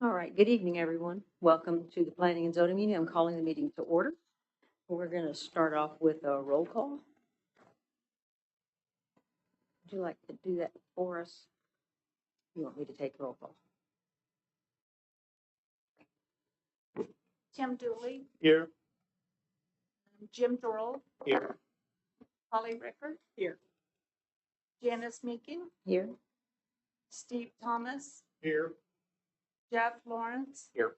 All right, good evening, everyone. Welcome to the Planning and Zoning meeting. I'm calling the meeting to order. We're going to start off with a roll call. Would you like to do that for us? You want me to take roll call? Tim Dooley, Here. Jim Dorrell, Here. Holly Rickard, Here. Janice Meeking, Here. Steve Thomas, Here. Jeff Lawrence, Here.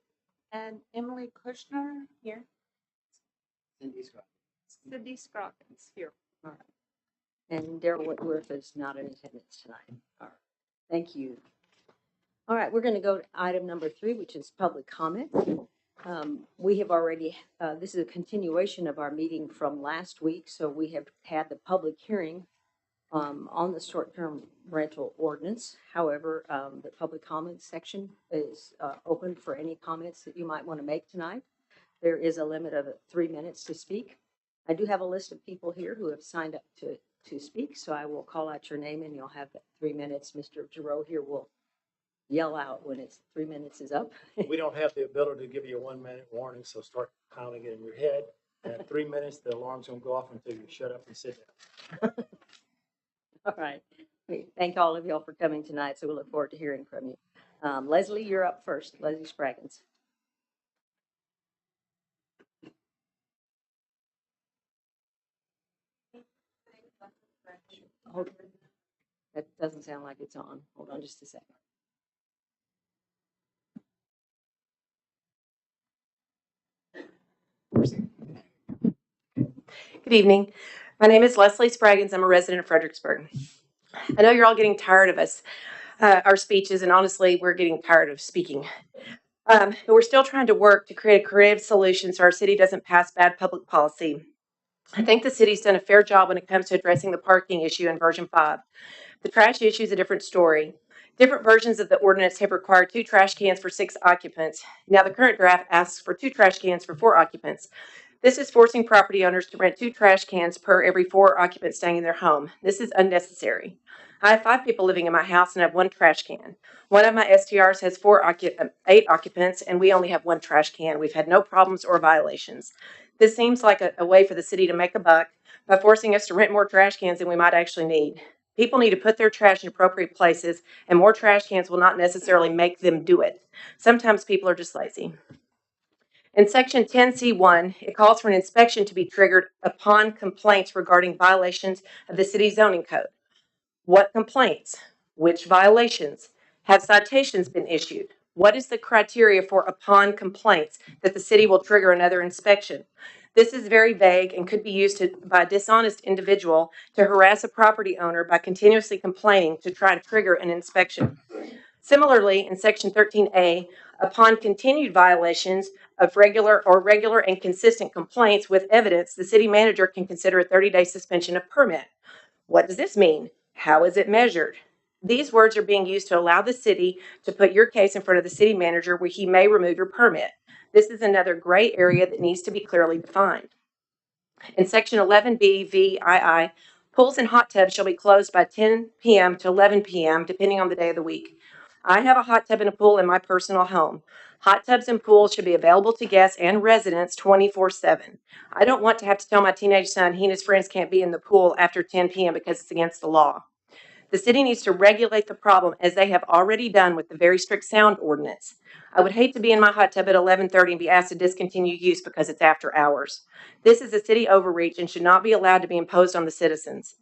and Emily Kushner here. Cindy Scott. Cindy Scroggins here. All right. And Daryl Whitworth is not in attendance tonight. All right. Thank you. All right, we're going to go to item number 3, which is public comment. We have already, this is a continuation of our meeting from last week, so we have had the public hearing on the short-term rental ordinance. However, the public comments section is open for any comments that you might want to make tonight. There is a limit of 3 minutes to speak. I do have a list of people here who have signed up to speak, so I will call out your name and you'll have 3 minutes. Mr. Giroux here will yell out when it's 3 minutes is up. We don't have the ability to give you a 1 minute warning, so start counting it in your head. At 3 minutes, the alarm's gonna go off until you shut up and sit down. All right. We thank all of y'all for coming tonight, so we look forward to hearing from you. Leslie, you're up first. Leslie Spraggins. Hold, that doesn't sound like it's on. Hold on just a second. Good evening. My name is Leslie Spraggins. I'm a resident of Fredericksburg. I know you're all getting tired of us, our speeches, and honestly, we're getting tired of speaking. But we're still trying to work to create a creative solution so our city doesn't pass bad public policy. I think the city's done a fair job when it comes to addressing the parking issue in version 5. The trash issue is a different story. Different versions of the ordinance have required 2 trash cans for 6 occupants. Now, the current draft asks for 2 trash cans for 4 occupants. This is forcing property owners to rent 2 trash cans per every 4 occupants staying in their home. This is unnecessary. I have 5 people living in my house and I have 1 trash can. One of my STRs has 8 occupants and we only have 1 trash can. We've had no problems or violations. This seems like a way for the city to make a buck by forcing us to rent more trash cans than we might actually need. People need to put their trash in appropriate places, and more trash cans will not necessarily make them do it. Sometimes people are just lazy. In Section 10C1, it calls for an inspection to be triggered upon complaints regarding violations of the city zoning code. What complaints? Which violations? Have citations been issued? What is the criteria for upon complaints that the city will trigger another inspection? This is very vague and could be used by a dishonest individual to harass a property owner by continuously complaining to try to trigger an inspection. Similarly, in Section 13A, upon continued violations of regular and consistent complaints with evidence, the city manager can consider a 30-day suspension of permit. What does this mean? How is it measured? These words are being used to allow the city to put your case in front of the city manager where he may remove your permit. This is another gray area that needs to be clearly defined. In Section 11B VII, pools and hot tubs shall be closed by 10 p.m. to 11 p.m., depending on the day of the week. I have a hot tub and a pool in my personal home. Hot tubs and pools should be available to guests and residents 24/7. I don't want to have to tell my teenage son he and his friends can't be in the pool after 10 p.m. because it's against the law. The city needs to regulate the problem as they have already done with the very strict sound ordinance. I would hate to be in my hot tub at 11:30 and be asked to discontinue use because it's after hours. This is a city overreach and should not be allowed to be imposed on the citizens.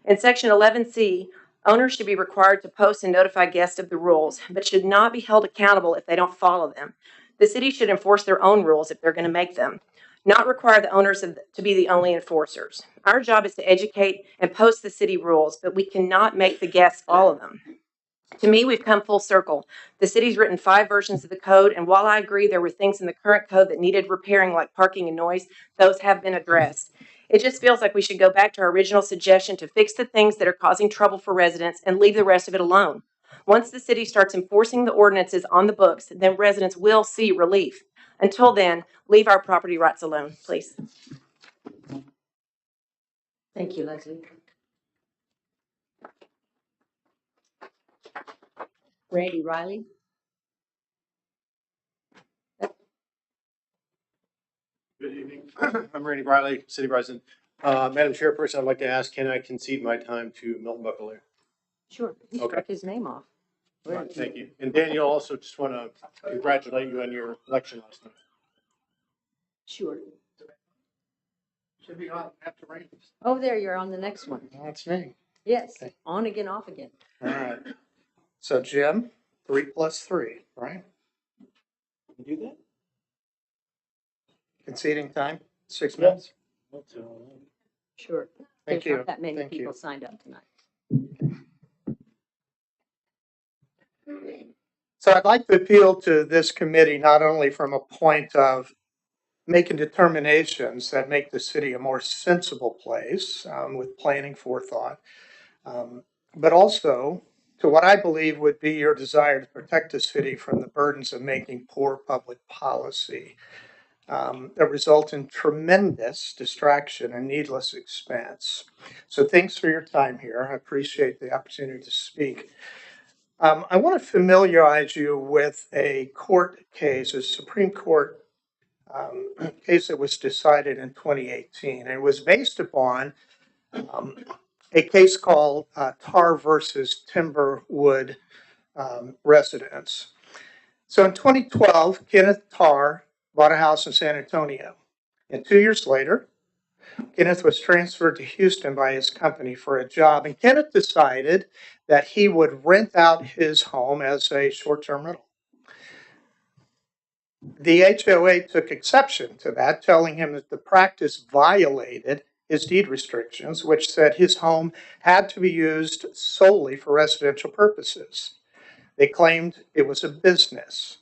In Section 11C, owners should be required to post and notify guests of the rules, but should not be held accountable if they don't follow them. The city should enforce their own rules if they're going to make them, not require the owners to be the only enforcers. Our job is to educate and post the city rules, but we cannot make the guests follow them. To me, we've come full circle. The city's written 5 versions of the code, and while I agree there were things in the current code that needed repairing, like parking and noise, those have been addressed. It just feels like we should go back to our original suggestion to fix the things that are causing trouble for residents and leave the rest of it alone. Once the city starts enforcing the ordinances on the books, then residents will see relief. Until then, leave our property rights alone, please. Thank you, Leslie. Randy Riley. Good evening. I'm Randy Briley, City President. Madam Chairperson, I'd like to ask, can I concede my time to Milton Buckler? Sure, he Okay. struck his name off. All right, thank you. And Daniel, also just want to congratulate you on your election last night. Sure. Should be on after rain. Oh, there, you're on the next one. That's me. Yes, Okay. on again, off again. All right. So Jim, 3 + 3, right? You do that? Conceding time, 6 Yeah. minutes? Sure. Thank There's you. not that many Thank people you. signed up tonight. So I'd like to appeal to this committee not only from a point of making determinations that make the city a more sensible place with planning forethought, but also to what I believe would be your desire to protect the city from the burdens of making poor public policy that result in tremendous distraction and needless expense. So thanks for your time here. I appreciate the opportunity to speak. I want to familiarize you with a court case, a Supreme Court case that was decided in 2018. It was based upon a case called Tar versus Timberwood residence. So in 2012, Kenneth Tar bought a house in San Antonio. And 2 years later, Kenneth was transferred to Houston by his company for a job. And Kenneth decided that he would rent out his home as a short-term rental. The HOA took exception to that, telling him that the practice violated his deed restrictions, which said his home had to be used solely for residential purposes. They claimed it was a business.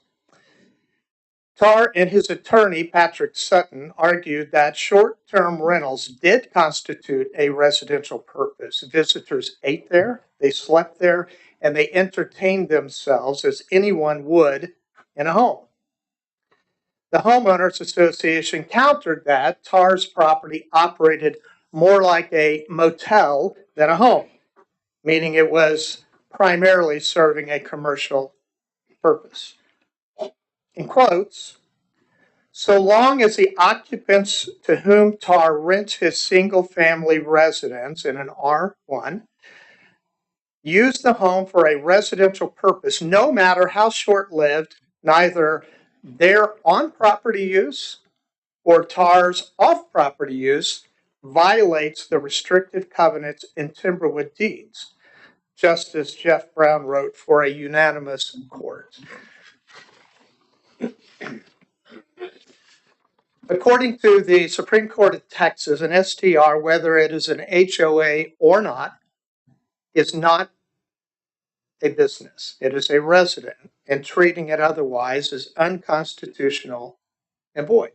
Tar and his attorney, Patrick Sutton, argued that short-term rentals did constitute a residential purpose. Visitors ate there, they slept there, and they entertained themselves as anyone would in a home. The Homeowners Association countered that Tar's property operated more like a motel than a home, meaning it was primarily serving a commercial purpose. In quotes, so long as the occupants to whom Tar rents his single-family residence in an R1 use the home for a residential purpose, no matter how short-lived, neither their on-property use or Tar's off-property use violates the restrictive covenants in Timberwood deeds, Justice Jeff Brown wrote for a unanimous court. According to the Supreme Court of Texas, an STR, whether it is an HOA or not, is not a business. It is a resident, and treating it otherwise is unconstitutional and void.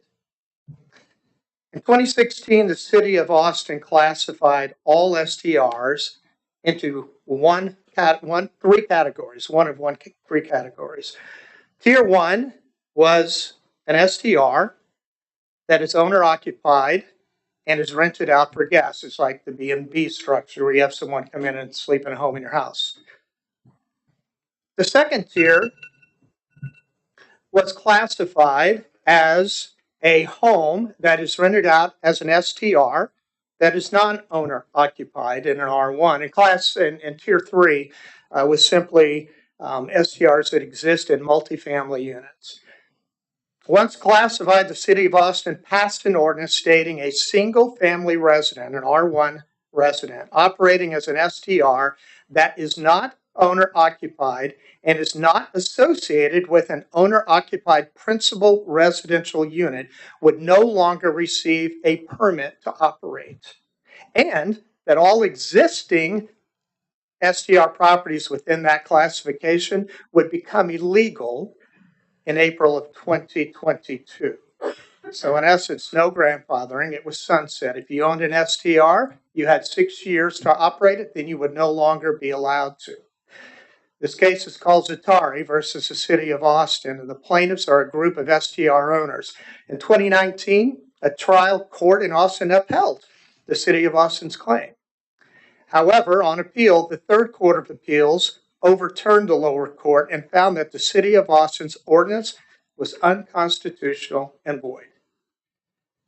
In 2016, the city of Austin classified all STRs into three categories, three categories. Tier 1 was an STR that is owner occupied and is rented out for guests. It's like the B&B structure where you have someone come in and sleep in a home in your house. The second tier was classified as a home that is rented out as an STR that is non-owner occupied in an R1. And tier 3 was simply STRs that exist in multifamily units. Once classified, the city of Austin passed an ordinance stating a single-family resident, an R1 resident, operating as an STR that is not owner-occupied and is not associated with an owner-occupied principal residential unit would no longer receive a permit to operate. And that all existing STR properties within that classification would become illegal in April of 2022. So in essence, no grandfathering, it was sunset. If you owned an STR, you had 6 years to operate it, then you would no longer be allowed to. This case is called Zatari versus the city of Austin, and the plaintiffs are a group of STR owners. In 2019, a trial court in Austin upheld the city of Austin's claim. However, on appeal, the Third Court of Appeals overturned the lower court and found that the city of Austin's ordinance was unconstitutional and void.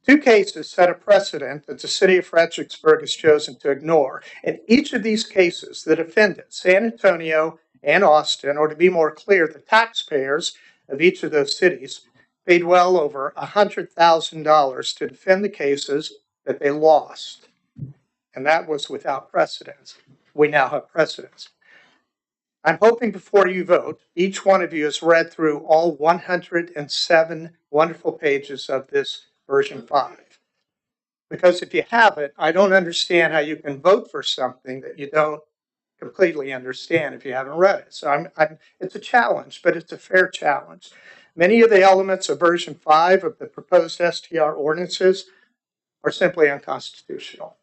Two cases set a precedent that the city of Fredericksburg has chosen to ignore. In each of these cases, the defendants, San Antonio and Austin, or to be more clear, the taxpayers of each of those cities, paid well over $100,000 to defend the cases that they lost. And that was without precedence. We now have precedents. I'm hoping before you vote, each one of you has read through all 107 wonderful pages of this version 5. Because if you haven't, I don't understand how you can vote for something that you don't completely understand if you haven't read it. So it's a challenge, but it's a fair challenge. Many of the elements of version 5 of the proposed STR ordinances are simply unconstitutional.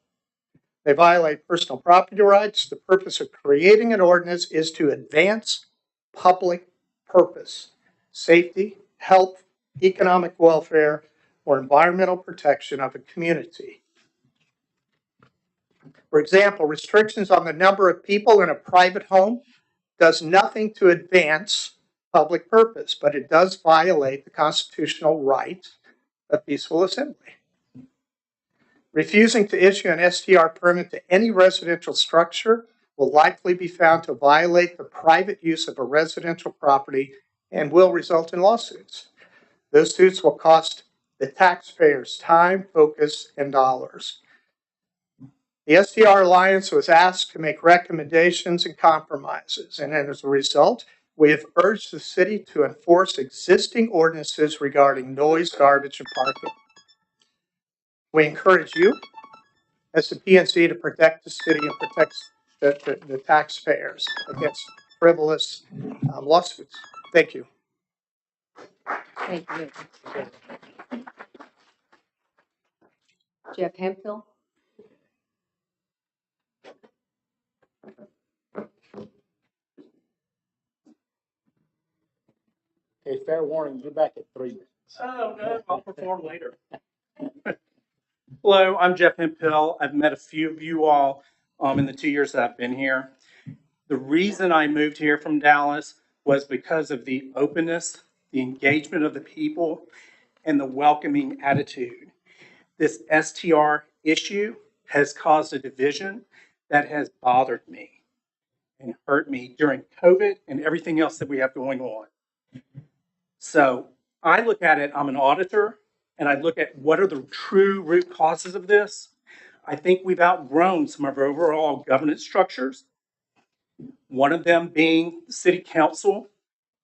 They violate personal property rights. The purpose of creating an ordinance is to advance public purpose, safety, health, economic welfare, or environmental protection of a community. For example, restrictions on the number of people in a private home does nothing to advance public purpose, but it does violate the constitutional right of peaceful assembly. Refusing to issue an STR permit to any residential structure will likely be found to violate the private use of a residential property and will result in lawsuits. Those suits will cost the taxpayers time, focus, and dollars. The STR Alliance was asked to make recommendations and compromises, and as a result, we have urged the city to enforce existing ordinances regarding noise, garbage, and parking. We encourage you, as the PNC, to protect the city and protect the taxpayers against frivolous lawsuits. Thank you. Thank you. Jeff Hemphill? Okay, fair warning, you're back at 3 minutes. Oh, no, I'll perform later. Hello, I'm Jeff Hemphill. I've met a few of you all in the 2 years that I've been here. The reason I moved here from Dallas was because of the openness, the engagement of the people, and the welcoming attitude. This STR issue has caused a division that has bothered me and hurt me during COVID and everything else that we have going on. So I look at it, I'm an auditor, and I look at what are the true root causes of this. I think we've outgrown some of our overall governance structures. One of them being the city council,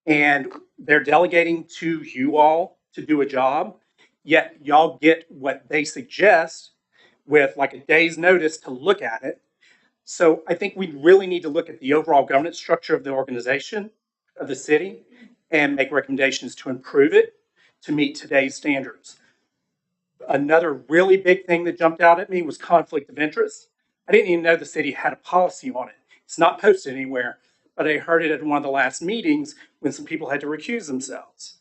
and they're delegating to you all to do a job, yet y'all get what they suggest with like a day's notice to look at it. So I think we really need to look at the overall governance structure of the organization, of the city, and make recommendations to improve it to meet today's standards. Another really big thing that jumped out at me was conflict of interest. I didn't even know the city had a policy on it. It's not posted anywhere, but I heard it at one of the last meetings when some people had to recuse themselves.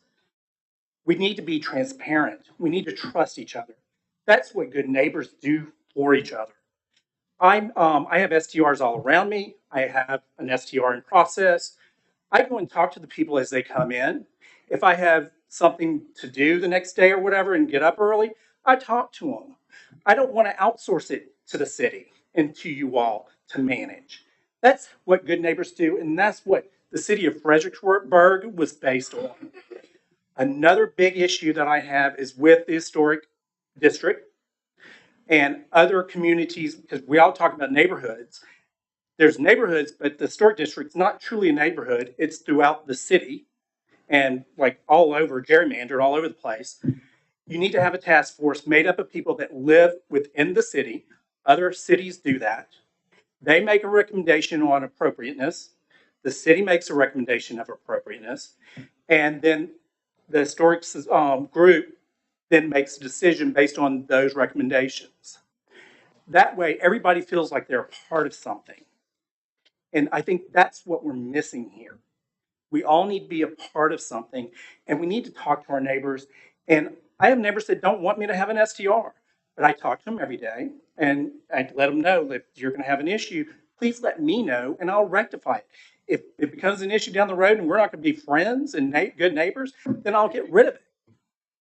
We need to be transparent. We need to trust each other. That's what good neighbors do for each other. I have STRs all around me. I have an STR in process. I go and talk to the people as they come in. If I have something to do the next day or whatever and get up early, I talk to them. I don't want to outsource it to the city and to you all to manage. That's what good neighbors do, and that's what the city of Fredericksburg was based on. Another big issue that I have is with the historic district and other communities, because we all talk about neighborhoods. There's neighborhoods, but the historic district's not truly a neighborhood. It's throughout the city and like all over, gerrymandered all over the place. You need to have a task force made up of people that live within the city. Other cities do that. They make a recommendation on appropriateness. The city makes a recommendation of appropriateness. And then the historic group then makes a decision based on those recommendations. That way, everybody feels like they're a part of something. And I think that's what we're missing here. We all need to be a part of something, and we need to talk to our neighbors. And I have neighbors that don't want me to have an STR, but I talk to them every day, and I let them know that if you're going to have an issue, please let me know, and I'll rectify it. If it becomes an issue down the road and we're not going to be friends and good neighbors, then I'll get rid of it.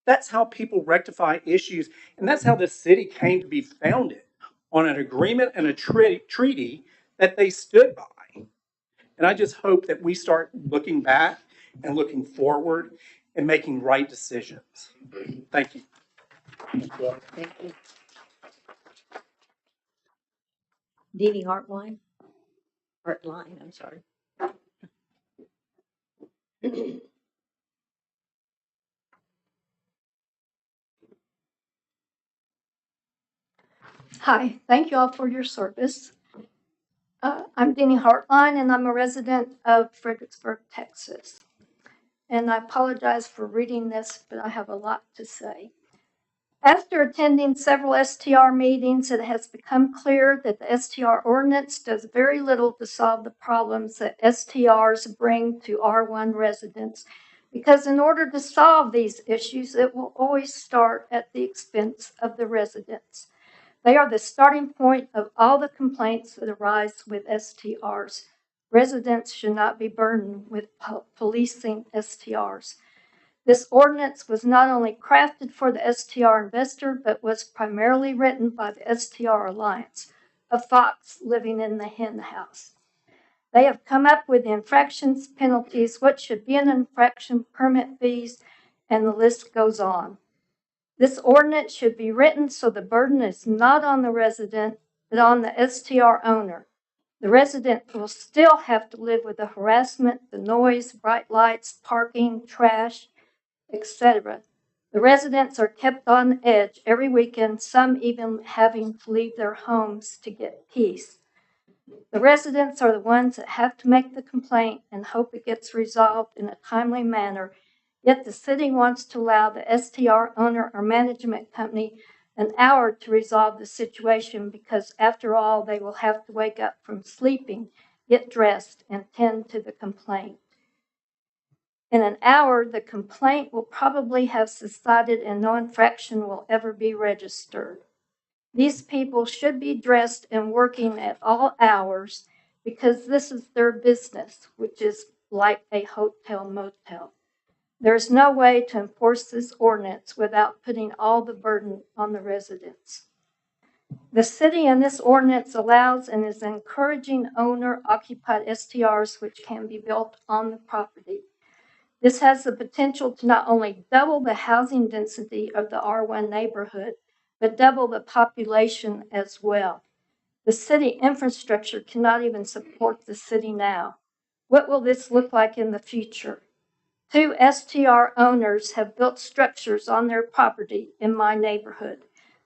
That's how people rectify issues. And that's how this city came to be founded, on an agreement and a treaty that they stood by. And I just hope that we start looking back and looking forward and making right decisions. Thank you. Thank you. Dee Hartline? Hartline, I'm sorry. Hi, thank you all for your service. I'm Denny Hartline, and I'm a resident of Fredericksburg, Texas. And I apologize for reading this, but I have a lot to say. After attending several STR meetings, it has become clear that the STR ordinance does very little to solve the problems that STRs bring to R1 residents, because in order to solve these issues, it will always start at the expense of the residents. They are the starting point of all the complaints that arise with STRs. Residents should not be burdened with policing STRs. This ordinance was not only crafted for the STR investor, but was primarily written by the STR Alliance, a fox living in the hen house. They have come up with infractions, penalties, what should be an infraction, permit fees, and the list goes on. This ordinance should be written so the burden is not on the resident, but on the STR owner. The resident will still have to live with the harassment, the noise, bright lights, parking, trash, etc. The residents are kept on edge every weekend, some even having to leave their homes to get peace. The residents are the ones that have to make the complaint and hope it gets resolved in a timely manner. Yet the city wants to allow the STR owner or management company an hour to resolve the situation, because after all, they will have to wake up from sleeping, get dressed, and tend to the complaint. In an hour, the complaint will probably have subsided and no infraction will ever be registered. These people should be dressed and working at all hours, because this is their business, which is like a hotel motel. There's no way to enforce this ordinance without putting all the burden on the residents. The city in this ordinance allows and is encouraging owner-occupied STRs, which can be built on the property. This has the potential to not only double the housing density of the R1 neighborhood, but double the population as well. The city infrastructure cannot even support the city now. What will this look like in the future? 2 STR owners have built structures on their property in my neighborhood.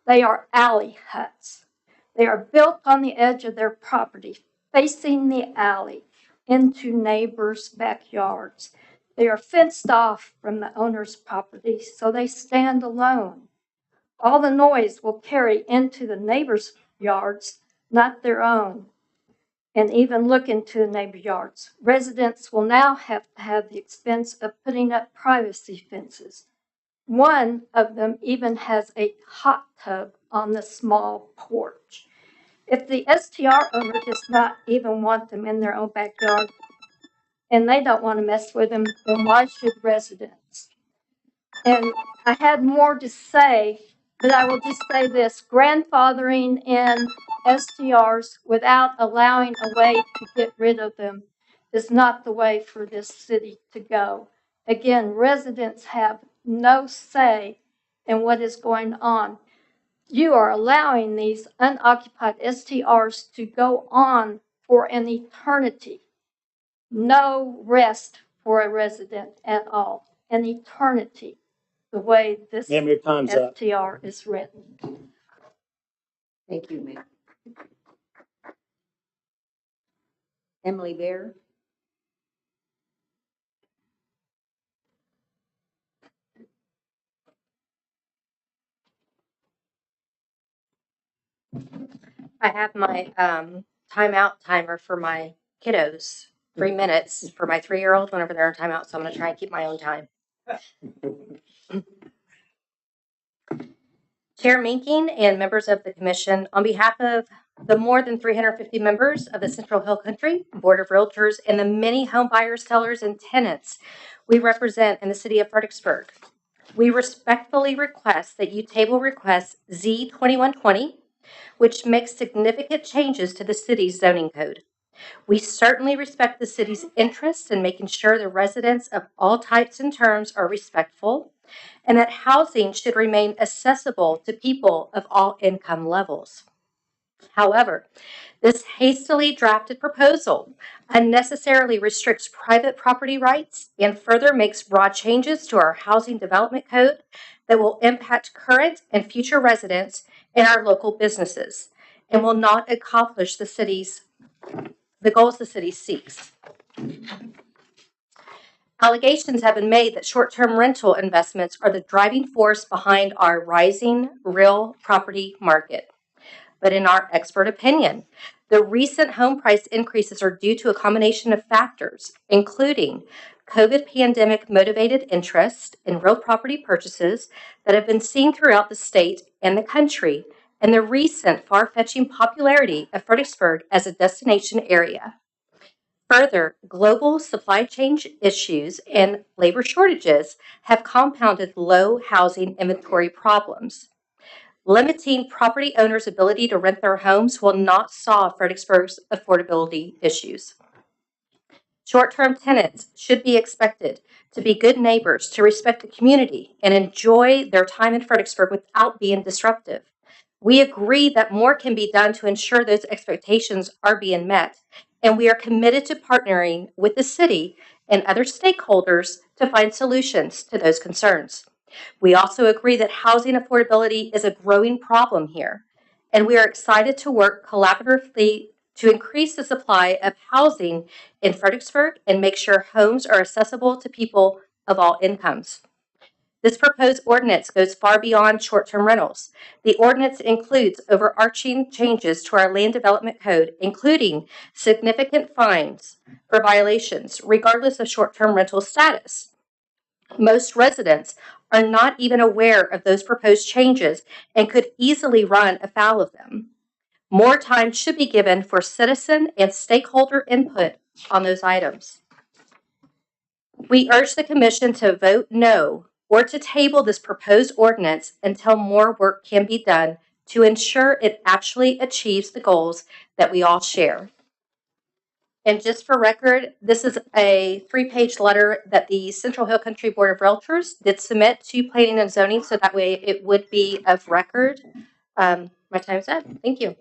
They are alley huts. They are built on the edge of their property, facing the alley into neighbors' backyards. They are fenced off from the owner's property, so they stand alone. All the noise will carry into the neighbors' yards, not their own, and even look into the neighbor yards. Residents will now have to have the expense of putting up privacy fences. One of them even has a hot tub on the small porch. If the STR owner does not even want them in their own backyard, and they don't want to mess with them, then why should residents? And I had more to say, but I will just say this: grandfathering in STRs without allowing a way to get rid of them is not the way for this city to go. Again, residents have no say in what is going on. You are allowing these unoccupied STRs to go on for an eternity. No rest for a resident at all. An eternity, the way this Ma'am, your time's up. STR is written. Thank you, ma'am. Emily Bear? I have my timeout timer for my kiddos. 3 minutes for my 3-year-old whenever they're in timeout, so I'm going to try and keep my own time. Chair Minking and members of the commission, on behalf of the more than 350 members of the Central Hill Country Board of Realtors and the many home buyers, sellers, and tenants we represent in the city of Fredericksburg, We respectfully request that you table request Z2120, which makes significant changes to the city's zoning code. We certainly respect the city's interest in making sure the residents of all types and terms are respectful, and that housing should remain accessible to people of all income levels. However, this hastily drafted proposal unnecessarily restricts private property rights and further makes broad changes to our housing development code that will impact current and future residents and our local businesses, and will not accomplish the goals the city seeks. Allegations have been made that short-term rental investments are the driving force behind our rising real property market. But in our expert opinion, the recent home price increases are due to a combination of factors, including COVID pandemic motivated interest in real property purchases that have been seen throughout the state and the country, and the recent far-fetching popularity of Fredericksburg as a destination area. Further, global supply chain issues and labor shortages have compounded low housing inventory problems. Limiting property owners' ability to rent their homes will not solve Fredericksburg's affordability issues. Short-term tenants should be expected to be good neighbors, to respect the community, and enjoy their time in Fredericksburg without being disruptive. We agree that more can be done to ensure those expectations are being met, and we are committed to partnering with the city and other stakeholders to find solutions to those concerns. We also agree that housing affordability is a growing problem here, and we are excited to work collaboratively to increase the supply of housing in Fredericksburg and make sure homes are accessible to people of all incomes. This proposed ordinance goes far beyond short-term rentals. The ordinance includes overarching changes to our land development code, including significant fines for violations, regardless of short-term rental status. Most residents are not even aware of those proposed changes and could easily run afoul of them. More time should be given for citizen and stakeholder input on those items. We urge the Commission to vote no or to table this proposed ordinance until more work can be done to ensure it actually achieves the goals that we all share. And just for record, this is a 3-page letter that the Central Hill Country Board of Realtors did submit to Planning and Zoning, so that way it would be of record. My time's up. Thank you.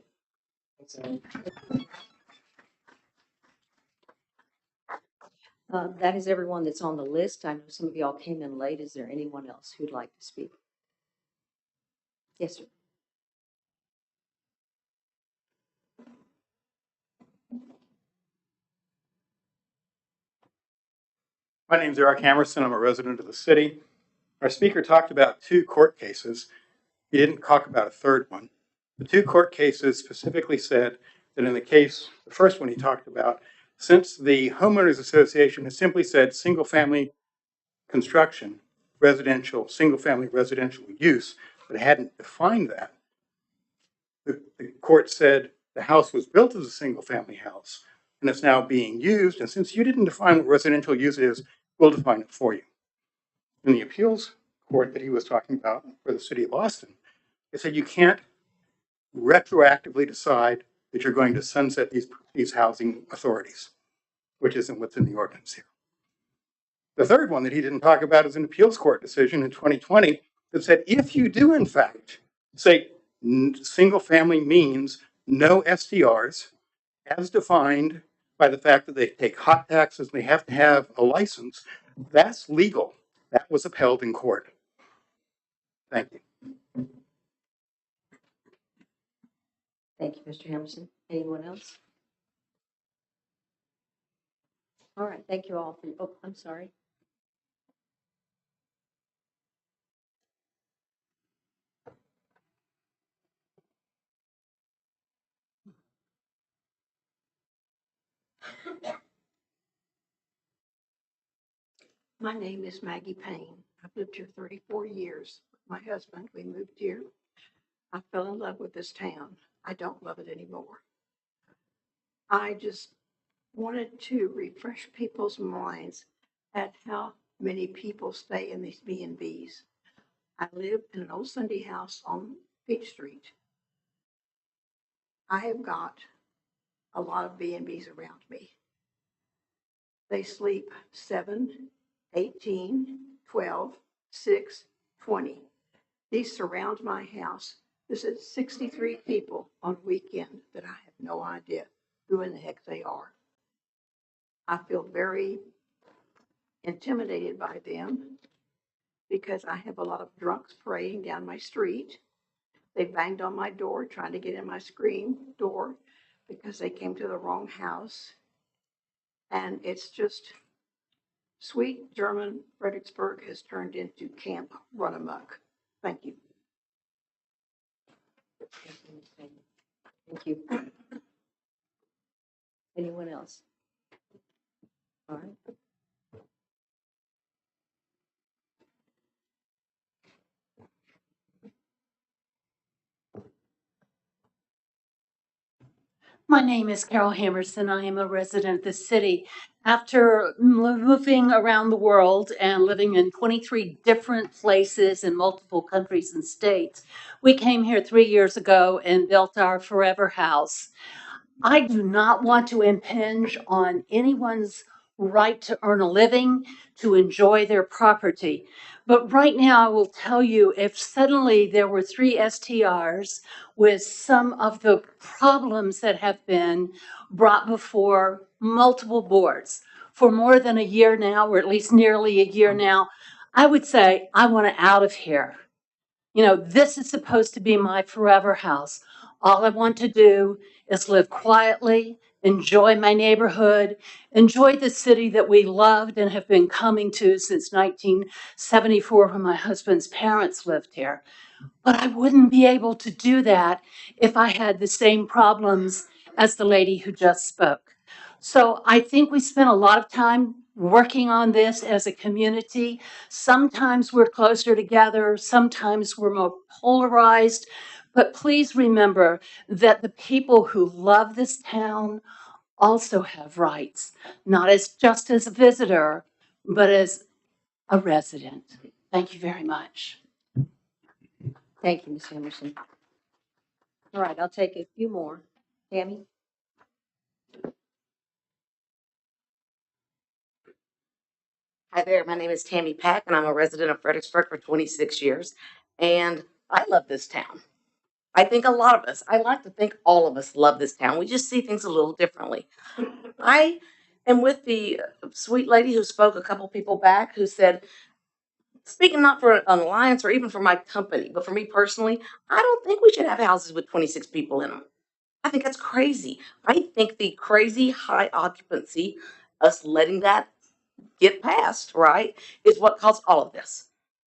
That is everyone that's on the list. I know some of y'all came in late. Is there anyone else who'd like to speak? Yes, sir. My name's Eric Hamerson. I'm a resident of the city. Our speaker talked about 2 court cases. He didn't talk about a third one. The 2 court cases specifically said that in the first one he talked about, since the homeowners association has simply said single-family construction, single-family residential use, but hadn't defined that, the court said the house was built as a single-family house and it's now being used. And since you didn't define what residential use is, we'll define it for you. In the appeals court that he was talking about for the city of Austin, they said you can't retroactively decide that you're going to sunset these housing authorities, which isn't what's in the ordinance here. The third one that he didn't talk about is an appeals court decision in 2020 that said if you do in fact say single family means no STRs as defined by the fact that they take hot taxes and they have to have a license, that's legal. That was upheld in court. Thank you. Thank you, Mr. Hamerson. Anyone else? All right, thank you all for, oh, I'm sorry. My name is Maggie Payne. I've lived here 34 years with my husband. We moved here. I fell in love with this town. I don't love it anymore. I just wanted to refresh people's minds at how many people stay in these B&Bs. I live in an old Sunday house on Peach Street. I have got a lot of B&Bs around me. They sleep 7, 18, 12, 6, 20. These surround my house. This is 63 people on weekend that I have no idea who in the heck they are. I feel very intimidated by them because I have a lot of drunks parading down my street. They banged on my door trying to get in my screen door because they came to the wrong house. And it's just sweet German Fredericksburg has turned into Camp Run Amok. Thank you. Thank you. Anyone else? All right. My name is Carol Hammerson. I am a resident of the city. After moving around the world and living in 23 different places in multiple countries and states, we came here 3 years ago and built our forever house. I do not want to impinge on anyone's right to earn a living, to enjoy their property. But right now, I will tell you, if suddenly there were 3 STRs with some of the problems that have been brought before multiple boards for more than a year now, or at least nearly a year now, I would say, I want out of here. You know, this is supposed to be my forever house. All I want to do is live quietly, enjoy my neighborhood, enjoy the city that we loved and have been coming to since 1974 when my husband's parents lived here. But I wouldn't be able to do that if I had the same problems as the lady who just spoke. So I think we spent a lot of time working on this as a community. Sometimes we're closer together, sometimes we're more polarized. But please remember that the people who love this town also have rights, not as just as a visitor, but as a resident. Thank you very much. Thank you, Ms. Emerson. All right, I'll take a few more. Tammy? Hi there, my name is Tammy Pack, and I'm a resident of Fredericksburg for 26 years. And I love this town. I think a lot of us, I like to think all of us love this town. We just see things a little differently. I am with the sweet lady who spoke a couple people back who said, speaking not for an alliance or even for my company, but for me personally, I don't think we should have houses with 26 people in them. I think that's crazy. I think the crazy high occupancy, us letting that get past, right, is what caused all of this.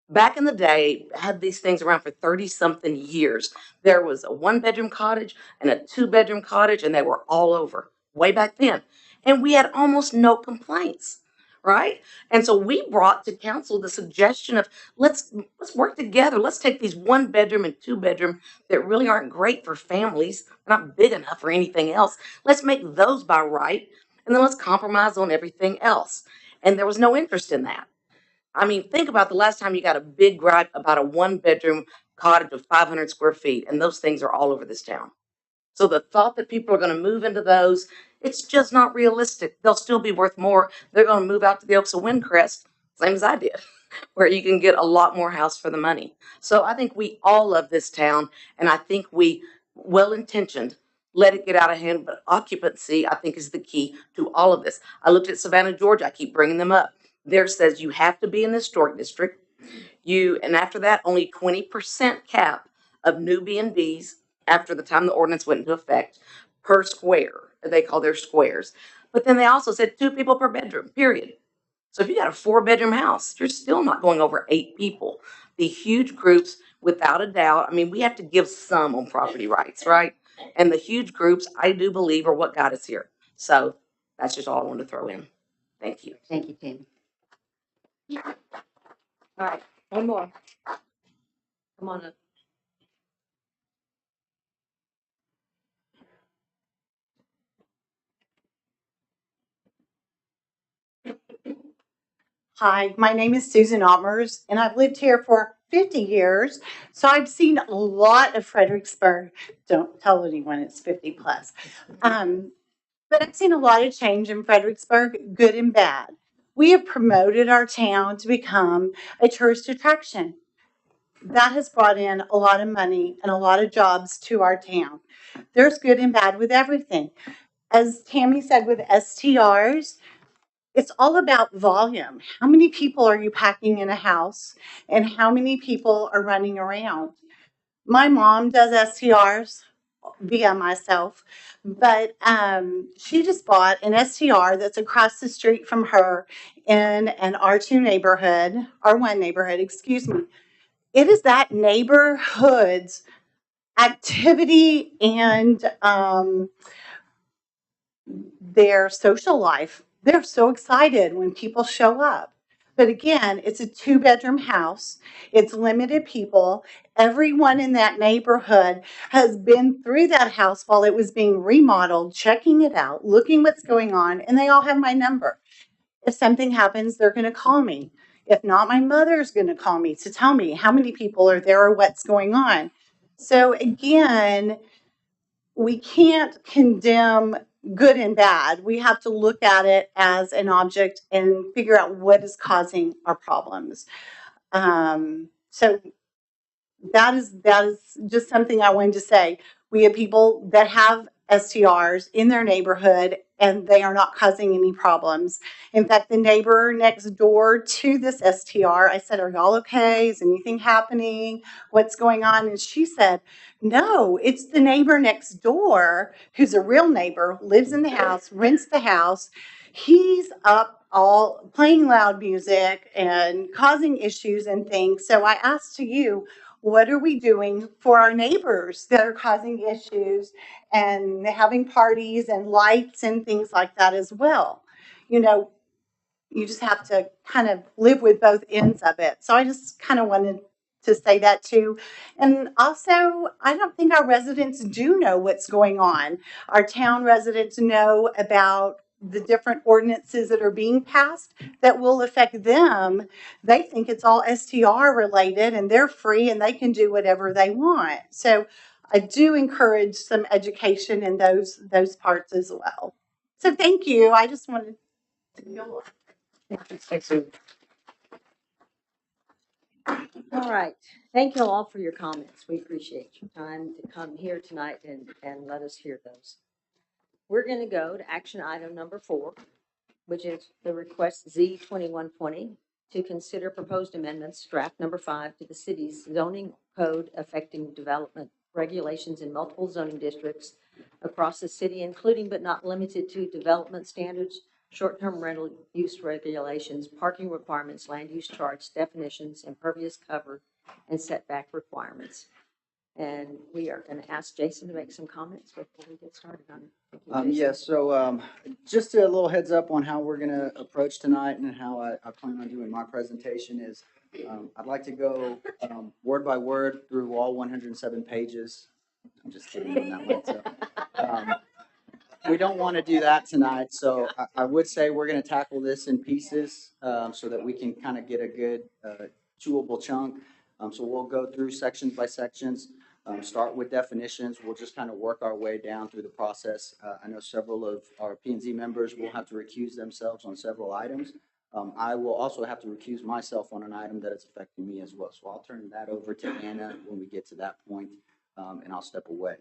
Back in the day, had these things around for 30 something years. There was a 1-bedroom cottage and a 2-bedroom cottage, and they were all over way back then. And we had almost no complaints, right? And so we brought to council the suggestion of let's work together. Let's take these 1-bedroom and 2-bedroom that really aren't great for families, not big enough for anything else. Let's make those by right, and then let's compromise on everything else. And there was no interest in that. I mean, think about the last time you got a big gripe about a 1-bedroom cottage of 500 square feet, and those things are all over this town. So the thought that people are going to move into those, it's just not realistic. They'll still be worth more. They're going to move out to the Oaks of Windcrest, same as I did, where you can get a lot more house for the money. So I think we all love this town, and I think we, well-intentioned, let it get out of hand. But occupancy, I think, is the key to all of this. I looked at Savannah, Georgia. I keep bringing them up. There says you have to be in the historic district. And after that, only 20% cap of new B&Bs after the time the ordinance went into effect per square. They call their squares. But then they also said 2 people per bedroom, period. So if you got a 4-bedroom house, you're still not going over 8 people. The huge groups, without a doubt, I mean, we have to give some on property rights, right? And the huge groups, I do believe, are what got us here. So that's just all I wanted to throw in. Thank you. Thank you, Tammy. All right, one more. Come on up. Hi, my name is Susan Almers, and I've lived here for 50 years. So I've seen a lot of Fredericksburg. Don't tell anyone it's 50 plus. But I've seen a lot of change in Fredericksburg, good and bad. We have promoted our town to become a tourist attraction. That has brought in a lot of money and a lot of jobs to our town. There's good and bad with everything. As Tammy said with STRs, it's all about volume. How many people are you packing in a house and how many people are running around? My mom does STRs via myself, but she just bought an STR that's across the street from her in an R2 neighborhood, R1 neighborhood, excuse me. It is that neighborhood's activity and their social life. They're so excited when people show up. But again, it's a 2-bedroom house. It's limited people. Everyone in that neighborhood has been through that house while it was being remodeled, checking it out, looking what's going on, and they all have my number. If something happens, they're going to call me. If not, my mother's going to call me to tell me how many people are there or what's going on. So again, we can't condemn good and bad. We have to look at it as an object and figure out what is causing our problems. So that is just something I wanted to say. We have people that have STRs in their neighborhood and they are not causing any problems. In fact, the neighbor next door to this STR, I said, "Are y'all okay? Is anything happening? What's going on?" And she said, "No, it's the neighbor next door who's a real neighbor, lives in the house, rents the house. He's up all playing loud music and causing issues and things." So I asked to you, what are we doing for our neighbors that are causing issues and having parties and lights and things like that as well? You know, you just have to kind of live with both ends of it. So I just kind of wanted to say that too. And also, I don't think our residents do know what's going on. Our town residents know about the different ordinances that are being passed that will affect them. They think it's all STR related and they're free and they can do whatever they want. So I do encourage some education in those parts as well. So thank you. I just wanted to go on. Thanks, Sue. All right. Thank you all for your comments. We appreciate your time to come here tonight and let us hear those. We're going to go to action item number 4, which is the request Z2120 to consider proposed amendments, draft number 5, to the city's zoning code affecting development regulations in multiple zoning districts across the city, including but not limited to development standards, short-term rental use regulations, parking requirements, land use charts, definitions, impervious cover, and setback requirements. And we are going to ask Jason to make some comments before we get started on it. Yes, so just a little heads up on how we're going to approach tonight and how I plan on doing my presentation is I'd like to go word by word through all 107 pages. I'm just kidding on that one. So, we don't want to do that tonight, so I would say we're going to tackle this in pieces so that we can kind of get a good chewable chunk. So we'll go through sections by sections. Start with definitions. We'll just kind of work our way down through the process. I know several of our P&Z members will have to recuse themselves on several items. I will also have to recuse myself on an item that is affecting me as well. So I'll turn that over to Anna when we get to that point, and I'll step away.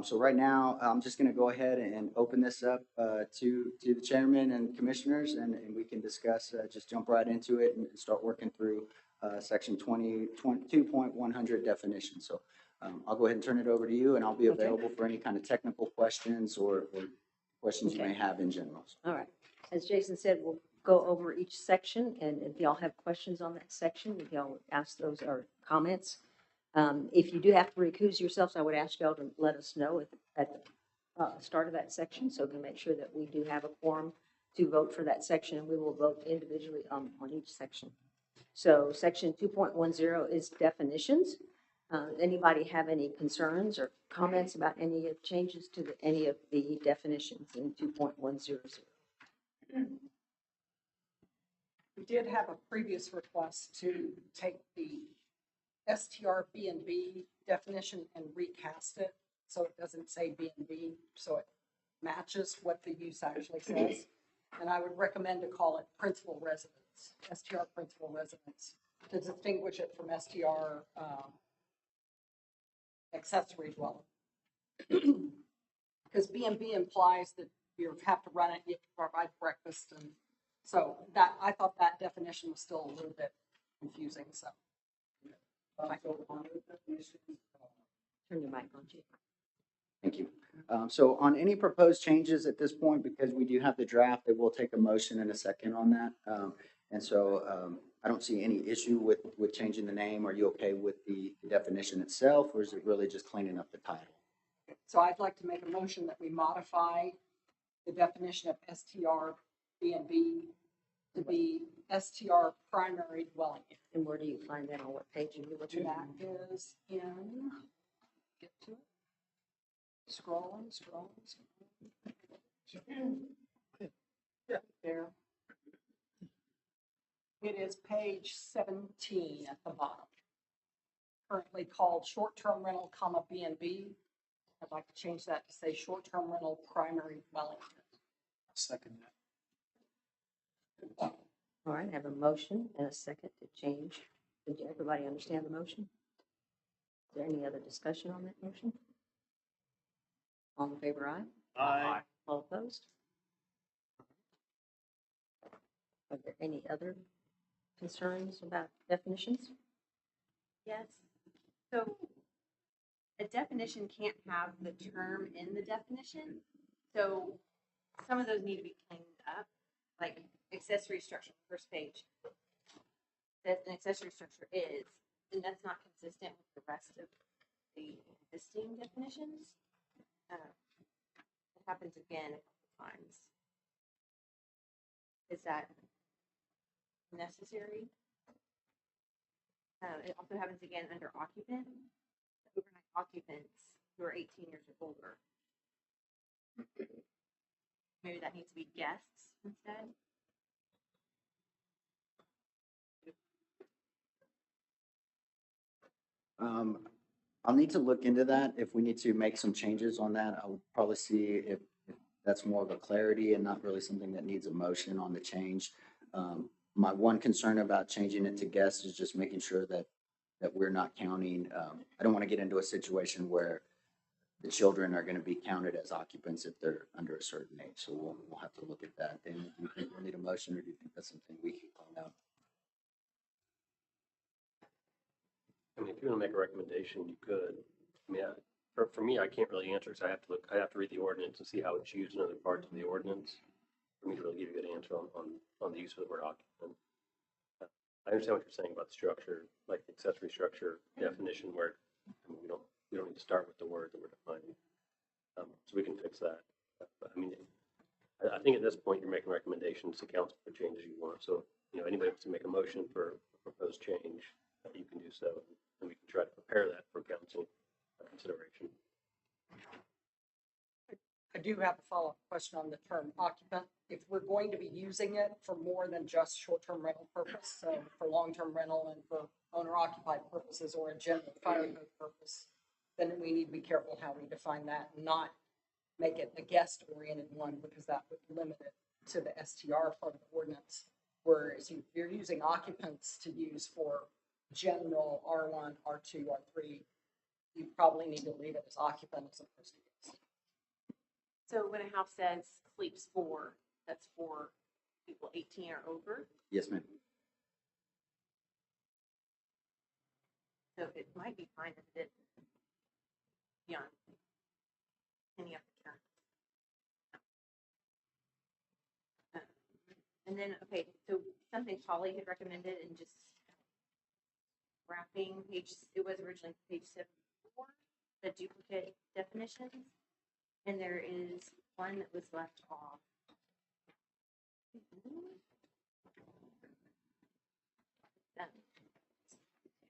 So right now, I'm just going to go ahead and open this up to the chairman and commissioners, and we can discuss, just jump right into it and start working through section 22.100 definition. So I'll go ahead and turn it over to you, and I'll be available for any kind of technical questions or questions you may have in general. All right. As Jason said, we'll go over each section, and if y'all have questions on that section, if y'all ask those or comments. If you do have to recuse yourselves, I would ask y'all to let us know at the start of that section, so we can make sure that we do have a quorum to vote for that section, and we will vote individually on each section. So section 2.10 is definitions. Anybody have any concerns or comments about any of changes to any of the definitions in 2.100? We did have a previous request to take the STR B and B definition and recast it, so it doesn't say B and B, so it matches what the use actually says. And I would recommend to call it principal residence, STR principal residence, to distinguish it from STR accessory dwelling. Because B and B implies that you have to run it, you have to provide breakfast, and so that, I thought that definition was still a little bit confusing, so. Turn your mic on, Chief. Thank you. So on any proposed changes at this point, because we do have the draft, it will take a motion and a second on that. And so I don't see any issue with changing the name. Are you okay with the definition itself, or is it really just cleaning up the title? So I'd like to make a motion that we modify the definition of STR B and B to be STR primary dwelling unit. And where do you find that, on what page are you looking at? That is in, get to it. Scrolling. Yeah, there. It is page 17 at the bottom. Currently called short-term rental, comma, B and B. I'd like to change that to say short-term rental primary dwelling unit. Second that. All right, I have a motion and a second to change. Did everybody understand the motion? Is there any other discussion on that motion? All in favor, aye? Aye. All opposed? Are there any other concerns about definitions? Yes. So a definition can't have the term in the definition. So some of those need to be cleaned up, like accessory structure, first page. That an accessory structure is, and that's not consistent with the rest of the existing definitions. It happens again a couple times. Is that necessary? It also happens again under occupant, overnight occupants who are 18 years or older. Maybe that needs to be guests instead. I'll need to look into that. If we need to make some changes on that, I would probably see if that's more of a clarity and not really something that needs a motion on the change. My one concern about changing it to guests is just making sure that we're not counting. I don't want to get into a situation where the children are going to be counted as occupants if they're under a certain age. So we'll have to look at that. And do you think we'll need a motion, or do you think that's something we can find out? I mean, if you want to make a recommendation, you could. I mean, for me, I can't really answer because I have to read the ordinance and see how it's used in other parts of the ordinance for me to really give you a good answer on the use of the word occupant. I understand what you're saying about the structure, like the accessory structure definition, where I mean, we don't need to start with the word that we're defining, so we can fix that. But I mean, I think at this point you're making recommendations to council for changes you want. So anybody wants to make a motion for a proposed change, you can do so, and we can try to prepare that for council consideration. I do have a follow-up question on the term occupant. If we're going to be using it for more than just short-term rental purpose, so for long-term rental and for owner-occupied purposes or a general fire code purpose, then we need to be careful how we define that and not make it a guest-oriented one, because that would limit it to the STR part of the ordinance. Whereas if you're using occupants to use for general R1, R2, R3, you probably need to leave it as occupant as opposed to guest. So when a house says sleeps for, that's for people 18 or over. Yes, ma'am. So it might be fine if it beyond any other term. And then, okay, so something Holly had recommended, and just wrapping page, it was originally page 74, the duplicate definitions. And there is one that was left off.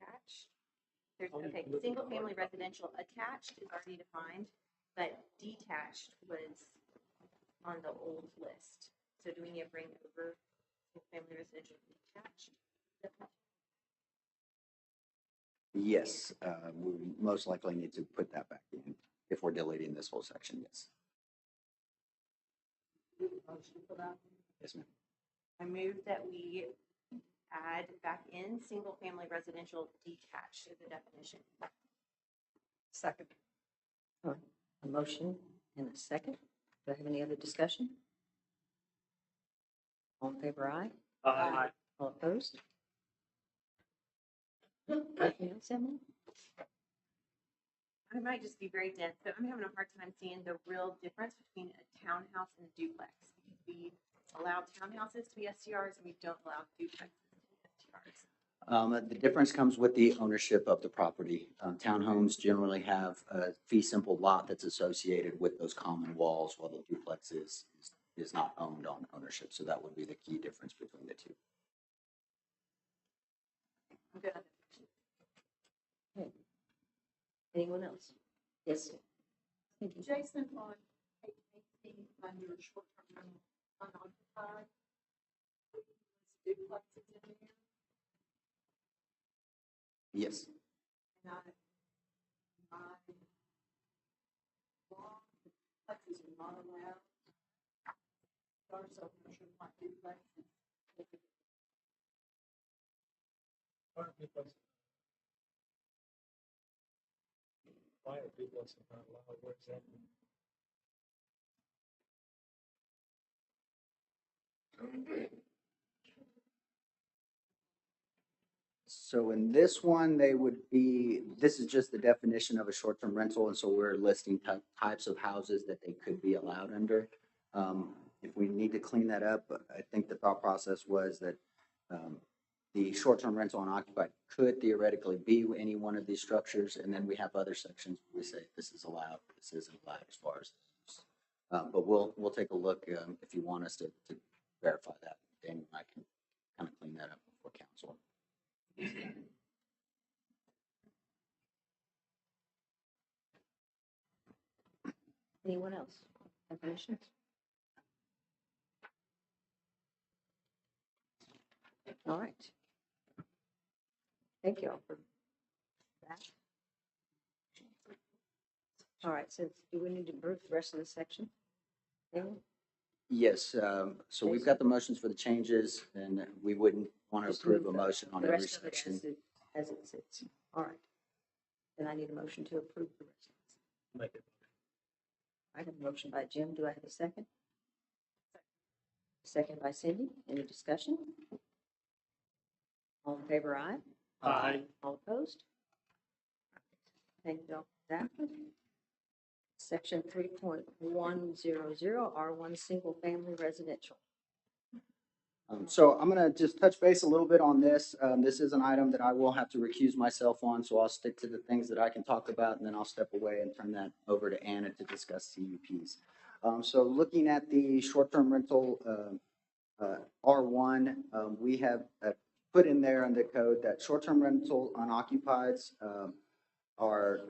Attached. There's, okay, single family residential attached is already defined, but detached was on the old list. So do we need to bring over single family residential detached? Yes, we most likely need to put that back in if we're deleting this whole section, yes. Motion for that? Yes, ma'am. I move that we add back in single-family residential detached to the definition. Second. All right, a motion and a second. Do I have any other discussion? All in favor, aye. Aye. All opposed? Anything else, Emily? I might just be very dense, but I'm having a hard time seeing the real difference between a townhouse and a duplex. Because we allow townhouses to be STRs and we don't allow duplexes to be STRs. The difference comes with the ownership of the property. Townhomes generally have a fee simple lot that's associated with those common walls, while the duplex is not owned on ownership. So that would be the key difference between the two. I'm good. Okay. Anyone else? Yes. Jason, on page 18, under short-term rental unoccupied, duplexes in there, Yes. and my law, duplexes are not allowed. Stars owners should want duplexes. Why are duplexes not allowed? Where's that? So in this one, this is just the definition of a short-term rental, and so we're listing types of houses that they could be allowed under. If we need to clean that up, I think the thought process was that the short-term rental unoccupied could theoretically be any one of these structures, and then we have other sections where we say this is allowed, this isn't allowed as far as. But we'll take a look if you want us to verify that. Then I can kind of clean that up before council. Anyone else? Definitions? All right. Thank you all for that. All right, so do we need to approve the rest of the section? Anyone? Yes, so we've got the motions for the changes, and we wouldn't want to Just approve move a motion on the every rest of it section. as it sits. All right. Then I need a motion to approve the rest of this. Make it. I have a motion by Jim. Do I have a second? Second by Cindy. Any discussion? All in favor, aye. Aye. All opposed? Thank you all for that. Section 3.100, R1 single family residential. So I'm gonna just touch base a little bit on this. This is an item that I will have to recuse myself on, so I'll stick to the things that I can talk about, and then I'll step away and turn that over to Anna to discuss CUPs. So looking at the short-term rental, R1, we have put in there in the code that short-term rental unoccupieds are,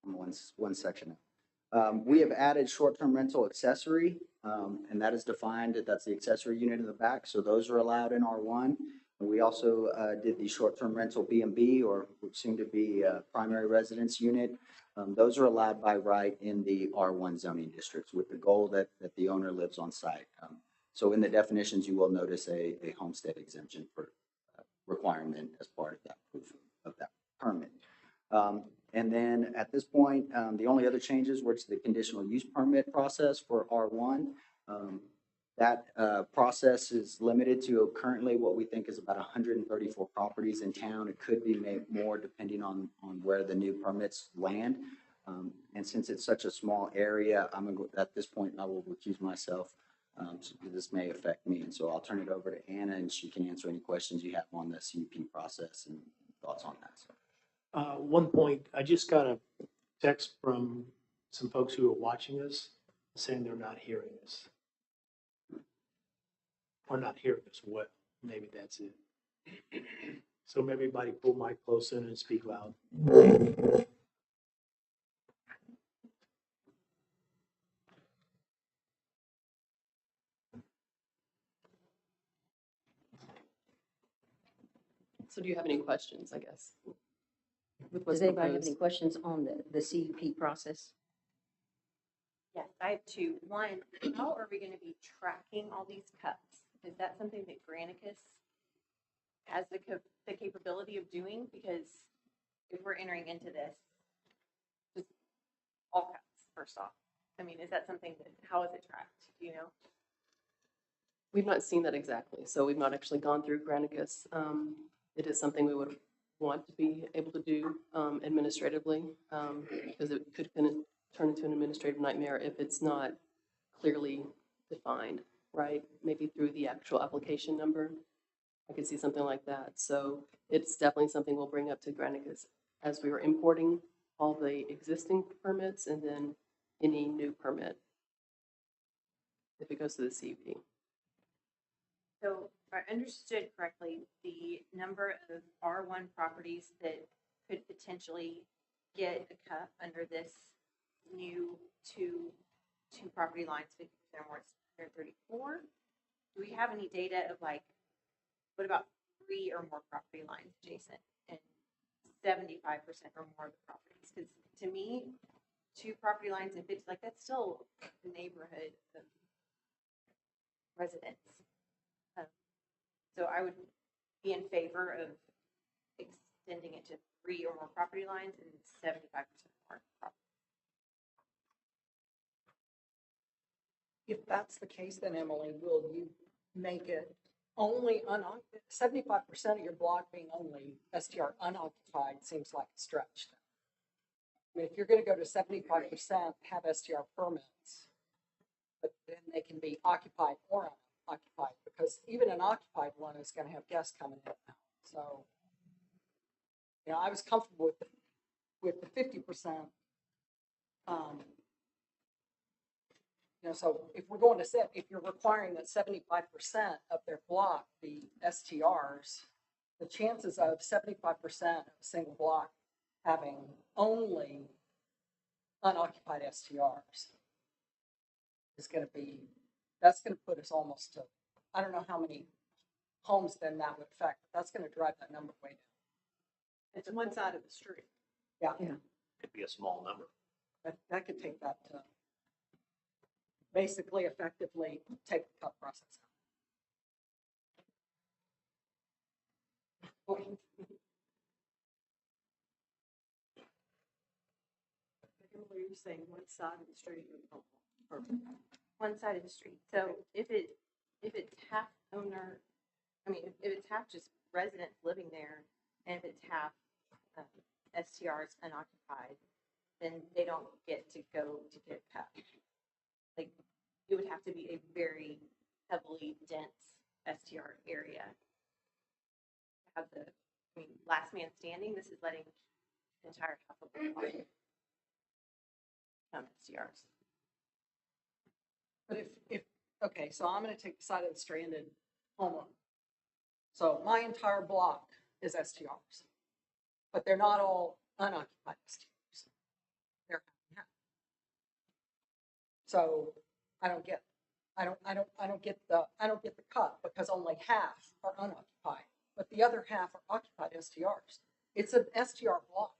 I'm one section. We have added short-term rental accessory, and that is defined, that's the accessory unit in the back, so those are allowed in R1. And we also did the short-term rental B&B, or soon to be primary residence unit. Those are allowed by right in the R1 zoning districts with the goal that the owner lives on site. So in the definitions, you will notice a homestead exemption for requirement as part of that proof of that permit. And then at this point, the only other changes were to the conditional use permit process for R1. That process is limited to currently what we think is about 134 properties in town. It could be made more depending on where the new permits land. And since it's such a small area, at this point, I will recuse myself. So this may affect me. And so I'll turn it over to Anna, and she can answer any questions you have on the CUP process and thoughts on that. So. One point, I just got a text from some folks who are watching us saying they're not hearing us. Or not hearing us well. Maybe that's it. So maybe everybody pull mic closer and speak loud. So do you have any questions, I guess? With what's Does anybody have any proposed? questions on the CUP process? Yes, I have two. One, how are we gonna be tracking all these cuts? Is that something that Granicus has the capability of doing? Because if we're entering into this, just all cuts, first off. I mean, is that something that, how is it tracked? Do you know? We've not seen that exactly, so we've not actually gone through Granicus. It is something we would want to be able to do administratively, because it could turn into an administrative nightmare if it's not clearly defined, right? Maybe through the actual application number. I could see something like that. So it's definitely something we'll bring up to Granicus as we were importing all the existing permits and then any new permit if it goes to the CUP. So if I understood correctly, the number of R1 properties that could potentially get a cut under this new two property lines, 50% or more, it's 134. Do we have any data of like, what about 3 or more property lines, Jason, and 75% or more of the properties? Because to me, 2 property lines and 50, like that's still a neighborhood of residents. So I would be in favor of extending it to 3 or more property lines and 75% more property. If that's the case, then Emily, will you make it only 75% of your block being only STR unoccupied seems like a stretch. I mean, if you're gonna go to 75%, have STR permits, but then they can be occupied or unoccupied, because even an occupied one is gonna have guests coming in now. So, you know, I was comfortable with the 50%. You know, so if we're going to if you're requiring that 75% of their block be STRs, the chances of 75% of a single block having only unoccupied STRs is going to be, that's going to put us almost to, I don't know how many homes then that would affect, but that's going to drive that number way down. It's one side of the street. Yeah. Could be a small number. That could take that to basically effectively take the cut process out. Were you saying one side of the street? One side of the street. So if it's half owner, I mean, if it's half just residents living there, and if it's half STRs unoccupied, then they don't get to go to get cut. Like, it would have to be a very heavily dense STR area. Have the, I mean, last man standing, this is letting the entire half of the block become STRs. But okay, so I'm gonna take the side of the stranded homeowner. So my entire block is STRs, but they're not all unoccupied STRs. They're half. So I don't get the cut because only half are unoccupied, but the other half are occupied STRs. It's an STR block.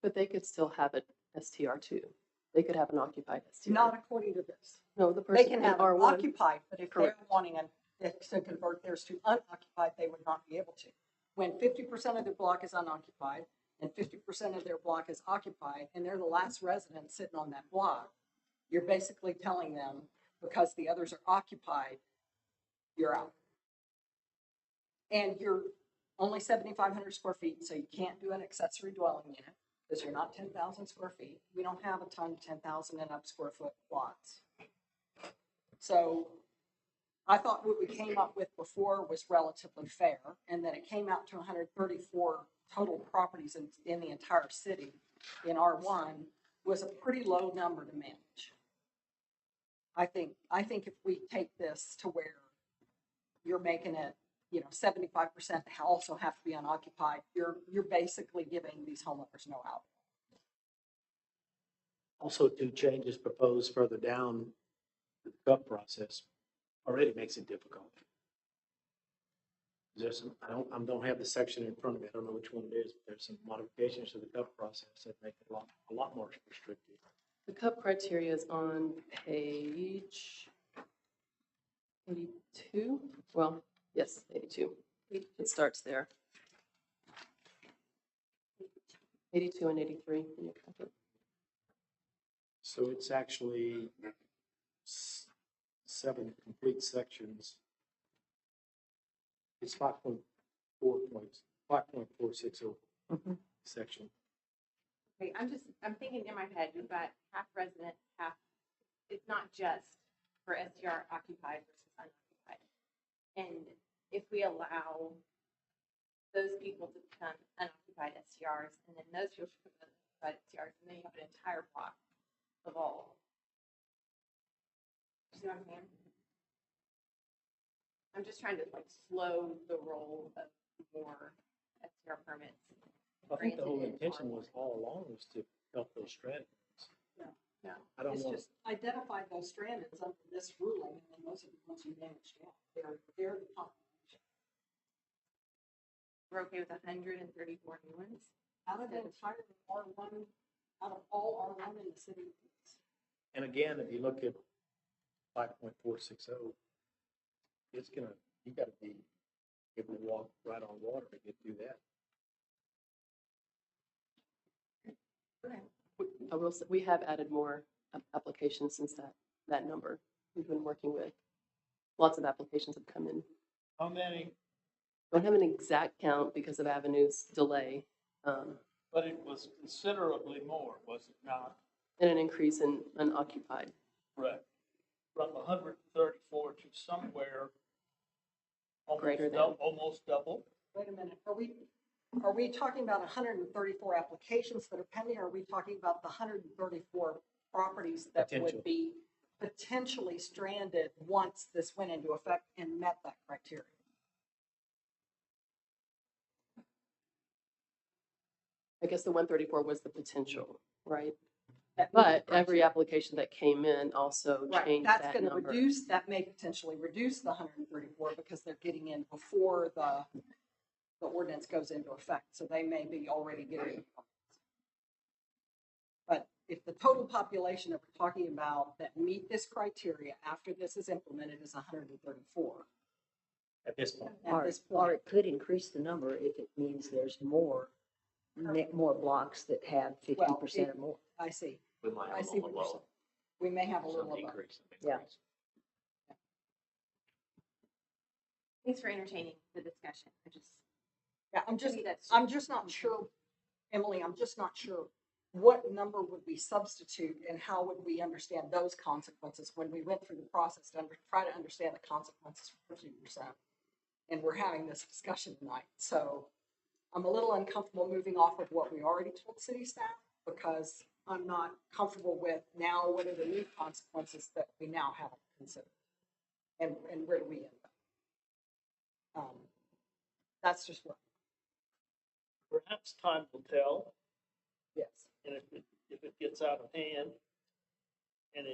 But they could still have an STR too. They could have an occupied STR. Not according to this. No, the They person can in have it R1. occupied, but if they're Correct. wanting to convert theirs to unoccupied, they would not be able to. When 50% of their block is unoccupied and 50% of their block is occupied, and they're the last resident sitting on that block, you're basically telling them, because the others are occupied, you're out. And you're only 7,500 square feet, so you can't do an accessory dwelling unit because you're not 10,000 square feet. We don't have a ton of 10,000 and up square foot lots. So I thought what we came up with before was relatively fair, and that it came out to 134 total properties in the entire city in R1 was a pretty low number to manage. I think if we take this to where you're making it, 75% also have to be unoccupied, you're basically giving these homeowners no out. Also, 2 changes proposed further down the cut process already makes it difficult. There's some, I don't have the section in front of me. I don't know which one it is, but there's some modifications to the cup process that make it a lot more restrictive. The cup criteria is on page 82. Well, yes, 82. It starts there. 82 and 83 in your packet. So it's actually 7 complete sections. It's 5.460 section. Okay, I'm thinking in my head, you've got half resident, half, it's not just for STR occupied versus unoccupied. And if we allow those people to become unoccupied STRs, and then those people to become unoccupied STRs, and then you have an entire block of all. You see what I'm saying? I'm just trying to like slow the roll of more STR permits. I think the whole granted in intention R1. was all along was to help those strand. Yeah. I don't It's know. just identify those strandeds under this ruling, and then those are the ones you manage down. They're the population. We're okay with 134 new ones. Out of the entire R1, out of all R1 in the city. And again, if you look at 5.460, it's gonna, you gotta be able to walk right on water to get through that. I will say, we have added more applications since that number. We've been working with, lots of applications have come in. How many? Don't have an exact count because of Avenue's delay, But it was considerably more, was it not? and an increase in unoccupied. Correct. From 134 to somewhere Greater than. almost double. Wait a minute, are we talking about 134 applications that are pending, or are we talking about the 134 properties that Potential. would be potentially stranded once this went into effect and met that criteria? I guess the 134 was the potential, right? That meet the But every criteria. application that came in also Right, changed that's that gonna number. reduce, that may potentially reduce the 134 because they're getting in before the ordinance goes into effect, so they may be already getting. But if the total population that we're talking about that meet this criteria after this is implemented is 134. At this point. At this Or point, it could increase the number if it means there's more blocks that have 50% or more. I see. We might I have see a what you're little saying. We may have a some little above. decrease. Yeah. Thanks for entertaining the discussion. Yeah, I'm that's- just not sure, Emily, I'm just not sure what number would we substitute and how would we understand those consequences when we went through the process to try to understand the consequences for 50%. And we're having this discussion tonight. So I'm a little uncomfortable moving off of what we already told city staff because I'm not comfortable with now what are the new consequences that we now haven't considered. And where do we end up? That's just what. Perhaps time will tell. Yes. And if it gets out of hand and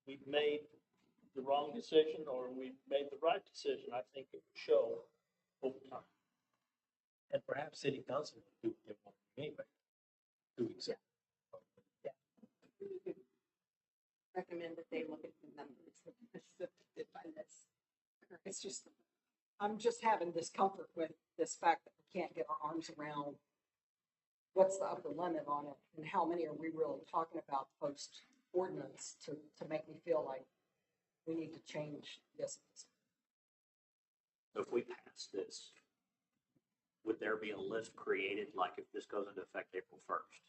we've made the wrong decision or we've made the right decision, I think it will show over time. And perhaps city council will do what they want anyway. 2 weeks. Recommend that they look at the numbers affected by this. It's just, I'm just having discomfort with this fact that we can't get our arms around what's the upper limit on it and how many are we really talking about post ordinance to make me feel like we need to change this. So if we pass this, would there be a list created, like if this goes into effect April 1st?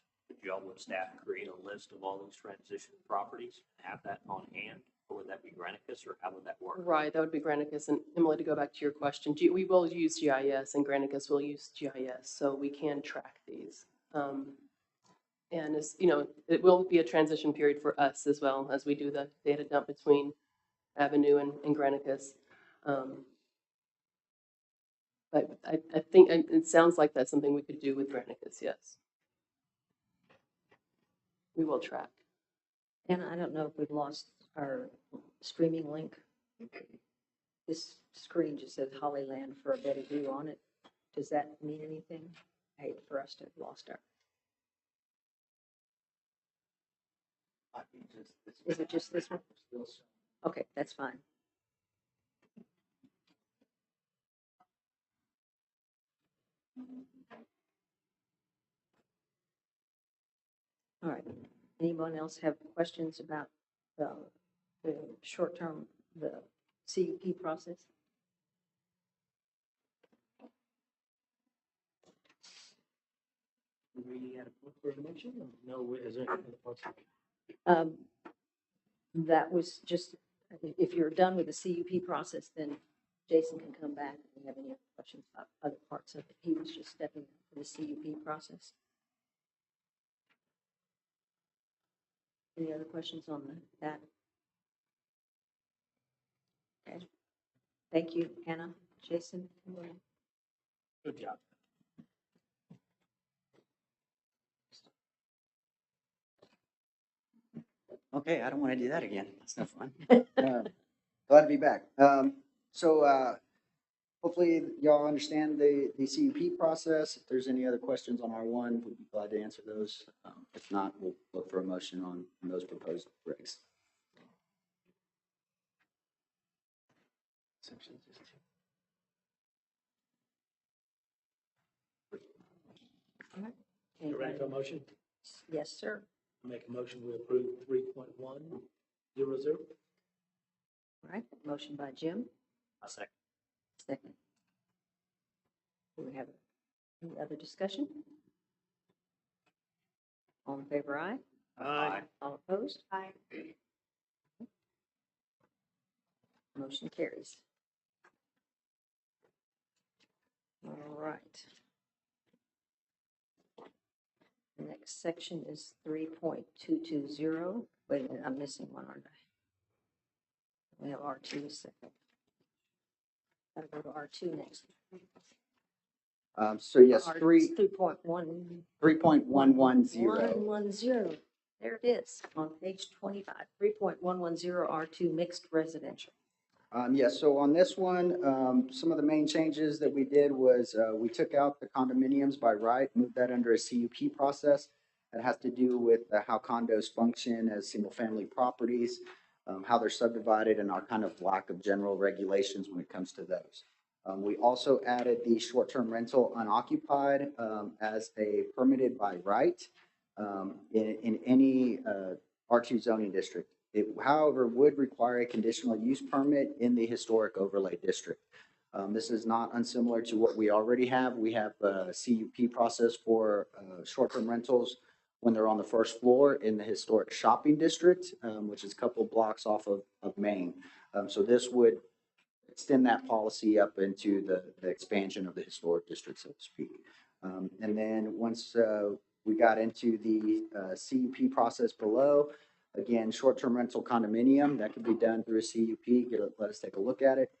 Would staff create a list of all these transition properties and have that on hand? Or would that be Granicus, or how would that work? Right, that would be Granicus. And Emily, to go back to your question, we will use GIS and Granicus will use GIS, so we can track these. And as you know, it will be a transition period for us as well as we do the data dump between Avenue and Granicus. But I think it sounds like that's something we could do with Granicus, yes. We will track. And I don't know if we've lost our streaming link. this screen just says Hollyland for a better view on it. Does that mean anything? I hate for us to have lost our, is it just this one? Okay, that's fine. All right. Anyone else have questions about the short-term, the CUP process? We had a point for a motion? No, is there? That was just, if you're done with the CUP process, then Jason can come back if you have any other questions about other parts of it. He was just stepping in for the CUP process. Any other questions on that? Okay. Thank you, Anna. Jason? Good job. Okay, I don't want to do that again. That's no fun. Glad to be back. Hopefully y'all understand the CUP process. If there's any other questions on R1, we'd be glad to answer those. If not, we'll look for a motion on those proposed regs. All right. You ready for a motion? Yes, sir. Make a motion, we approve 3.100. All right. Motion by Jim. A second. Second. Do we have any other discussion? All in favor, aye? Aye. All opposed? Aye. Motion carries. All right. The next section is 3.220. Wait a minute, I'm missing one, aren't I? We have R2 a second. Gotta go to R2 next. Yes, R 3.110. 110. There it is on page 25. 3.110 R2 mixed residential. Yes, so on this one, some of the main changes that we did was we took out the condominiums by right, moved that under a CUP process. It has to do with how condos function as single-family properties, how they're subdivided, and our kind of lack of general regulations when it comes to those. We also added the short-term rental unoccupied as a permitted by right in any R2 zoning district. It, however, would require a conditional use permit in the historic overlay district. This is not unsimilar to what we already have. We have a CUP process for short-term rentals when they're on the first floor in the historic shopping district, which is a couple blocks off of Main. So this would extend that policy up into the expansion of the historic district, so to speak. And then once we got into the CUP process below, again, short-term rental condominium, that could be done through a CUP, let us take a look at it.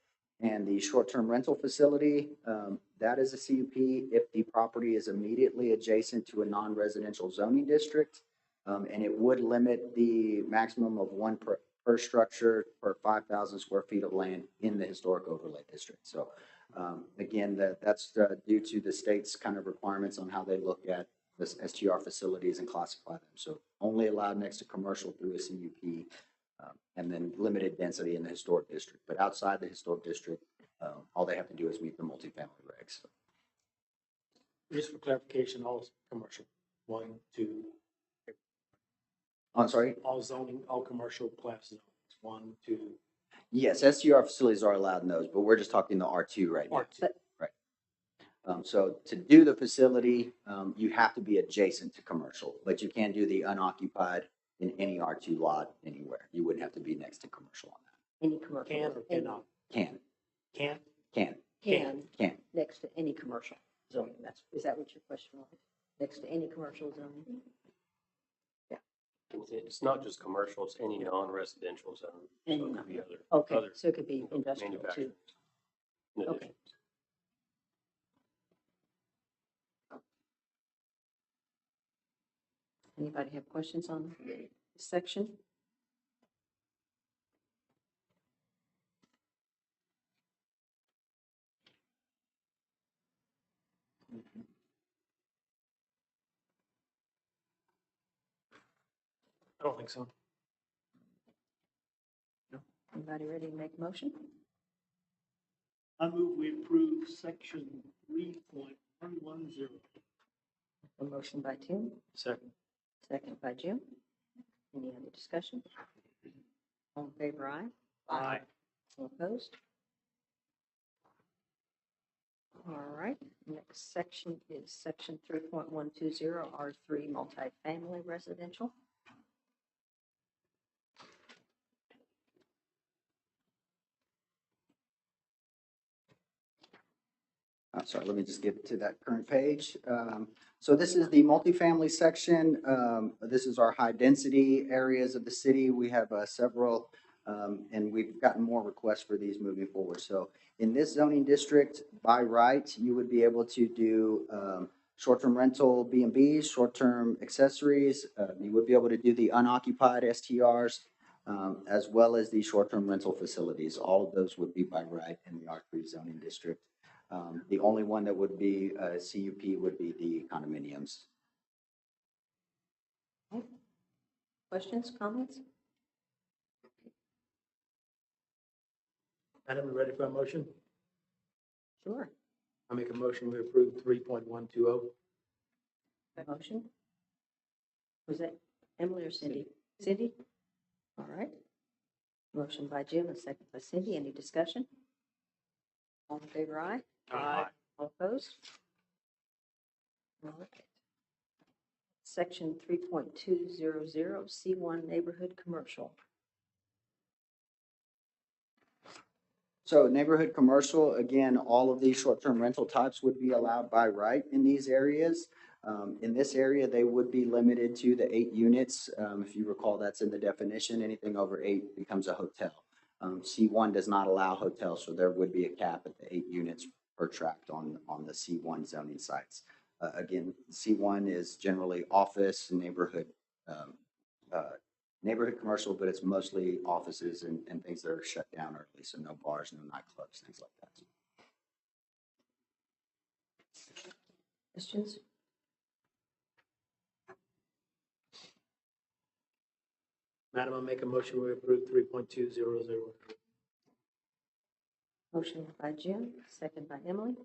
And the short-term rental facility, that is a CUP if the property is immediately adjacent to a non-residential zoning district. And it would limit the maximum of one per structure per 5,000 square feet of land in the historic overlay district. So again, that's due to the state's kind of requirements on how they look at this STR facilities and classify them. So only allowed next to commercial through a CUP, and then limited density in the historic district. But outside the historic district, all they have to do is meet the multifamily regs. So. Just for clarification, all commercial, 1, 2. I'm sorry? All zoning, all commercial class zones, 1, 2. Yes, STR facilities are allowed in those, but we're just talking the R2 right now. R2. Right. So to do the facility, you have to be adjacent to commercial, but you can do the unoccupied in any R2 lot anywhere. You wouldn't have to be next to commercial on that. Any commercial. Can or cannot? Can. Can? Can. Next to any commercial zoning. Is that what your question was? Next to any commercial zoning? Yeah. It's not just commercial, it's any non-residential zone. Any So it could be other. Okay, other so it could be industrial too. manufacturers in Okay. addition. Anybody have questions on this section? I don't think so. Anybody ready to make a motion? I move we approve section 3.110. A motion by Tim, Second. second by Jim. Any other discussion? All in favor, aye. Aye. All opposed? All right, next section is section 3.120, R3 multifamily residential. Sorry, let me just get to that current page. So this is the multifamily section. This is our high density areas of the city. We have several, and we've gotten more requests for these moving forward. So in this zoning district, by right, you would be able to do short-term rental B&Bs, short-term accessories. You would be able to do the unoccupied STRs, as well as the short-term rental facilities. All of those would be by right in the R3 zoning district. The only one that would be CUP would be the condominiums. Questions, comments? Madam, we ready for a motion? Sure. I make a motion, we approve 3.120. Motion? Was that Emily or Cindy? Cindy? All right. Motion by Jim, a second by Cindy. Any discussion? All in favor, aye. Aye. All opposed? All right. Section 3.200, C1 neighborhood commercial. So neighborhood commercial, again, all of these short-term rental types would be allowed by right in these areas. In this area, they would be limited to the 8 units. If you recall, that's in the definition. Anything over 8 becomes a hotel. C1 does not allow hotels, so there would be a cap at the 8 units per tract on the C1 zoning sites. Again, C1 is generally office and neighborhood commercial, but it's mostly offices and things that are shut down early, so no bars, no nightclubs, things like that. Questions? Madam, I make a motion, we approve 3.200. Motion by Jim, second by Emily.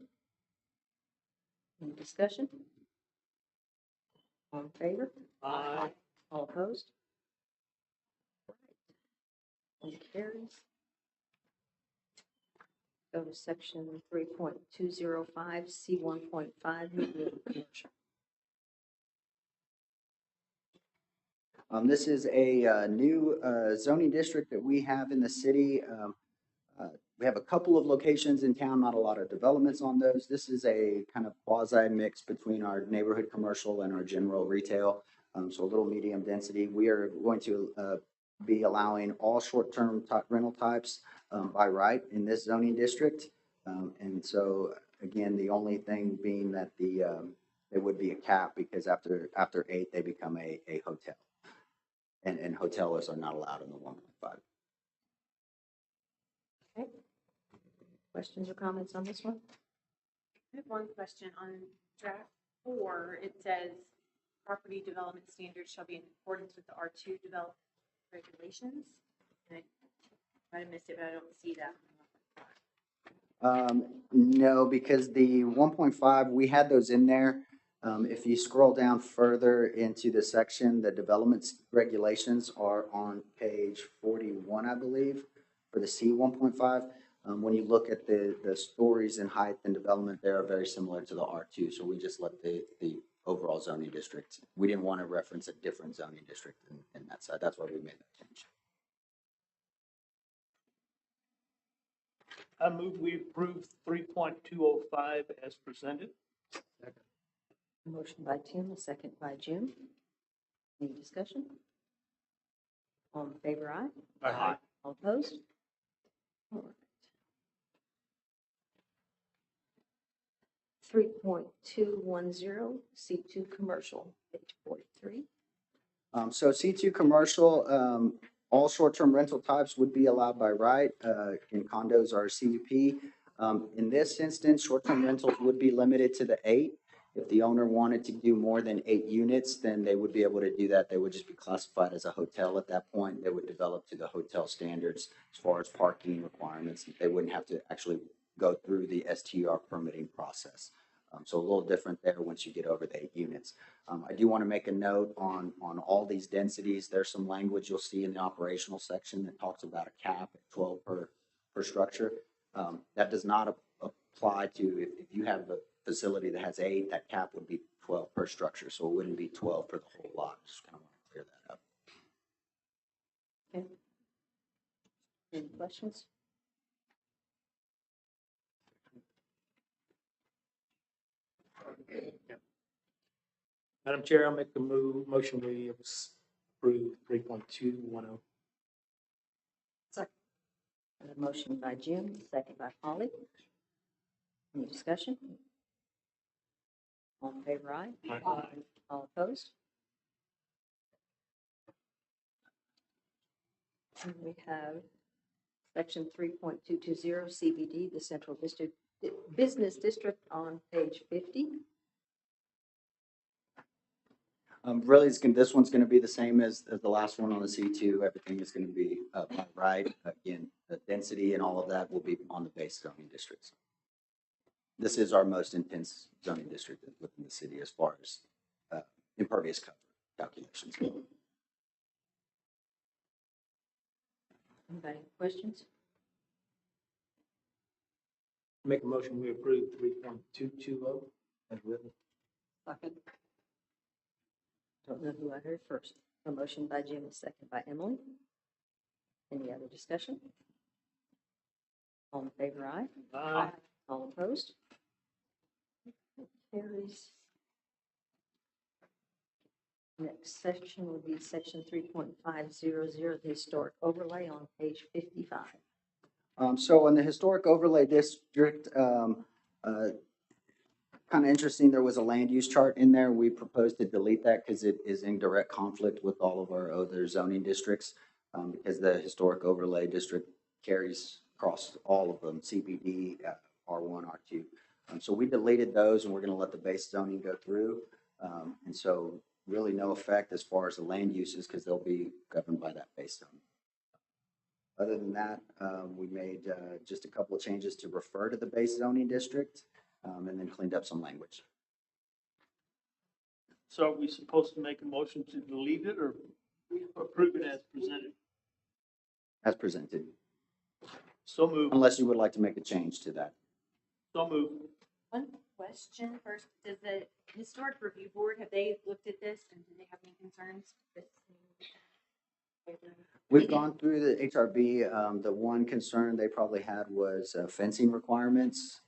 Any discussion? All in favor? Aye. All opposed? Motion carries. Go to section 3.205, C1.5, neighborhood commercial. This is a new zoning district that we have in the city. We have a couple of locations in town, not a lot of developments on those. This is a kind of quasi mix between our neighborhood commercial and our general retail. So a little medium density. We are going to be allowing all short-term rental types by right in this zoning district. And so again, the only thing being that there would be a cap because after 8, they become a hotel. And hoteliers are not allowed in the 1.5. Okay. Questions or comments on this one? I have one question on draft 4. It says property development standards shall be in accordance with the R2 development regulations. And I might have missed it, but I don't see that. No, because the 1.5, we had those in there. If you scroll down further into the section, the development regulations are on page 41, I believe, for the C 1.5. When you look at the stories and height and development, they are very similar to the R2. So we just let the overall zoning district. We didn't want to reference a different zoning district in that side. That's why we made that change. I move we approve 3.205 as presented. Second. Motion by Tim, a second by Jim. Any discussion? All in favor, aye. Aye. All opposed? All right. 3.210, C2 commercial, page 43. So C2 commercial, all short-term rental types would be allowed by right. In condos or CUP. In this instance, short-term rentals would be limited to the 8. If the owner wanted to do more than 8 units, then they would be able to do that. They would just be classified as a hotel at that point. They would develop to the hotel standards as far as parking requirements. They wouldn't have to actually go through the STR permitting process. So a little different there once you get over the 8 units. I do want to make a note on all these densities. There's some language you'll see in the operational section that talks about a cap at 12 per structure. That does not apply to if you have a facility that has 8, that cap would be 12 per structure. So it wouldn't be 12 for the whole lot. Just kind of want to clear that up. Okay. Any questions? Madam Chair, I'll make the motion we approve 3.210. Second. A motion by Jim, second by Polly. Any discussion? All in favor, aye? Aye. All opposed? And we have section 3.220 CBD, the Central District Business District on page 50. Really, this one's going to be the same as the last one on the C2. Everything is going to be by right. Again, the density and all of that will be on the base zoning districts. This is our most intense zoning district within the city as far as impervious cover calculations. Anybody have questions? Make a motion we approve 3.220 as written. Second. Don't know who I heard first. A motion by Jim, a second by Emily. Any other discussion? All in favor, aye? Aye. All opposed? Carries. Next section will be section 3.500, the historic overlay on page 55. So in the historic overlay district, kind of interesting, there was a land use chart in there. We proposed to delete that because it is in direct conflict with all of our other zoning districts, because the historic overlay district carries across all of them, CBD, R1, R2. So we deleted those and we're going to let the base zoning go through. And so really no effect as far as the land uses because they'll be governed by that base zoning. Other than that, we made just a couple of changes to refer to the base zoning district. And then cleaned up some language. So are we supposed to make a motion to delete it or approve it as presented? As presented. So moved. Unless you would like to make a change to that. So moved. One question first, does the Historic Review Board, have they looked at this and do they have any concerns? We've gone through the HRB. The one concern they probably had was fencing requirements.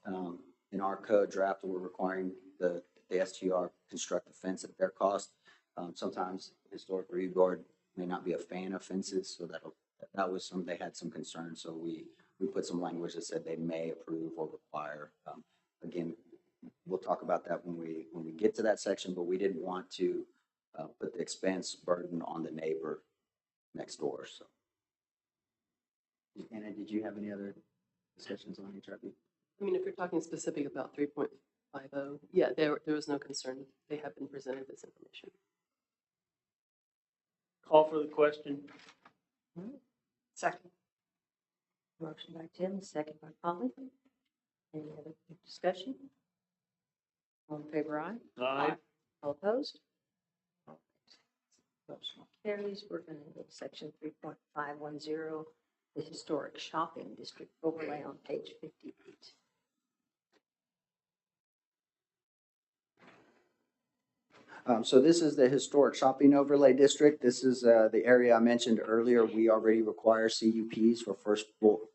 In our code draft, we're requiring the STR construct a fence at their cost. Sometimes the Historic Review Board may not be a fan of fences, so that was they had some concerns. So we put some language that said they may approve or require. Again, we'll talk about that when we get to that section, but we didn't want to put the expense burden on the neighbor next door. So, Anna, did you have any other discussions on HRB? I mean, if you're talking specific about 3.50, yeah, there was no concern. They have been presented this information. Call for the question. Second. Motion by Tim, second by Polly. Any other discussion? All in favor, aye? Aye. All opposed? Motion carries. We're going to go to section 3.510, the historic shopping district overlay on page 58. So this is the historic shopping overlay district. This is the area I mentioned earlier. We already require CUPs for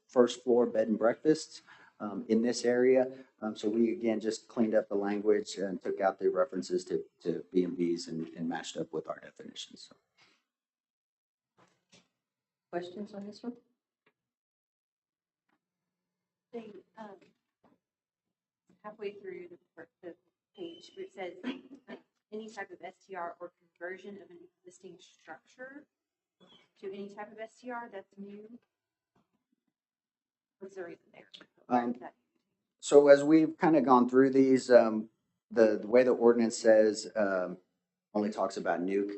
first floor bed and breakfasts in this area. So we again just cleaned up the language and took out the references to B&Bs and matched up with our definitions. Questions on this one? They, halfway through the page where it says any type of STR or conversion of an existing structure to any type of STR, that's new. What's the reason there? So as we've kind of gone through these, The way the ordinance says, only talks about new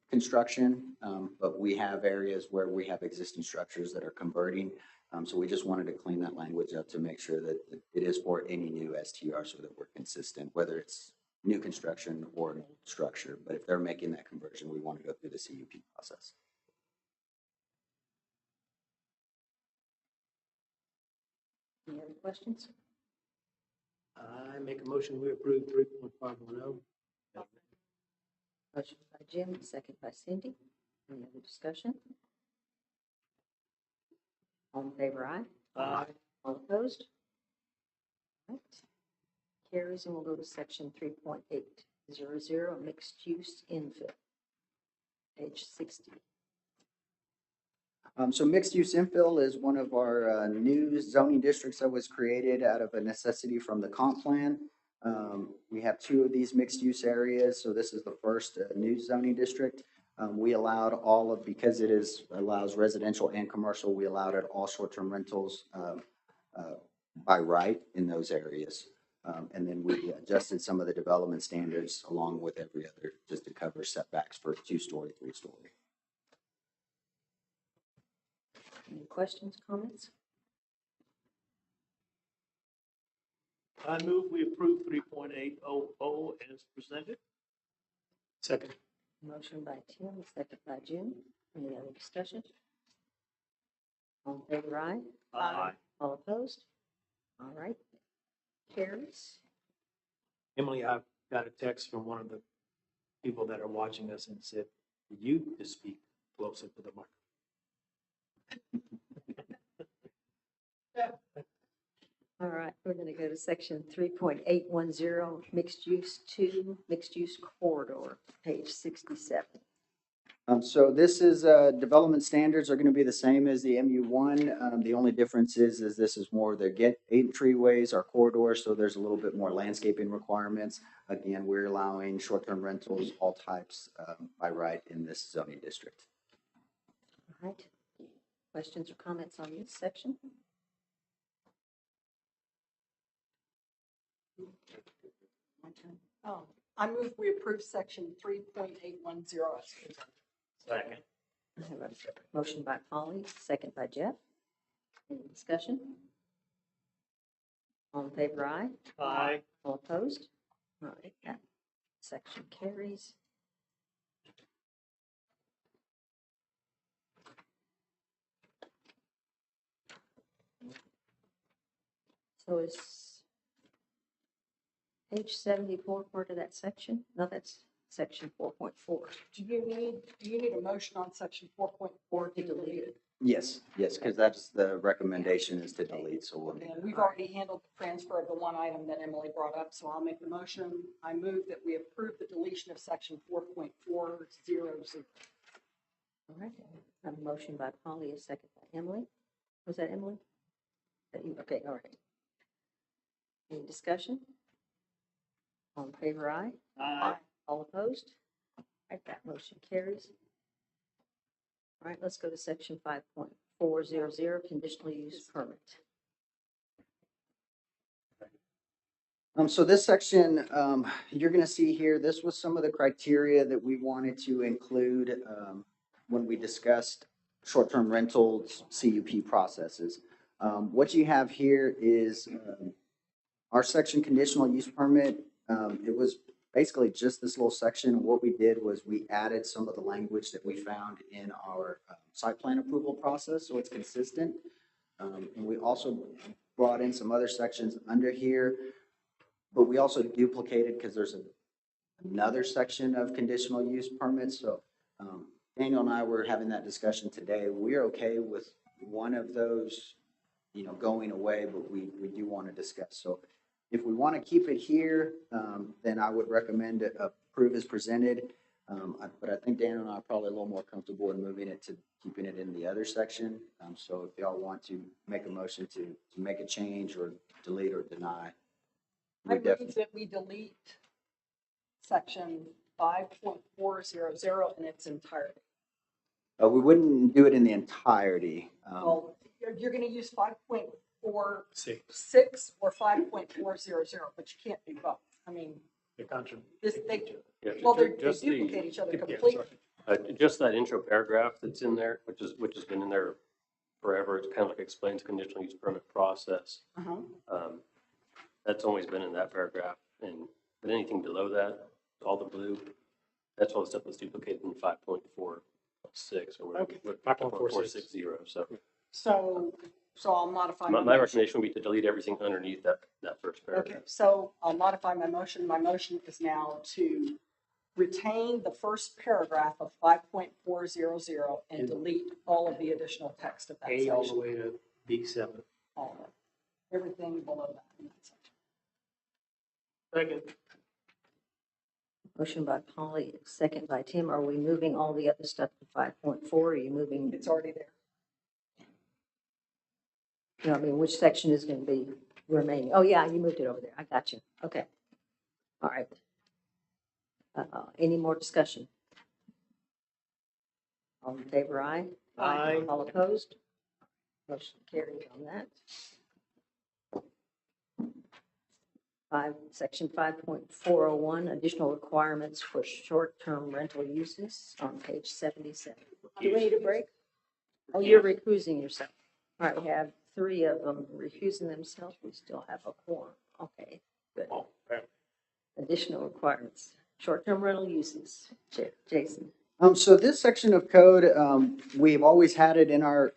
construction, but we have areas where we have existing structures that are converting. So we just wanted to clean that language up to make sure that it is for any new STR so that we're consistent, whether it's new construction or structure. But if they're making that conversion, we want to go through the CUP process. Any other questions? I make a motion, we approve 3.510. Motion by Jim, second by Cindy. Any other discussion? All in favor, aye. Aye. All opposed? Right. Carries, and we'll go to section 3.800, mixed use infill. Page 60. So mixed use infill is one of our new zoning districts that was created out of a necessity from the comp plan. We have 2 of these mixed use areas, so this is the first new zoning district. We allowed because it allows residential and commercial, we allowed it all short-term rentals by right in those areas. And then we adjusted some of the development standards along with every other, just to cover setbacks for 2-story, 3-story. Any questions, comments? I move we approve 3.800 as presented. Second. Motion by Tim, second by Jim. Any other discussion? All in favor, aye. Aye. All opposed? All right. Carries. Emily, I got a text from one of the people that are watching us and said, for you to speak closer to the microphone. All right, we're going to go to section 3.810, mixed use 2, mixed use corridor, page 67. So this is, development standards are gonna be the same as the MU1. The only difference is this is more the entryways or corridors, so there's a little bit more landscaping requirements. Again, we're allowing short-term rentals, all types, by right in this zoning district. All right. Questions or comments on this section? I move we approve section 3.810 as presented. Second. I have a motion by Polly, second by Jeff. Any discussion? All in favor, aye. Aye. All opposed? All right, that section carries. So is page 74 part of that section? No, that's section 4.4. Do you need a motion on section 4.4 to delete it? Yes, because that's the recommendation is to delete, so we'll. And we've already handled the transfer of the one item that Emily brought up, so I'll make the motion. I move that we approve the deletion of section 4.400. All right, I have a motion by Polly, a second by Emily. Was that Emily? Okay, all right. Any discussion? All in favor, aye. Aye. All opposed? All right, that motion carries. All right, let's go to section 5.400, conditional use permit. So this section, you're gonna see here, this was some of the criteria that we wanted to include, when we discussed short-term rentals CUP processes. What you have here is, our section conditional use permit. It was basically just this little section. What we did was we added some of the language that we found in our site plan approval process, so it's consistent. And we also brought in some other sections under here, but we also duplicated because there's another section of conditional use permits. So Daniel and I were having that discussion today. We're okay with one of those, going away, but we do want to discuss. So if we want to keep it here, then I would recommend approve as presented. But I think Daniel and I are probably a little more comfortable in moving it to keeping it in the other section. So if y'all want to make a motion to make a change or delete or deny. I move that we delete section 5.400 in its entirety. We wouldn't do it in the entirety. Well, you're going to use 5.46 Six. or 5.400, but you can't do both. I mean, contradict This, each they, other. Yeah, well, they just the- duplicate each other Yeah, completely. sorry. Just that intro paragraph that's in there, which has been in there forever, it kind of like explains conditional use permit process. Uh-huh. That's always been in that paragraph, but anything below that, all the blue, that's all the stuff that's duplicated in 5.46 or whatever. Okay, 5.460. So I'll modify My my motion. recommendation would be to delete everything underneath that first Okay, paragraph. so I'll modify my motion. My motion is now to retain the first paragraph of 5.400 and delete all of the additional text of that A all the section. way to B7. All of it. Everything below that in that section. Second. Motion by Polly, second by Tim. Are we moving all the other stuff to 5.4? Are you moving? It's already there. No, I mean, which section is going to be remaining? Oh, yeah, you moved it over there. I got you. Okay. All right. Any more discussion? All in favor, aye? Aye. All opposed? Motion carried on that. Section 5.401, additional requirements for short-term rental uses on page 77. Do we need a break? Oh, you're recusing yourself. All right, we have 3 of them recusing themselves. We still have a quorum. Okay, good. Oh, okay. Additional requirements, short-term rental uses. Jason. So this section of code, we've always had it in our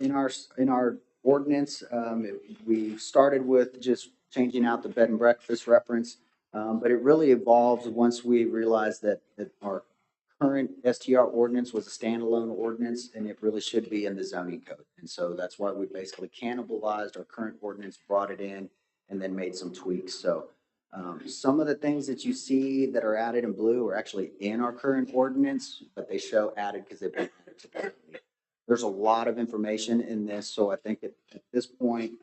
ordinance. We started with just changing out the bed and breakfast reference, but it really evolved once we realized that our current STR ordinance was a standalone ordinance and it really should be in the zoning code. And so that's why we basically cannibalized our current ordinance, brought it in, and then made some tweaks. So some of the things that you see that are added in blue are actually in our current ordinance, but they show added because they've been added to the. There's a lot of information in this, so I think at this point,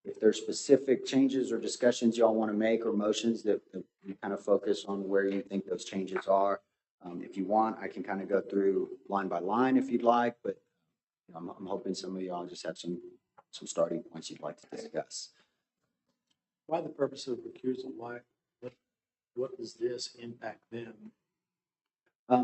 if there's specific changes or discussions y'all want to make or motions that you kind of focus on where you think those changes are. If you want, I can kind of go through line by line if you'd like, but I'm hoping some of y'all just have some starting points you'd like to discuss. Why the purpose of recusal? What does this impact them?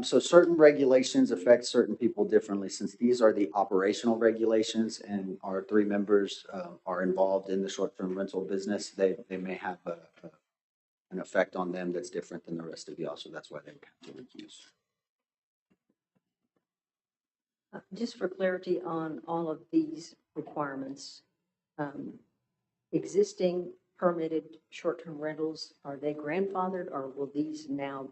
So certain regulations affect certain people differently, since these are the operational regulations and our 3 members are involved in the short-term rental business. They may have an effect on them that's different than the rest of y'all, so that's why they would have to recuse. Just for clarity on all of these requirements, existing permitted short-term rentals, are they grandfathered or will these now,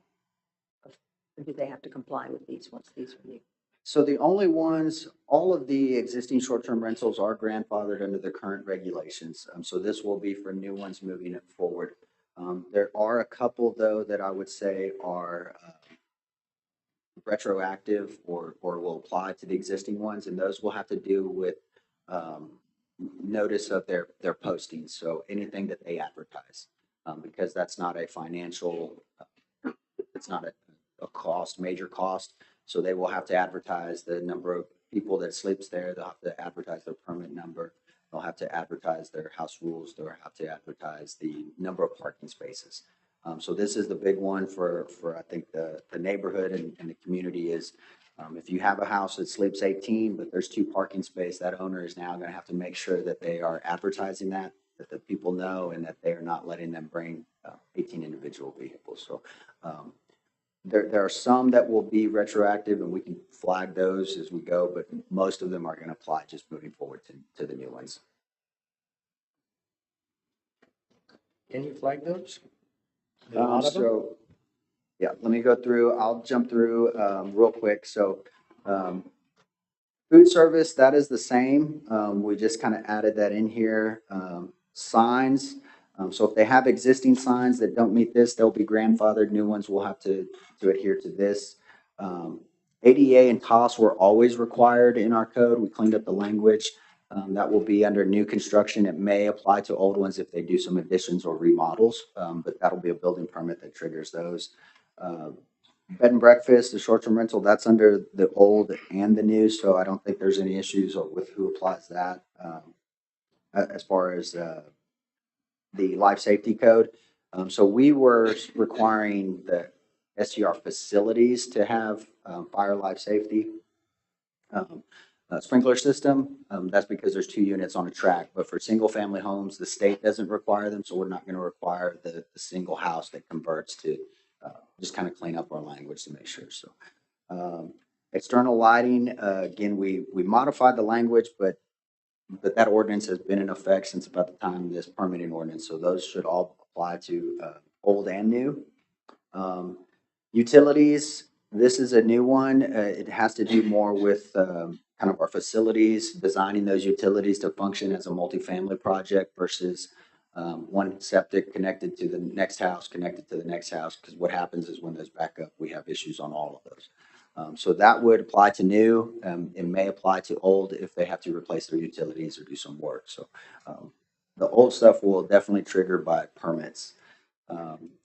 or do they have to comply with these once these are new? So the only ones, all of the existing short-term rentals are grandfathered under the current regulations. So this will be for new ones moving it forward. There are a couple though that I would say are retroactive or will apply to the existing ones, and those will have to do with notice of their postings. So anything that they advertise, because that's not a financial, it's not a cost, major cost. So they will have to advertise the number of people that sleeps there. They'll have to advertise their permit number. They'll have to advertise their house rules. They'll have to advertise the number of parking spaces. So this is the big one for I think the neighborhood and the community is, if you have a house that sleeps 18, but there's 2 parking spaces, that owner is now going to have to make sure that they are advertising that the people know and that they are not letting them bring 18 individual vehicles. So there are some that will be retroactive and we can flag those as we go, but most of them are going to apply just moving forward to the new ones. Can you flag those? A lot of them? So, yeah, let me go through. I'll jump through real quick. So, food service, that is the same. We just kind of added that in here. Signs. So if they have existing signs that don't meet this, they'll be grandfathered. New ones will have to adhere to this. ADA and TOS were always required in our code. We cleaned up the language. That will be under new construction. It may apply to old ones if they do some additions or remodels, but that'll be a building permit that triggers those. Bed and breakfast, the short-term rental, that's under the old and the new, so I don't think there's any issues with who applies that. As far as the life safety code, So we were requiring the STR facilities to have fire life safety sprinkler system. That's because there's 2 units on a track, but for single family homes, the state doesn't require them, so we're not going to require the single house that converts to just kind of clean up our language to make sure. So external lighting, again, we modified the language, but that ordinance has been in effect since about the time of this permitting ordinance, so those should all apply to old and new. Utilities, this is a new one. It has to do more with kind of our facilities, designing those utilities to function as a multifamily project versus one septic connected to the next house, connected to the next house, because what happens is when those back up, we have issues on all of those. So that would apply to new. It may apply to old if they have to replace their utilities or do some work. So the old stuff will definitely trigger by permits.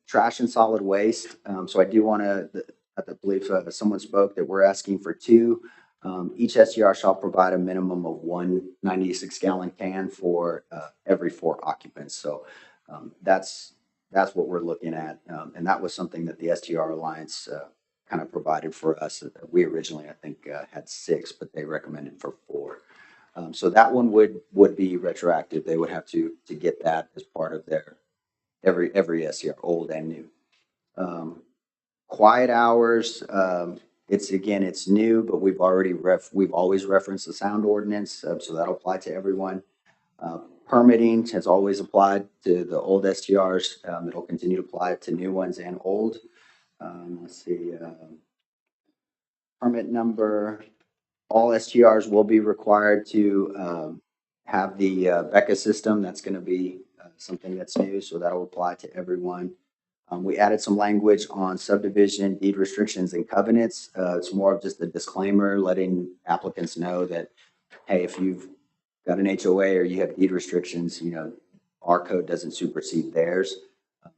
Trash and solid waste. So I do want to, I believe someone spoke that we're asking for 2. Each STR shall provide a minimum of 1 96-gallon can for every 4 occupants. So that's what we're looking at. And that was something that the STR Alliance kind of provided for us. We originally, I think, had 6, but they recommended for 4. So that one would be retroactive. They would have to get that as part of their every SCR, old and new. Quiet hours, it's new, but we've always referenced the sound ordinance, so that'll apply to everyone. Permitting has always applied to the old STRs. It'll continue to apply to new ones and old. Let's see, permit number, all STRs will be required to have the BECA system. That's going to be something that's new, so that'll apply to everyone. We added some language on subdivision, deed restrictions, and covenants. It's more of just a disclaimer, letting applicants know that, hey, if you've got an HOA or you have deed restrictions, our code doesn't supersede theirs.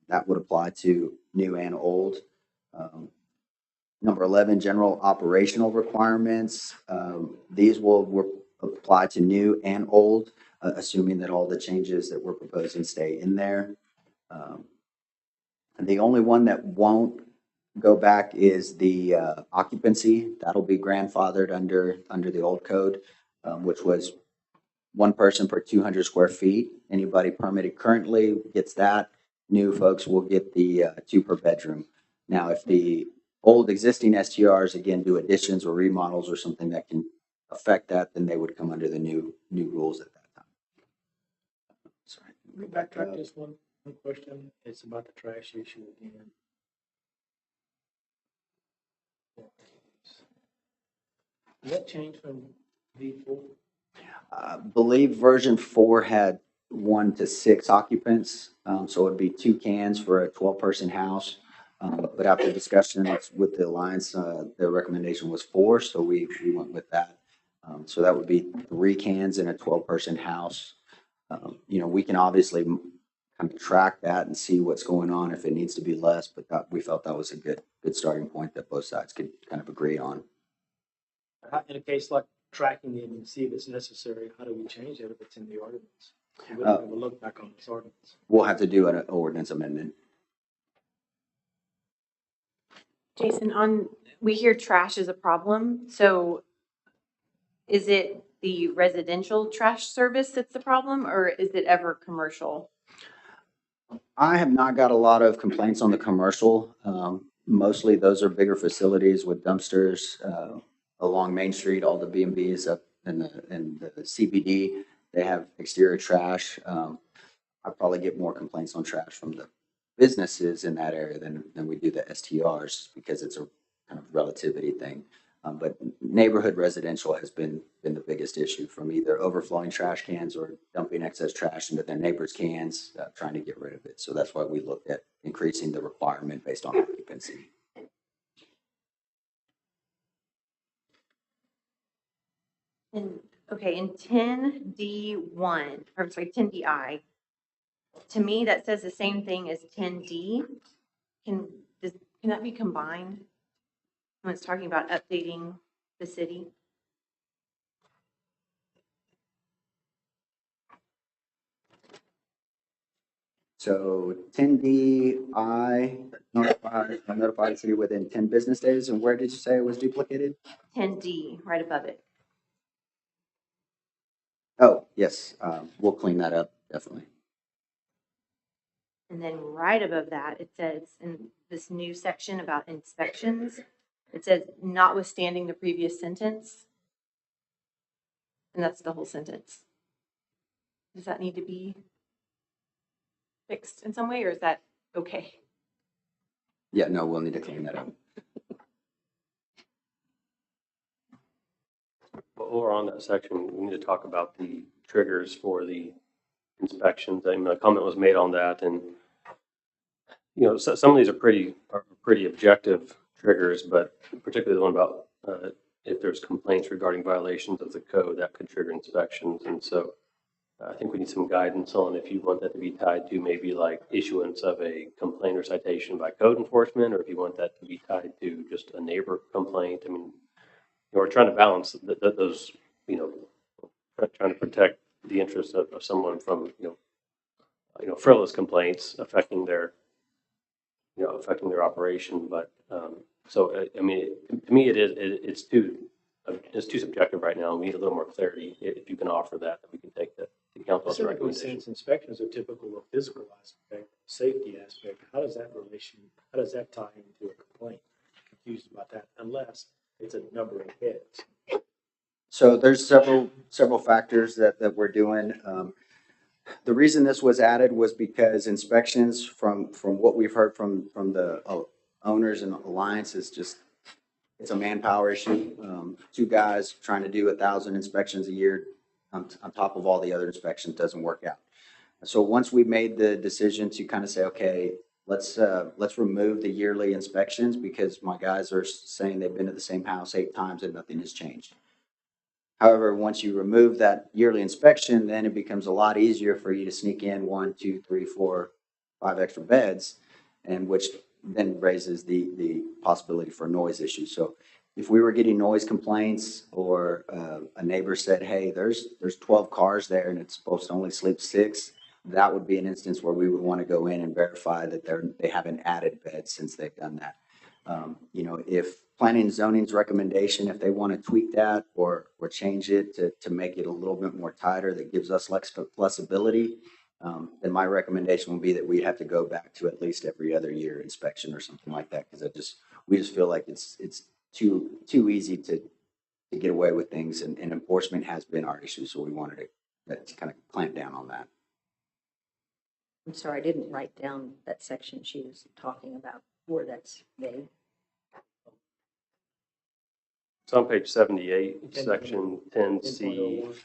That would apply to new and old. Number 11, general operational requirements. These will apply to new and old, assuming that all the changes that we're proposing stay in there. And the only one that won't go back is the occupancy. That'll be grandfathered under the old code, which was 1 person per 200 square feet. Anybody permitted currently gets that. New folks will get the 2 per bedroom. Now, if the old existing STRs, again, do additions or remodels or something that can affect that, then they would come under the new rules at that time. Sorry. Let me backtrack just one question. It's about the trash issue again. Did that change from V4? I believe version 4 had 1 to 6 occupants, so it'd be 2 cans for a 12-person house. But after discussions with the Alliance, their recommendation was 4, so we went with that. So that would be 3 cans in a 12-person house. We can obviously kind of track that and see what's going on if it needs to be less, but we felt that was a good starting point that both sides could kind of agree on. In a case like tracking it and see if it's necessary, how do we change it if it's in the ordinance? We don't have a look back on this ordinance. We'll have to do an ordinance amendment. Jason, we hear trash is a problem. So is it the residential trash service that's the problem, or is it ever commercial? I have not got a lot of complaints on the commercial. Mostly those are bigger facilities with dumpsters along Main Street, all the B&Bs up in the CBD. They have exterior trash. I probably get more complaints on trash from the businesses in that area than we do the STRs because it's a kind of relativity thing. But neighborhood residential has been the biggest issue from either overflowing trash cans or dumping excess trash into their neighbors' cans, trying to get rid of it. So that's why we looked at increasing the requirement based on occupancy. And okay, in 10D1, or I'm sorry, 10DI, to me that says the same thing as 10D. Can that be combined when it's talking about updating the city? So 10D, I notified the city within 10 business days. And where did you say it was duplicated? 10D, right above it. Oh, yes, we'll clean that up, definitely. And then right above that, it says in this new section about inspections, it says notwithstanding the previous sentence. And that's the whole sentence. Does that need to be fixed in some way, or is that okay? Yeah, no, we'll need to clean that up. While we're on that section, we need to talk about the triggers for the inspections. I mean, a comment was made on that, and some of these are pretty objective triggers, but particularly the one about if there's complaints regarding violations of the code, that could trigger inspections. And so I think we need some guidance on if you want that to be tied to maybe like issuance of a complaint or citation by code enforcement, or if you want that to be tied to just a neighbor complaint. I mean, we're trying to balance those, trying to protect the interests of someone from, frivolous complaints affecting their operation. But I mean, to me, it's too subjective right now. We need a little more clarity. If you can offer that we can take the council's Specifically, recommendation. since inspections are typical of physical aspect, safety aspect, how does that tie into a complaint? I'm confused about that, unless it's a number of heads. So there's several factors that we're doing. The reason this was added was because inspections from what we've heard from the owners and alliance is just, it's a manpower issue. Two guys trying to do 1,000 inspections a year on top of all the other inspections doesn't work out. So once we made the decision to kind of say, okay, let's remove the yearly inspections because my guys are saying they've been to the same house 8 times and nothing has changed. However, once you remove that yearly inspection, then it becomes a lot easier for you to sneak in 1, 2, 3, 4, 5 extra beds, and which then raises the possibility for noise issues. So if we were getting noise complaints or a neighbor said, hey, there's 12 cars there and it's supposed to only sleep 6, that would be an instance where we would want to go in and verify that they haven't added beds since they've done that. If planning and zoning's recommendation, if they want to tweak that or change it to make it a little bit more tighter, that gives us flexibility, then my recommendation would be that we have to go back to at least every other year inspection or something like that, because we just feel like it's too easy to get away with things, and enforcement has been our issue, so we wanted to kind of clamp down on that. I'm sorry, I didn't write down that section she was talking about, where that's vague. It's on page 78, section 10C,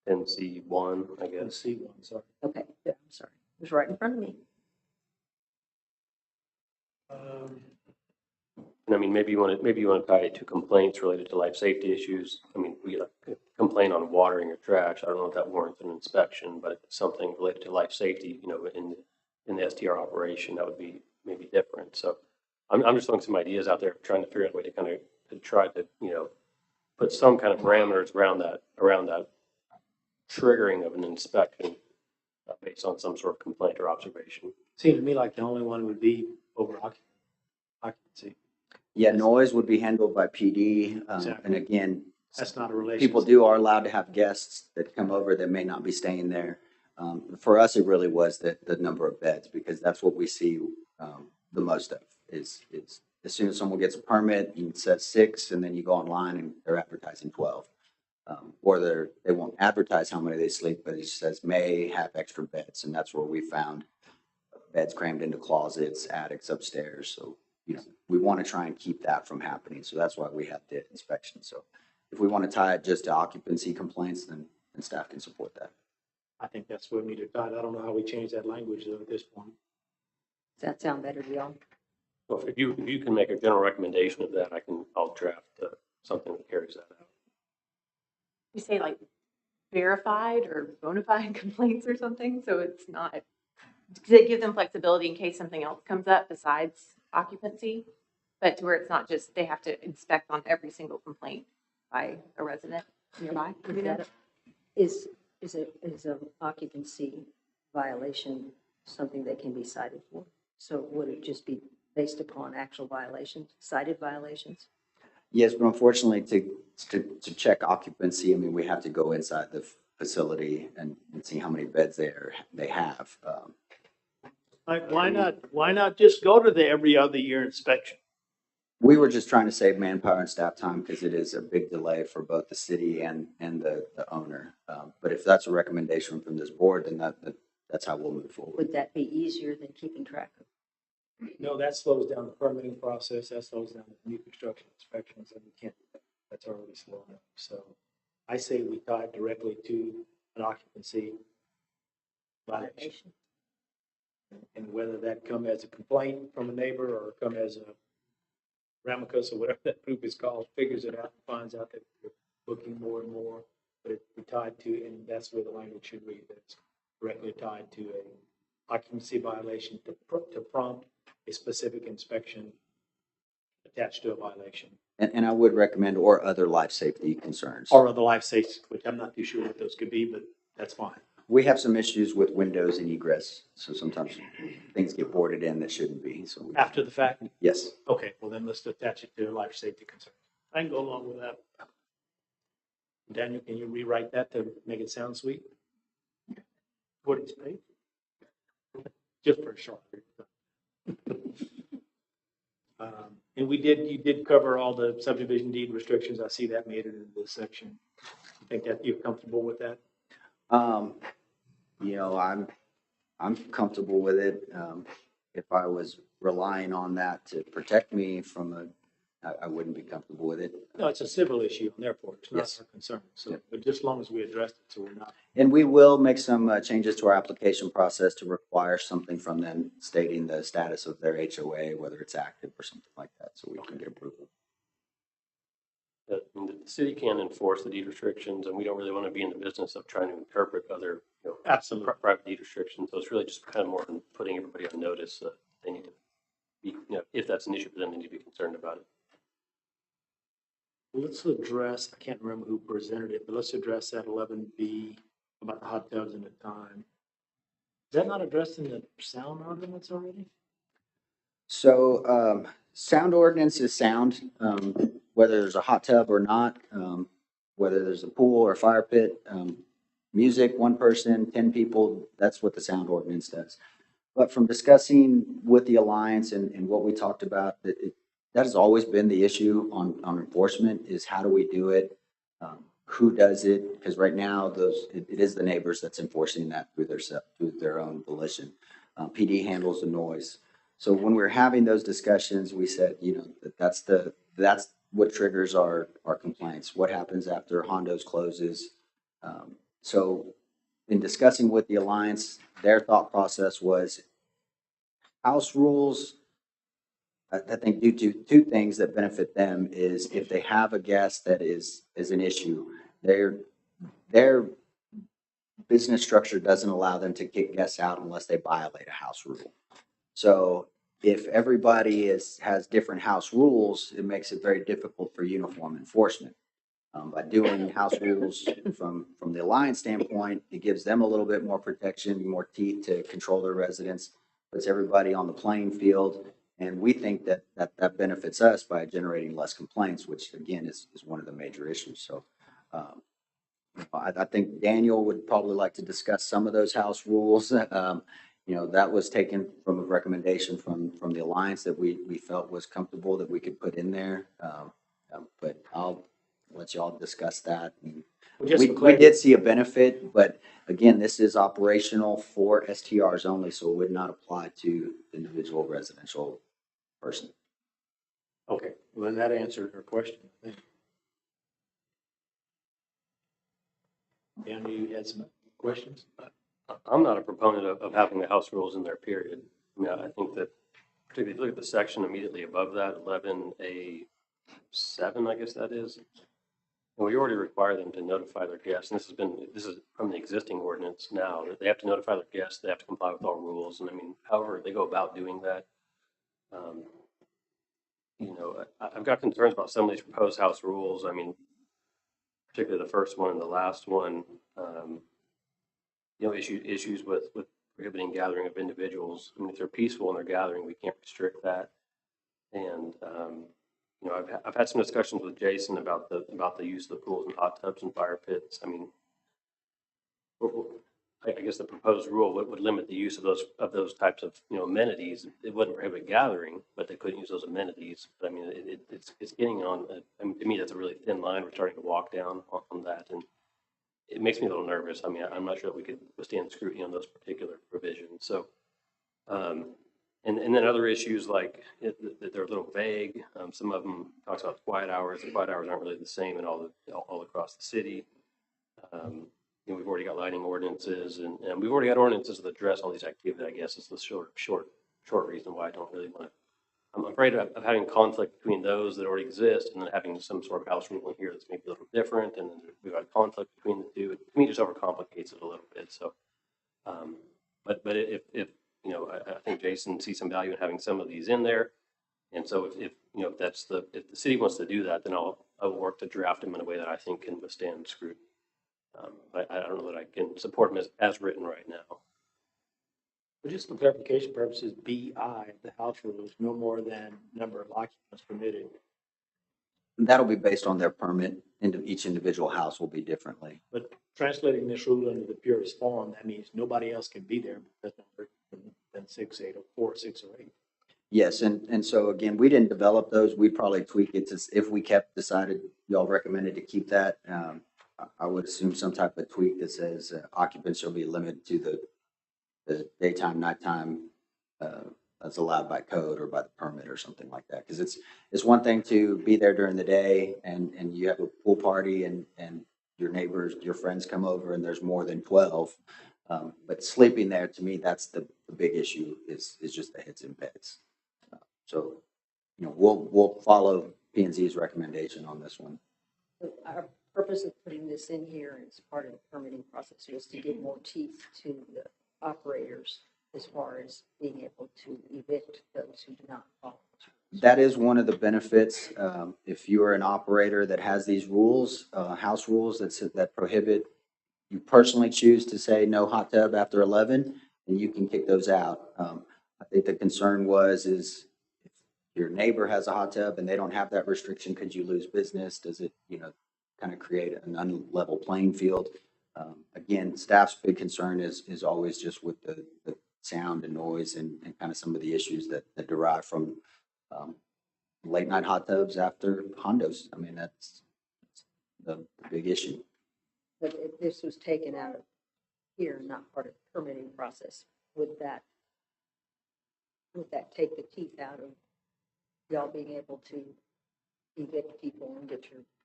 10C1, I guess. C1, sorry. Okay, yeah, I'm sorry. It was right in front of me. And I mean, maybe you want to tie it to complaints related to life safety issues. I mean, we get a complaint on watering or trash. I don't know if that warrants an inspection, but if it's something related to life safety, in the STR operation, that would be maybe different. So I'm just throwing some ideas out there, trying to figure out a way to kind of try to, put some kind of parameters around that triggering of an inspection based on some sort of complaint or observation. Seemed to me like the only one would be over occupancy. Yeah, noise would be handled by PD. Exactly. And again, That's not a relationship. people are allowed to have guests that come over that may not be staying there. For us, it really was the number of beds, because that's what we see the most of is as soon as someone gets a permit, it says 6, and then you go online and they're advertising 12. Or they won't advertise how many they sleep, but it says may have extra beds, and that's where we found beds crammed into closets, attics upstairs. So, we want to try and keep that from happening. So that's why we have the inspection. So if we want to tie it just to occupancy complaints, then staff can support that. I think that's what we need to tie. I don't know how we change that language though at this point. Does that sound better to y'all? Well, if you can make a general recommendation of that, I'll draft something that carries that out. You say like verified or bona fide complaints or something, so it's not, because it gives them flexibility in case something else comes up besides occupancy, but to where it's not just they have to inspect on every single complaint by a resident nearby. Is a occupancy violation something that can be cited for? So would it just be based upon actual violations, cited violations? Yes, but unfortunately, to check occupancy, I mean, we have to go inside the facility and see how many beds they have. Like, why not just go to the every other year inspection? We were just trying to save manpower and staff time because it is a big delay for both the city and the owner. But if that's a recommendation from this board, then that's how we'll move forward. Would that be easier than keeping track of? No, that slows down the permitting process, that slows down the new construction inspections, and we can't, that's already slowed down. So I say we tie it directly to an occupancy violation. And whether that come as a complaint from a neighbor or come as a ramicus or whatever that group is called, figures it out and finds out that they're booking more and more, but it be tied to, and that's where the language should read, that it's directly tied to a occupancy violation to prompt a specific inspection attached to a violation. And I would recommend, or other life safety concerns. Or other life safety, which I'm not too sure what those could be, but that's fine. We have some issues with windows and egress, so sometimes things get boarded in that shouldn't be, so. After the fact? Yes. Okay, well then let's attach it to life safety concerns. I can go along with that. Daniel, can you rewrite that to make it sound sweet? What is paid? Just for a short period of time. And you did cover all the subdivision deed restrictions. I see that made it into this section. I think that you're comfortable with that? You know, I'm comfortable with it. If I was relying on that to protect me from I wouldn't be comfortable with it. No, it's a civil issue on their part. It's not Yes. our concern. So, but just as long as we address it, so we're not. And we will make some changes to our application process to require something from them stating the status of their HOA, whether it's active or something like that, so we can get approval. The city can enforce the deed restrictions, and we don't really want to be in the business of trying to interpret other, Absolutely. private deed restrictions. So it's really just kind of more than putting everybody on notice that they need to be, if that's an issue for them, they need to be concerned about it. Let's address, I can't remember who presented it, but let's address that 11B about the hot tubs and the time. Is that not addressed in the sound ordinance already? So sound ordinance is sound, whether there's a hot tub or not, whether there's a pool or a fire pit, music, one person, 10 people, that's what the sound ordinance does. But from discussing with the Alliance and what we talked about, that has always been the issue on enforcement is how do we do it? Who does it? Because right now it is the neighbors that's enforcing that through their own volition. PD handles the noise. So when we're having those discussions, we said, that's what triggers our complaints. What happens after Hondo's closes? So in discussing with the Alliance, their thought process was house rules. I think due to two things that benefit them is if they have a guest that is an issue, their business structure doesn't allow them to kick guests out unless they violate a house rule. So if everybody has different house rules, it makes it very difficult for uniform enforcement. By doing house rules from the Alliance standpoint, it gives them a little bit more protection, more teeth to control their residents, puts everybody on the playing field. And we think that benefits us by generating less complaints, which again is one of the major issues. So I think Daniel would probably like to discuss some of those house rules. That was taken from a recommendation from the Alliance that we felt was comfortable that we could put in there. But I'll let y'all discuss that. We did see a benefit, but again, this is operational for STRs only, so it would not apply to individual residential person. Okay, well, then that answered her question. Daniel, you had some questions? I'm not a proponent of having the house rules in there, period. I mean, I think that particularly if you look at the section immediately above that, 11A7, I guess that is. And we already require them to notify their guests, and this is from the existing ordinance now, that they have to notify their guests, they have to comply with all rules, and I mean, however they go about doing that. I've got concerns about some of these proposed house rules. I mean, particularly the first one and the last one, issues with prohibiting gathering of individuals. I mean, if they're peaceful and they're gathering, we can't restrict that. And, you know, I've had some discussions with Jason about the use of the pools and hot tubs and fire pits. I mean, I guess the proposed rule would limit the use of those types of, you know, amenities. It wouldn't prohibit gathering, but they couldn't use those amenities. But I mean, it's getting on. I mean, to me, that's a really thin line. We're starting to walk down on that, and it makes me a little nervous. I mean, I'm not sure that we could withstand scrutiny on those particular provisions. So, and then other issues like they're a little vague. Some of them talks about quiet hours. The quiet hours aren't really the same in all across the city. You know, we've already got lighting ordinances, and we've already got ordinances that address all these activities. I guess is the short reason why I don't really want to. I'm afraid of having conflict between those that already exist and then having some sort of house rule in here that's maybe a little different, and then we've got conflict between the two. It, to me, just overcomplicates it a little bit. So, but if you know, I think Jason sees some value in having some of these in there, and so if you know if the city wants to do that, then I will work to draft them in a way that I think can withstand scrutiny. I don't know that I can support them as written right now. But just for clarification purposes, BI, the house rules, no more than number of occupants permitted. That'll be based on their permit. Each individual house will be differently. But translating this rule into the purest form, that means nobody else can be there than 6, 8, or 4, 6, or 8. Yes, and so again, we didn't develop those. We'd probably tweak it to, if we decided y'all recommended to keep that. I would assume some type of tweak that says occupants shall be limited to the daytime, nighttime, that's allowed by code or by the permit or something like that. Because it's one thing to be there during the day and you have a pool party and your neighbors, your friends come over and there's more than 12. But sleeping there, to me, that's the big issue is just the heads and beds. So, you know, we'll follow P&Z's recommendation on this one. Our purpose of putting this in here as part of the permitting process was to give more teeth to the operators as far as being able to evict those who do not follow. That is one of the benefits. If you are an operator that has these rules, house rules that prohibit, you personally choose to say no hot tub after 11, then you can kick those out. I think the concern is if your neighbor has a hot tub and they don't have that restriction, could you lose business? Does it, you know, kind of create an unlevel playing field? Again, staff's big concern is always just with the sound and noise and kind of some of the issues that derive from late night hot tubs after condos. I mean, that's the big issue. But if this was taken out of here, not part of the permitting process, would that take the teeth out of y'all being able to evict people and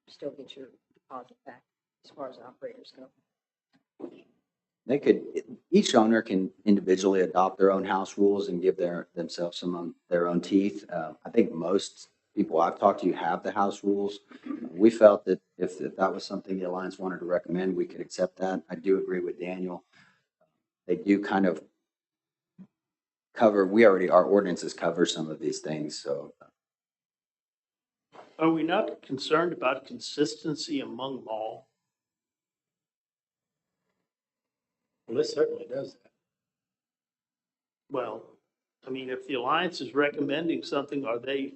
still get your deposit back as far as operators go? Each owner can individually adopt their own house rules and give themselves their own teeth. I think most people I've talked to have the house rules. We felt that if that was something the Alliance wanted to recommend, we could accept that. I do agree with Daniel. They do kind of cover, our ordinances cover some of these things, so. Are we not concerned about consistency among all? Well, this certainly does that. Well, I mean, if the Alliance is recommending something, are they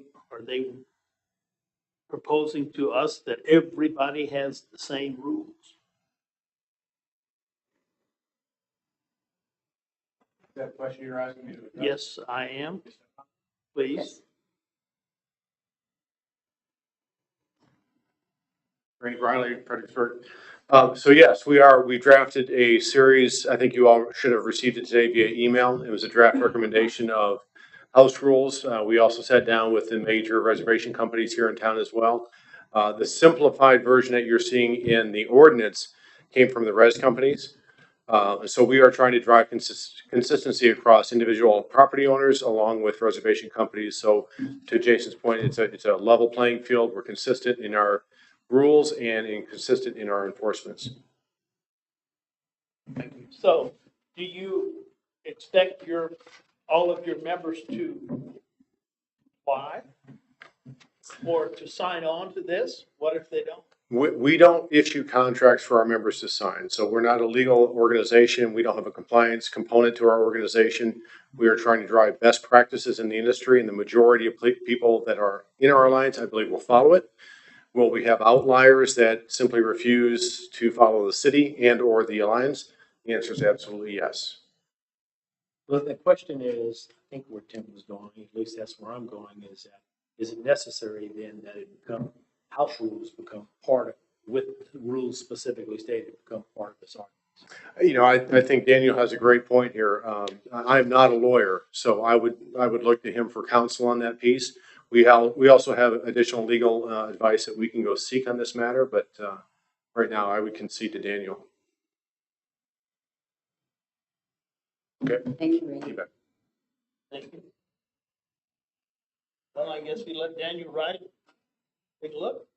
proposing to us that everybody has the same rules? Is that a question you're asking me to address? Yes, I am. Please. Yes. Frank Riley, Fredericksburg. So yes, we drafted a series. I think you all should have received it today via email. It was a draft recommendation of house rules. We also sat down with the major reservation companies here in town as well. The simplified version that you're seeing in the ordinance came from the res companies. So we are trying to drive consistency across individual property owners along with reservation companies. So to Jason's point, it's a level playing field. We're consistent in our rules and inconsistent in our enforcements. Thank you. So, do you expect all of your members to apply or to sign on to this? What if they don't? We don't issue contracts for our members to sign, so we're not a legal organization. We don't have a compliance component to our organization. We are trying to drive best practices in the industry, and the majority of people that are in our alliance, I believe, will follow it. Will we have outliers that simply refuse to follow the city and or the alliance? The answer is absolutely yes. Well, the question is, I think where Tim was going, at least that's where I'm going, is that, is it necessary then that it become, house rules become part of, with rules specifically stated, become part of this ordinance? You know, I think Daniel has a great point here. I'm not a lawyer, so I would look to him for counsel on that piece. We also have additional legal advice that we can go seek on this matter, but right now I would concede to Daniel. Okay. Thank you, Randy. You bet. Thank you. Well, I guess we let Daniel write it. Take a look.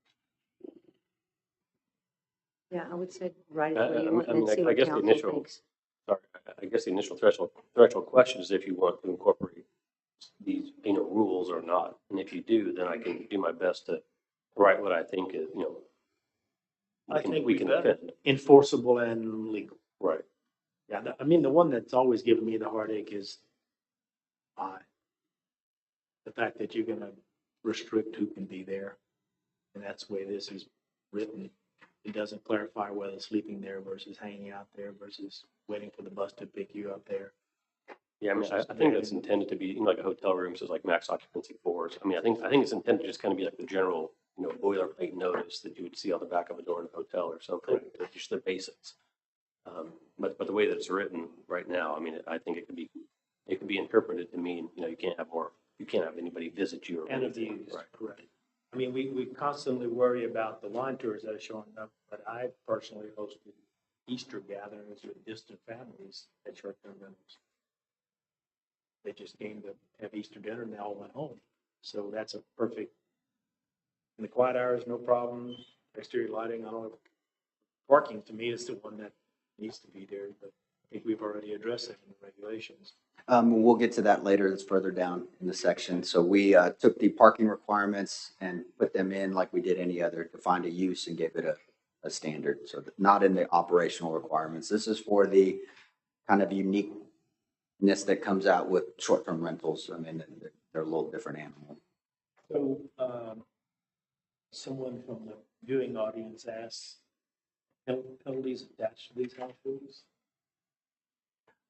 Yeah, I would say write it where you want I and mean, see I what guess the council initial, thinks. sorry, I guess the initial threshold question is if you want to incorporate these, rules or not. And if you do, then I can do my best to write what I think is, I think we can defend. enforceable and legal. Right. Yeah, I mean, the one that's always given me the heartache is the fact that you're gonna restrict who can be there. And that's the way this is written. It doesn't clarify whether sleeping there versus hanging out there versus waiting for the bus to pick you up there. Yeah, I mean, I think that's intended to be, like a hotel room, so it's like max occupancy 4s. I mean, I think it's intended to just kind of be like the general, boilerplate notice that you would see on the back of a door in a hotel or something, just the basics. But the way that it's written right now, I mean, I think it could be interpreted to mean, you can't have anybody visit you or And anything. abused, Right. correct. I mean, we constantly worry about the wine tours that are showing up, but I personally hosted Easter gatherings with distant families at short-term rentals. They just came to have Easter dinner and they all went home. So that's a perfect, in the quiet hours, no problem. Exterior lighting, I don't know. Parking to me is the one that needs to be there, but I think we've already addressed that in the regulations. We'll get to that later. That's further down in the section. So we took the parking requirements and put them in like we did any other, defined a use and gave it a standard. So not in the operational requirements. This is for the kind of uniqueness that comes out with short-term rentals. I mean, they're a little different animal. So, someone from the viewing audience asks, penalties attached to these house rules?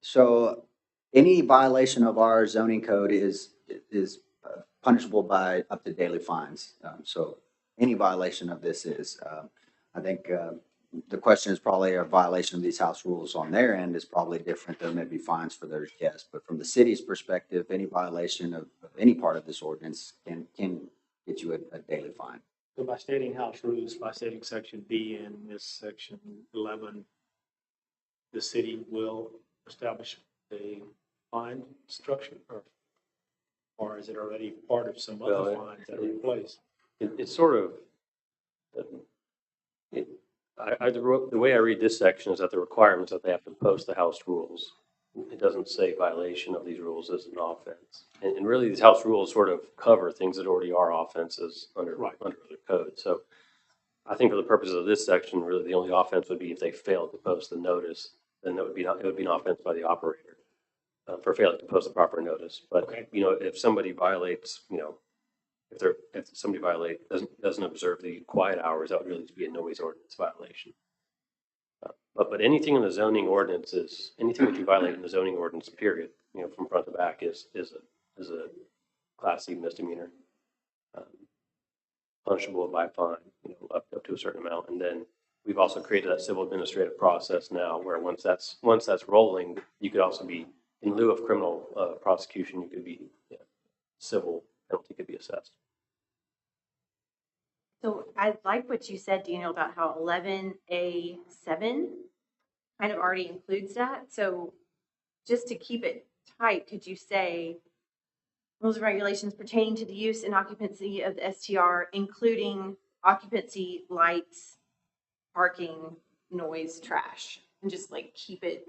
So any violation of our zoning code is punishable by up to daily fines. So any violation of this is, I think the question is probably a violation of these house rules on their end is probably different. There may be fines for their guests, but from the city's perspective, any violation of any part of this ordinance can get you a daily fine. So by stating house rules, by stating section B in this section 11, the city will establish a fine structure, or is it already part of some other fines that are in place? It's sort of, the way I read this section is that the requirements that they have to post the house rules. It doesn't say violation of these rules is an offense. And really these house rules sort of cover things that already are offenses under the code. So I think for the purposes of this section, really the only offense would be if they failed to post the notice, then it would be an offense by the operator for failing to post the proper notice. But, if somebody violates, if somebody doesn't observe the quiet hours, that would really be a noise ordinance violation. But anything in the zoning ordinance anything that you violate in the zoning ordinance, period, from front to back is a Class C misdemeanor, punishable by fine, up to a certain amount. And then we've also created that civil administrative process now, where once that's rolling, you could also be, in lieu of criminal prosecution, you could be civil penalty could be assessed. So I like what you said, Daniel, about how 11A7 kind of already includes that. So just to keep it tight, could you say rules and regulations pertaining to the use and occupancy of the STR, including occupancy, lights, parking, noise, trash, and just like keep it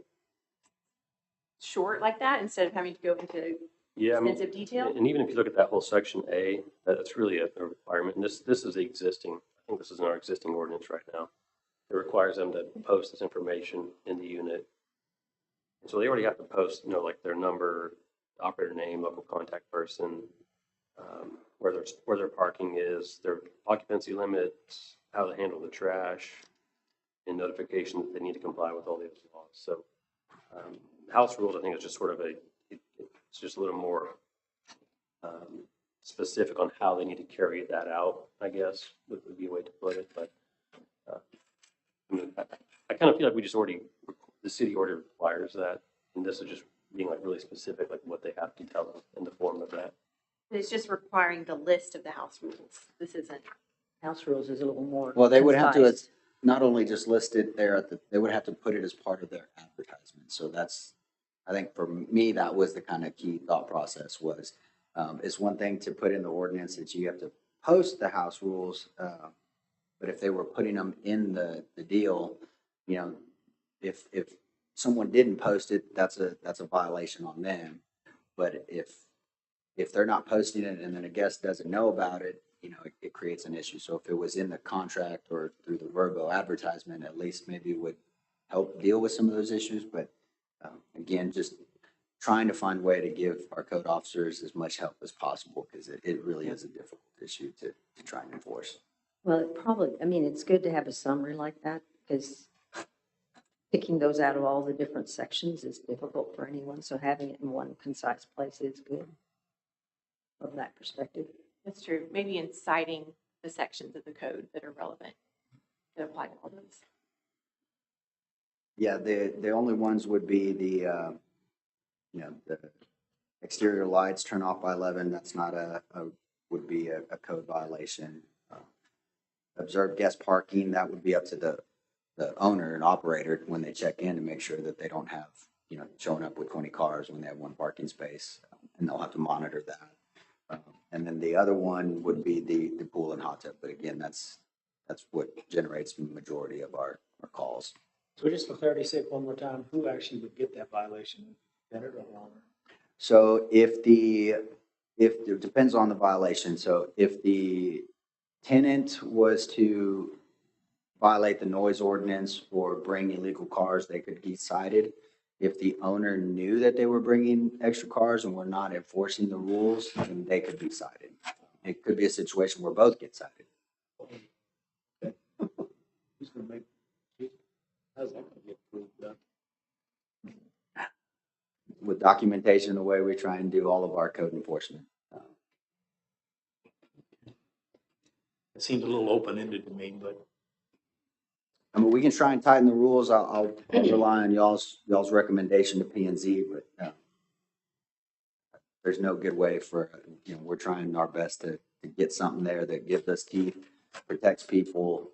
short like that instead of having to go into extensive detail? And even if you look at that whole section A, that's really a requirement. And this is the existing think this is in our existing ordinance right now. It requires them to post this information in the unit. And so they already have to post, like their number, operator name, local contact person, where their parking is, their occupancy limits, how to handle the trash, and notification that they need to comply with all these laws. So house rules, I think, is just sort of it's just a little more specific on how they need to carry that out, I guess, would be a way to put it. But I kind of feel like the city already requires that. And this is just being like really specific, like what they have to tell them in the form of that. It's just requiring the list of the house rules. This isn't. House rules is a little more. Well, they would have to concise. not only just list it there they would have to put it as part of their advertisement. So I think for me, that was the kind of key thought process was, it's one thing to put in the ordinance that you have to post the house rules. But if they were putting them in the deal, if someone didn't post it, that's a violation on them. But if they're not posting it and then a guest doesn't know about it, it creates an issue. So if it was in the contract or through the verbal advertisement, at least maybe it would help deal with some of those issues. But again, just trying to find a way to give our code officers as much help as possible because it really is a difficult issue to try and enforce. Well, it's good to have a summary like that because picking those out of all the different sections is difficult for anyone. So having it in one concise place is good from that perspective. That's true. Maybe in citing the sections of the code that are relevant that apply to all those. Yeah, the only ones would be the exterior lights turn off by 11. That's not would be a code violation. Observed guest parking, that would be up to the owner and operator when they check in to make sure that they don't have, showing up with 20 cars when they have one parking space, and they'll have to monitor that. And then the other one would be the pool and hot tub. But again, that's what generates the majority of our calls. So just for clarity's sake, one more time, who actually would get that violation? Tenant or owner? So if it depends on the violation. So if the tenant was to violate the noise ordinance or bring illegal cars, they could be cited. If the owner knew that they were bringing extra cars and were not enforcing the rules, then they could be cited. It could be a situation where both get cited. Who's going to make? How's that going to get approved? With documentation, the way we try and do all of our code enforcement. It seems a little open-ended to me, but I mean, we can try and tighten the rules. I'll rely on y'all's recommendation to P&Z, but there's no good way for, we're trying our best to get something there that gives us teeth, protects people,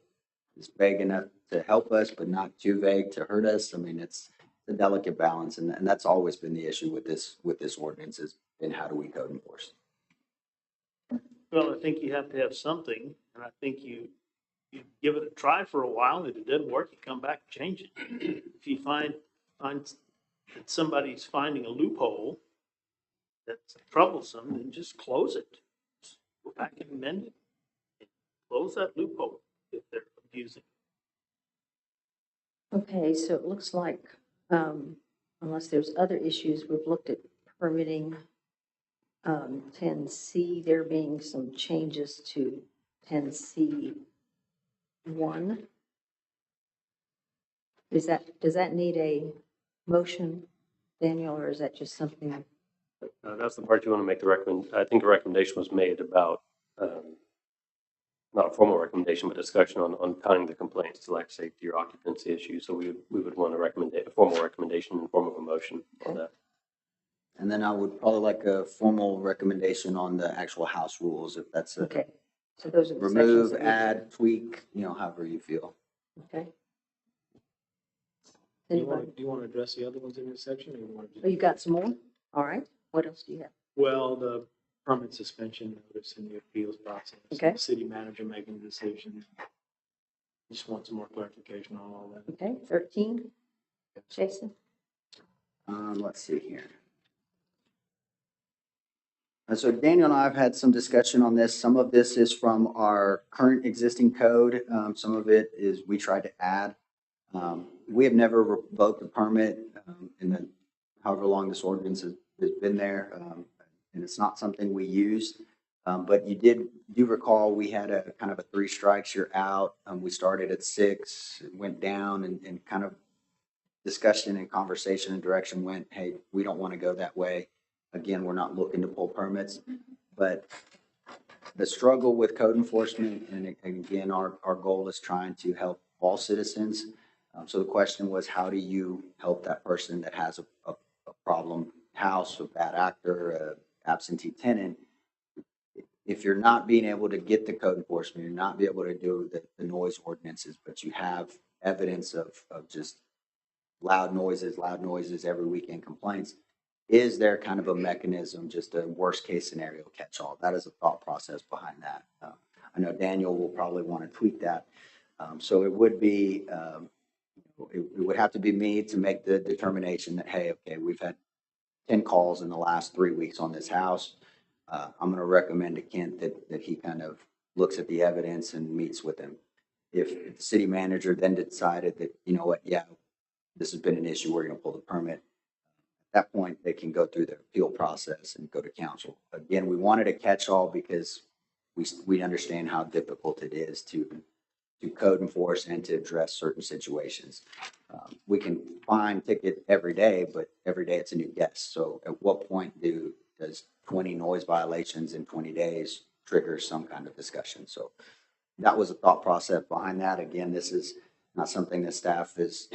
is vague enough to help us, but not too vague to hurt us. I mean, it's a delicate balance, and that's always been the issue with this ordinance is in how do we code enforce. Well, I think you have to have something, and I think you give it a try for a while, and if it doesn't work, you come back and change it. If you find that somebody's finding a loophole that's troublesome, then just close it. Just go back and amend it. And close that loophole if they're abusing. Okay, so it looks like, unless there's other issues, we've looked at permitting 10C, there being some changes to 10C1. Does that need a motion, Daniel, or is that just something? That's the part you want to make I think the recommendation was made about, not a formal recommendation, but discussion on tying the complaints to life safety or occupancy issues. So we would want to recommend a formal recommendation in the form of a motion on that. And then I would probably like a formal recommendation on the actual house rules, if that's okay. So those are the remove, sections add, tweak, however you feel. Okay. do you want to address the other ones in this section? Or you want to Oh, you got some more? All right. What else do you have? Well, the permit suspension notice in the appeals process. Okay. The city manager making the decision. Just want some more clarification on all that. Okay, 13. Jason? Let's see here. And so Daniel and I have had some discussion on this. Some of this is from our current existing code. Some of it is we tried to add. We have never revoked a permit in the however long this ordinance has been there, and it's not something we use. But you do recall we had a kind of a 3 strikes, you're out. We started at 6, it went down, and kind of discussion and conversation and direction went, hey, we don't want to go that way. Again, we're not looking to pull permits, but the struggle with code enforcement, and again, our goal is trying to help all citizens. So the question was, how do you help that person that has a problem house, a bad actor, a absentee tenant? If you're not being able to get the code enforcement, you're not be able to do the noise ordinances, but you have evidence of just loud noises, every weekend complaints. Is there kind of a mechanism, just a worst case scenario catch all? That is a thought process behind that. I know Daniel will probably want to tweak that. So it would be, it would have to be me to make the determination that, hey, okay, we've had 10 calls in the last 3 weeks on this house. I'm going to recommend to Kent that he kind of looks at the evidence and meets with him. If the city manager then decided that, you know what, yeah, this has been an issue, we're going to pull the permit. At that point, they can go through the appeal process and go to council. Again, we wanted a catch-all because we understand how difficult it is to code enforce and to address certain situations. We can fine ticket every day, but every day it's a new guest. So at what point does 20 noise violations in 20 days trigger some kind of discussion? So that was a thought process behind that. Again, this is not something that staff is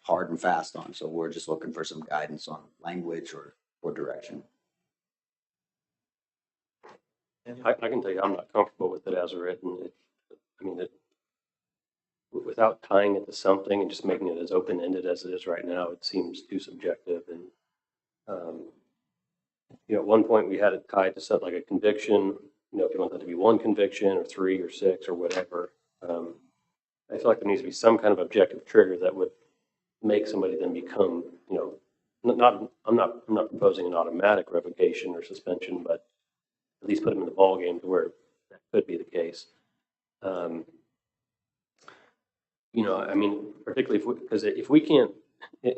hard and fast on. So we're just looking for some guidance on language or direction. I can tell you, I'm not comfortable with it as written. Without tying it to something and just making it as open-ended as it is right now, it seems too subjective. And, at one point we had it tied to something like a conviction, if you want that to be 1 conviction or 3 or 6 or whatever. I feel like there needs to be some kind of objective trigger that would make somebody then become, I'm not proposing an automatic revocation or suspension, but at least put them in the ballgame to where that could be the case. Particularly because if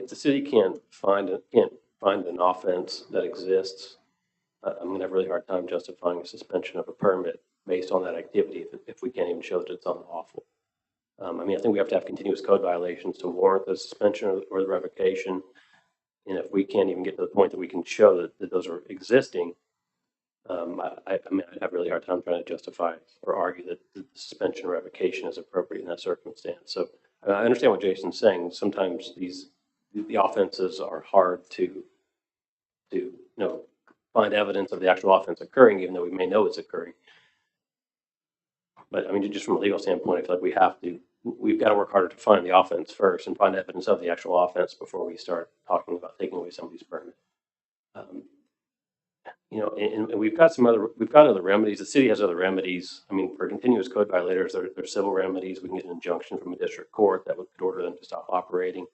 the city can't find an offense that exists, I'm gonna have a really hard time justifying a suspension of a permit based on that activity if we can't even show that it's unlawful. I think we have to have continuous code violations to warrant the suspension or the revocation. And if we can't even get to the point that we can show that those are existing, I'd have a really hard time trying to justify or argue that the suspension or revocation is appropriate in that circumstance. So I understand what Jason's saying. Sometimes the offenses are hard to find evidence of the actual offense occurring, even though we may know it's occurring. But just from a legal standpoint, I feel like we've got to work harder to find the offense first and find evidence of the actual offense before we start talking about taking away somebody's permit. And we've got other remedies. The city has other remedies. For continuous code violators, there's civil remedies. We can get an injunction from a district court that would order them to stop operating.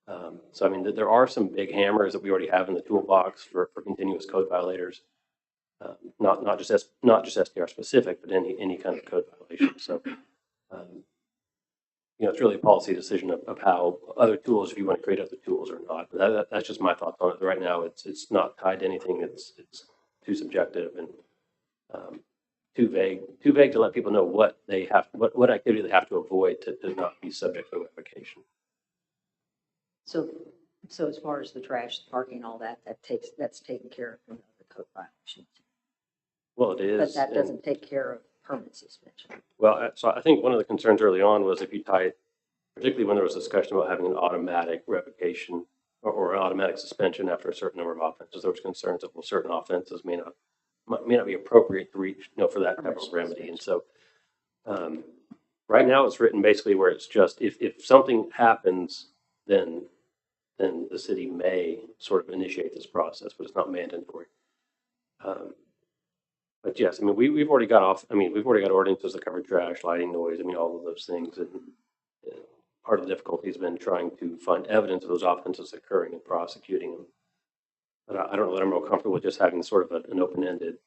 There are some big hammers that we already have in the toolbox for continuous code violators. Not just STR specific, but any kind of code violation. So, it's really a policy decision of how other tools, if you want to create other tools or not. But that's just my thoughts on it. Right now, it's not tied to anything. It's too subjective and too vague to let people know what activity they have to avoid to not be subject to revocation. So as far as the trash, the parking, all that's taken care of in the code violations. Well, it is. But that doesn't take care of permit suspension. Well, so I think one of the concerns early on was if you tie it, particularly when there was discussion about having an automatic revocation or an automatic suspension after a certain number of offenses, there was concerns that certain offenses may not be appropriate to reach, for that type of remedy. And so, right now it's written basically where it's just if something happens, then the city may sort of initiate this process, but it's not mandatory. But yes, we've already got ordinances that cover trash, lighting, noise, all of those things. And part of the difficulty has been trying to find evidence of those offenses occurring and prosecuting them. But I don't know that I'm real comfortable with just having sort of an open-ended,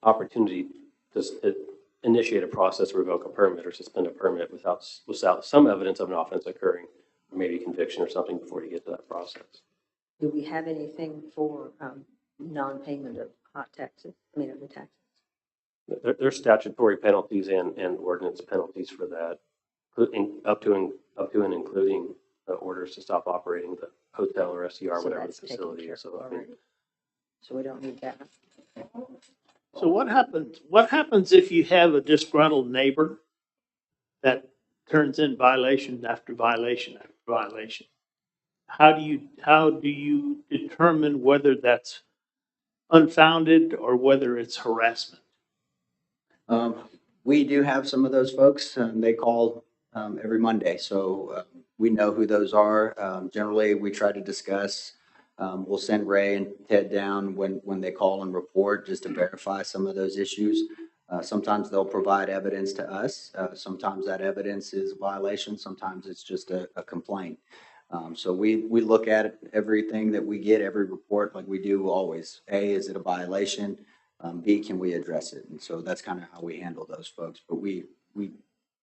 opportunity to initiate a process, revoke a permit, or suspend a permit without some evidence of an offense occurring, or maybe conviction or something before you get to that process. Do we have anything for non-payment of hot taxes? I mean, of the taxes? There's statutory penalties and ordinance penalties for that, up to and including orders to stop operating the hotel or STR, So whatever the that's taken facility care is. of So, I mean, already. So we don't need that. So what happens if you have a disgruntled neighbor that turns in violation after violation after violation? How do you determine whether that's unfounded or whether it's harassment? We do have some of those folks, and they call every Monday, so we know who those are. Generally, we try to discuss. We'll send Ray and Ted down when they call and report just to verify some of those issues. Sometimes they'll provide evidence to us. Sometimes that evidence is a violation. Sometimes it's just a complaint. So we look at everything that we get, every report, like we do always. A, is it a violation? B, can we address it? And so that's kind of how we handle those folks. But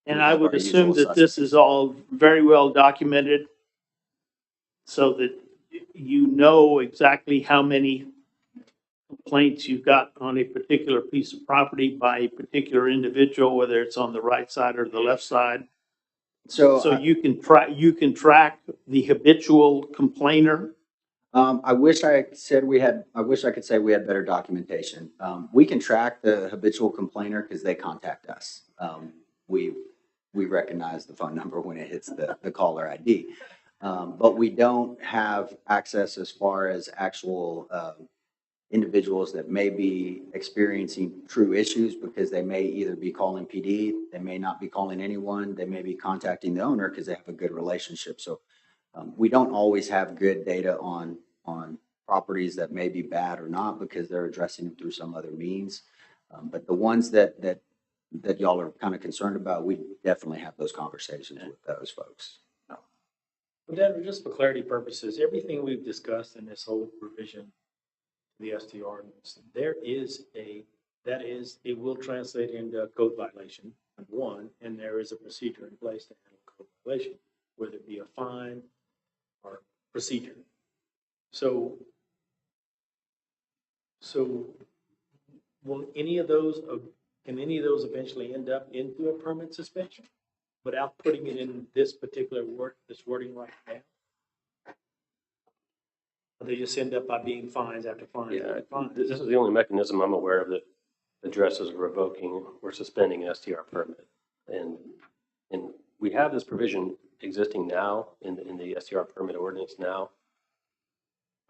And I have would our assume usual that this suspects. is all very well documented so that you know exactly how many complaints you've got on a particular piece of property by a particular individual, whether it's on the right side or the left side. So you can track the habitual complainer. I wish I could say we had better documentation. We can track the habitual complainer because they contact us. We recognize the phone number when it hits the caller ID. But we don't have access as far as actual individuals that may be experiencing true issues because they may either be calling PD, they may not be calling anyone, they may be contacting the owner because they have a good relationship. So we don't always have good data on properties that may be bad or not because they're addressing them through some other means. But the ones that y'all are kind of concerned about, we definitely have those conversations with those folks. But then, just for clarity purposes, everything we've discussed in this whole revision, the STR ordinance, it will translate into a code violation, number one, and there is a procedure in place to handle code violation, whether it be a fine or procedure. So will any of those, can any of those eventually end up into a permanent suspension without putting it in this particular wording right now? Or they just end up by being fines after fines yeah, after fines? this is the only mechanism I'm aware of that addresses revoking or suspending an STR permit. And we have this provision existing now in the STR permit ordinance now.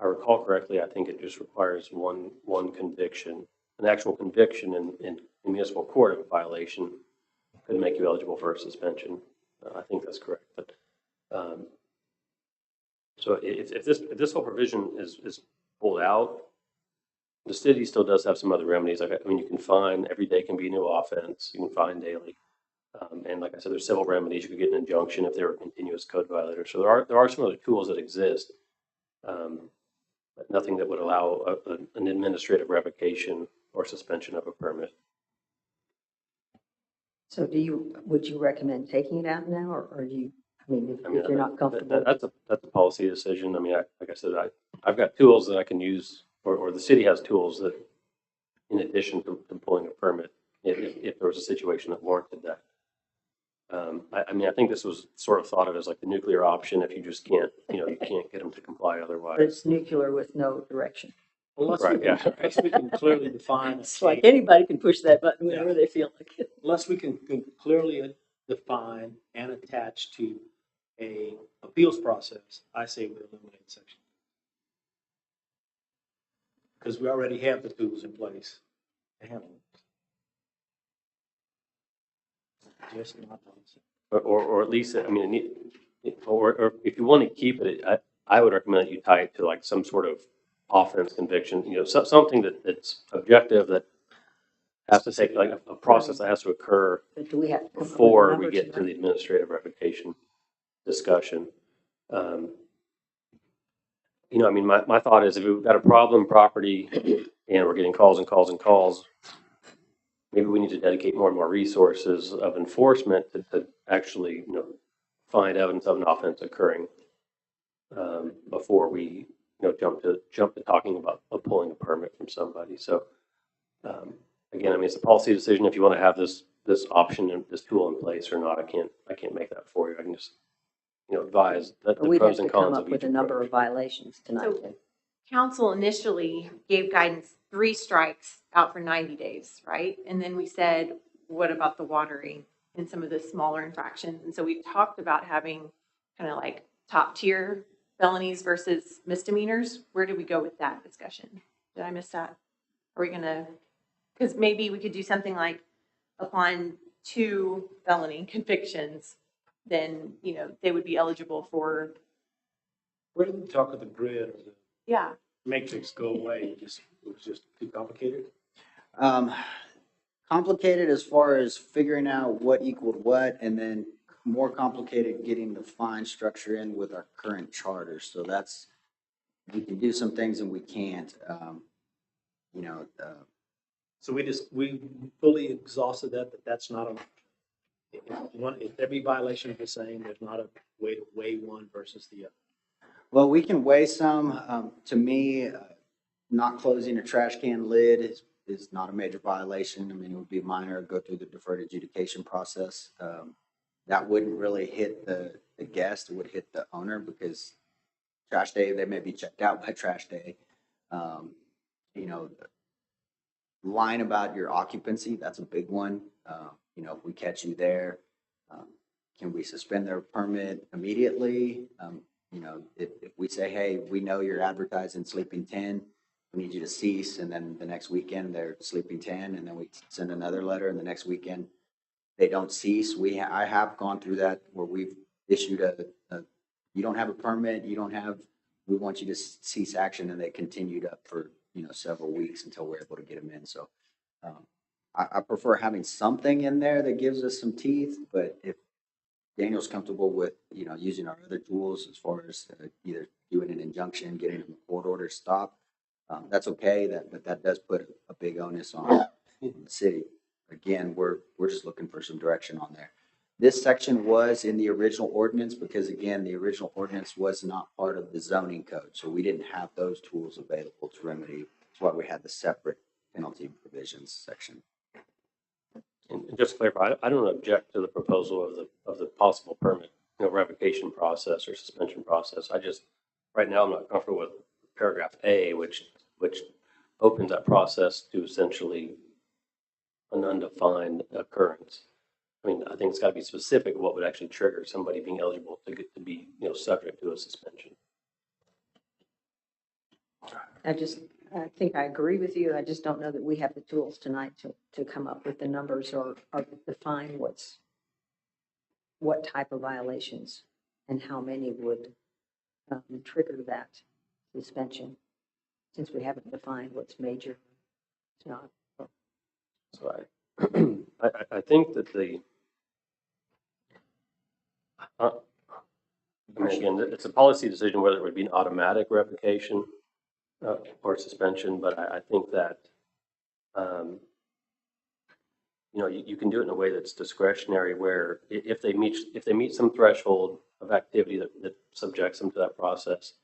I recall correctly, I think it just requires one conviction. An actual conviction in municipal court of a violation could make you eligible for a suspension. I think that's correct. But so if this whole provision is pulled out, the city still does have some other remedies. Like, I mean, you can fine, every day can be a new offense. You can fine daily. And like I said, there's civil remedies. You could get an injunction if they were a continuous code violator. So there are some other tools that exist. But nothing that would allow an administrative revocation or suspension of a permit. So would you recommend taking it out now or do you, if you're not comfortable? That's a policy decision. I mean, like I said, I've got tools that I can use, or the city has tools that, in addition to pulling a permit, if there was a situation that warranted that. I mean, I think this was sort of thought of as like the nuclear option if you just can't, you can't get them to comply otherwise. But it's nuclear with no direction. Unless Right, we can clearly define. It's like anybody can push that button whenever they feel like it. Unless we can clearly define and attach to a appeals process, I say we eliminate section. Because we already have the tools in place to handle it. Just my policy. Or at least, I mean, or if you want to keep it, I would recommend that you tie it to like some sort of offense conviction, something that's objective, that has to take like a process that has to occur But do we have to come up with a before number we get to the administrative revocation discussion. you know, I mean, my thought is if we've got a problem property and we're getting calls and calls and calls, maybe we need to dedicate more and more resources of enforcement to actually, you know, find evidence of an offense occurring before we, you know, jump to talking about pulling a permit from somebody. So again, I mean, it's a policy decision if you want to have this option and this tool in place or not. I can't make that for you. I can just, you know, advise that the We'd have pros to and come cons up of with each a number approach. of violations tonight. So council initially gave guidance 3 strikes out for 90 days, right? And then we said, what about the watering and some of the smaller infractions? And so we talked about having kind of like top tier felonies versus misdemeanors. Where did we go with that discussion? Did I miss that? Are we gonna, because maybe we could do something like upon 2 felony convictions, then, you know, they would be eligible for, Where did we talk of the grid or the yeah. matrix go away? It was just too complicated? Complicated as far as figuring out what equaled what, and then more complicated getting the fine structure in with our current charter. So that's, we can do some things and we can't. You know, So we fully exhausted that that's not if every violation is the same, there's not a way to weigh one versus the other. well, we can weigh some. To me, not closing a trash can lid is not a major violation. I mean, it would be minor, go through the deferred adjudication process. That wouldn't really hit the guest, it would hit the owner because trash day, they may be checked out by trash day. You know, lying about your occupancy, that's a big one. You know, if we catch you there, can we suspend their permit immediately? You know, if we say, hey, we know you're advertising sleeping 10, we need you to cease, and then the next weekend they're sleeping 10, and then we send another letter, and the next weekend they don't cease. I have gone through that where we've issued you don't have a permit, we want you to cease action, and they continued up for, you know, several weeks until we're able to get them in. So I prefer having something in there that gives us some teeth, but if Daniel's comfortable with, you know, using our other tools as far as either doing an injunction, getting a court order stop, that's okay. But that does put a big onus on the city. Again, we're just looking for some direction on there. This section was in the original ordinance because, again, the original ordinance was not part of the zoning code, so we didn't have those tools available to remedy. That's why we had the separate penalty provisions section. And just to clarify, I don't object to the proposal of the possible permit, you know, revocation process or suspension process. I just, right now, I'm not comfortable with paragraph A, which opens that process to essentially an undefined occurrence. I mean, I think it's got to be specific what would actually trigger somebody being eligible to get to be, you know, subject to a suspension. I think I agree with you. I just don't know that we have the tools tonight to come up with the numbers or define what type of violations and how many would trigger that suspension, since we haven't defined what's major, it's not. So I think that I mean, again, it's a policy decision whether it would be an automatic revocation or suspension, but I think that, you know, you can do it in a way that's discretionary, where if they meet some threshold of activity that subjects them to that process,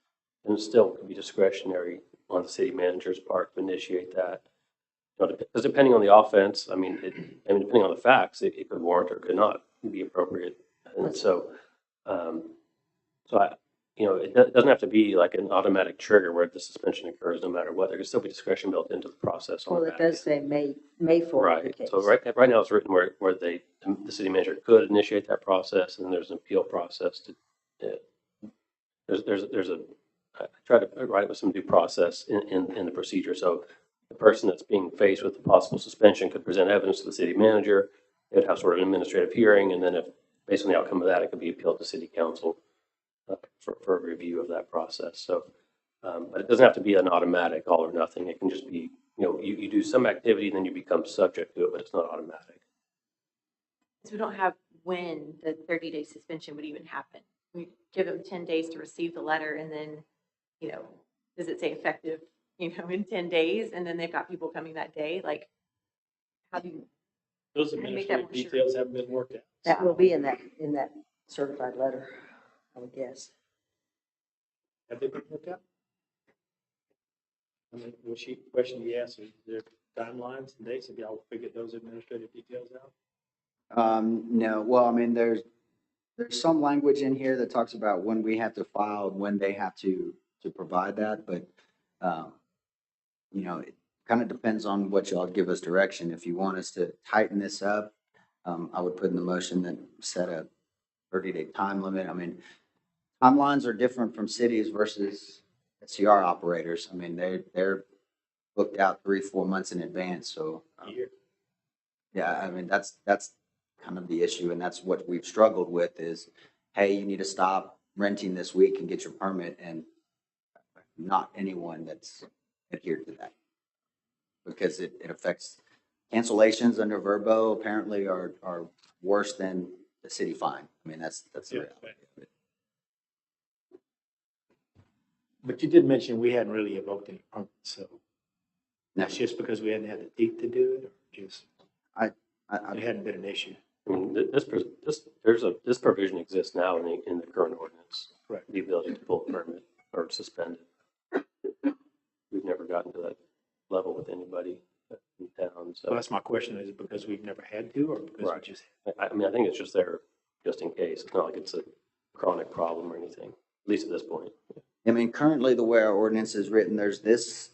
then it still could be discretionary on the city manager's part to initiate that. You know, because depending on the offense, I mean, depending on the facts, it could warrant or could not be appropriate. And so, you know, it doesn't have to be like an automatic trigger where the suspension occurs no matter what. There can still be discretion built into the process. Well, it does say may forward the Right. case. So right now it's written where the city manager could initiate that process, and then there's an appeal process to. I try to write it with some due process in the procedure. So the person that's being faced with the possible suspension could present evidence to the city manager. They would have sort of an administrative hearing, and then if based on the outcome of that, it could be appealed to city council for a review of that process. So, but it doesn't have to be an automatic all or nothing. It can just be, you know, you do some activity and then you become subject to it, but it's not automatic. So we don't have when the 30-day suspension would even happen. We give them 10 days to receive the letter, and then you know, does it say effective, in 10 days, and then they've got people coming that day? Like, how do you, Those how do you make that administrative more sure? details haven't been worked out. That will be in that certified letter, I would guess. Have they been worked out? I mean, question you asked, is there timelines and dates? Have y'all figured those administrative details out? No, well, I mean, there's some language in here that talks about when we have to file, when they have to provide that, but, it kind of depends on what y'all give us direction. If you want us to tighten this up, I would put in the motion that set a 30-day time limit. I mean, timelines are different from cities versus CR operators. I mean, they're booked out 3-4 months in advance, so. Yeah, I mean, that's kind of the issue, and that's what we've struggled with is, hey, you need to stop renting this week and get your permit, and not anyone that's adhered to that. Because it affects cancellations under Verbo apparently are worse than the city fine. I mean, that's the reality of it. But you did mention we hadn't really evoked any permits, so No. that's just because we hadn't had the teeth to do it, or just it hadn't been an issue. I mean, this provision exists now in the current ordinance. Right. The ability to pull a permit or suspend it. We've never gotten to that level with anybody in town, so. So that's my question, is it because we've never had to, or because we just? I mean, I think it's just there just in case. It's not like it's a chronic problem or anything, at least at this point. I mean, currently the way our ordinance is written, there's this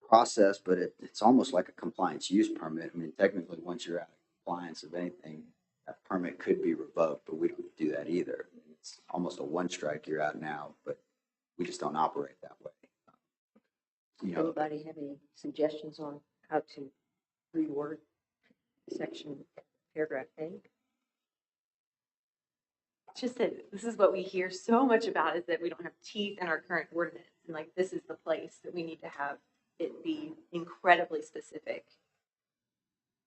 process, but it's almost like a compliance use permit. I mean, technically, once you're out of compliance of anything, that permit could be revoked, but we don't do that either. It's almost a one strike, you're out now, but we just don't operate that way. Anybody have any suggestions on how to reword section paragraph A? It's just that this is what we hear so much about, is that we don't have teeth in our current ordinance. And like, this is the place that we need to have it be incredibly specific.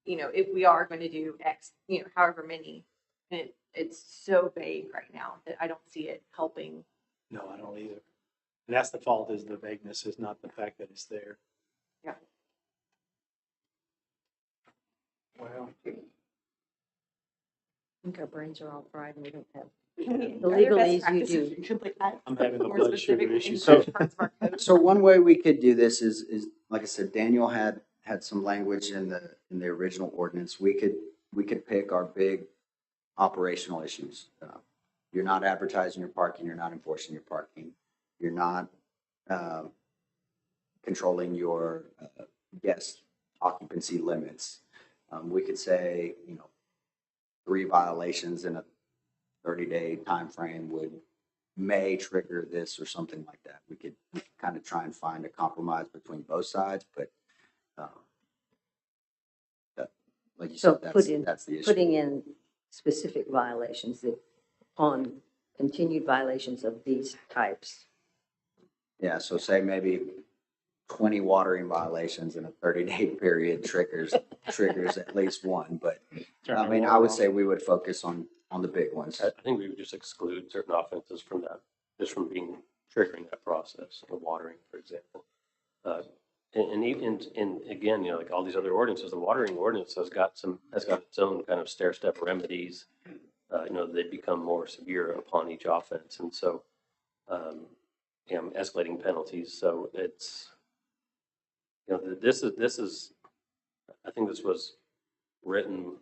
If we are going to do X, however many, and it's so vague right now that I don't see it helping. No, I don't either. And that's the fault, is the vagueness, is not the fact that it's there. Yeah. Well, I think our brains are all fried and we don't have The legalese you do. I'm having a blood sugar issue. So one way we could do this is like I said, Daniel had some language in the original ordinance. We could pick our big operational issues. You're not advertising your parking. You're not enforcing your parking. You're not controlling your guest occupancy limits. We could say, 3 violations in a 30-day time frame may trigger this or something like that. We could kind of try and find a compromise between both sides, but like you So said, that's the issue. putting in specific violations that on continued violations of these types. Yeah, so say maybe 20 watering violations in a 30-day period triggers at least one, but I mean, I would say we would focus on the big ones. I think we would just exclude certain offenses from that, just from triggering that process of watering, for example. And even, and again, like all these other ordinances, the watering ordinance has got its own kind of stair-step remedies. They become more severe upon each offense. And so, escalating penalties. So it's, this is, I think this was written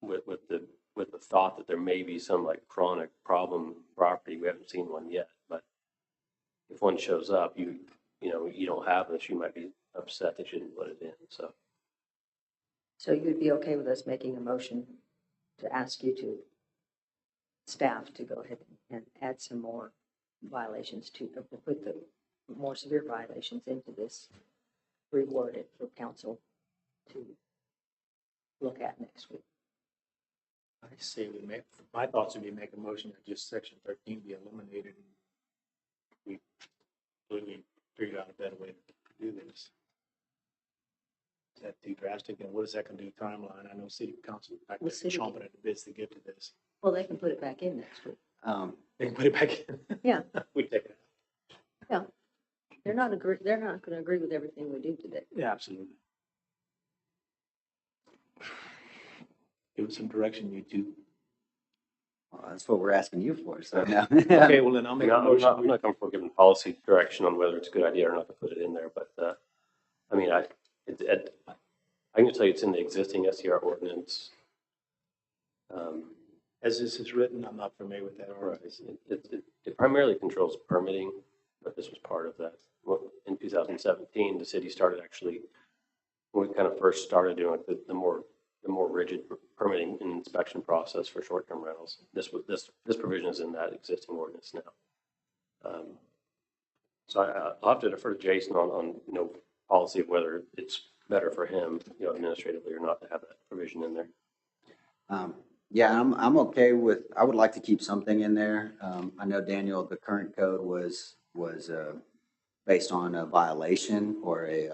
with the thought that there may be some like chronic problem property. We haven't seen one yet, but if one shows up, you don't have this, you might be upset that you didn't put it in. So you'd be okay with us making a motion to ask you to staff to go ahead and add some more violations to put the more severe violations into this, reword it for council to look at next week. I say my thoughts would be make a motion that just section 13 be eliminated. We completely figured out a better way to do this. Is that too drastic? And what is that going to do timeline? I know city council is chomping at the bits to get to this. Well, they can put it back in next week. They can put it back in. Yeah. We take it Yeah, they're not gonna agree with everything we do today. Yeah, absolutely. Give us some direction, you two. Well, that's what we're asking you for, so no. Okay, well then I'll make a I'm motion. not comfortable giving policy direction on whether it's a good idea or not to put it in there, but, I mean, I can tell you it's in the existing STR ordinance. As this is written, I'm not familiar with that Right. ordinance. It primarily controls permitting, but this was part of that. Well, in 2017, the city started actually, when we kind of first started doing it, the more rigid permitting and inspection process for short-term rentals. This provision is in that existing ordinance now. So I'll have to defer to Jason on policy of whether it's better for him, administratively or not to have that provision in there. Yeah, I'm okay with, I would like to keep something in there. I know, Daniel, the current code was based on a violation or a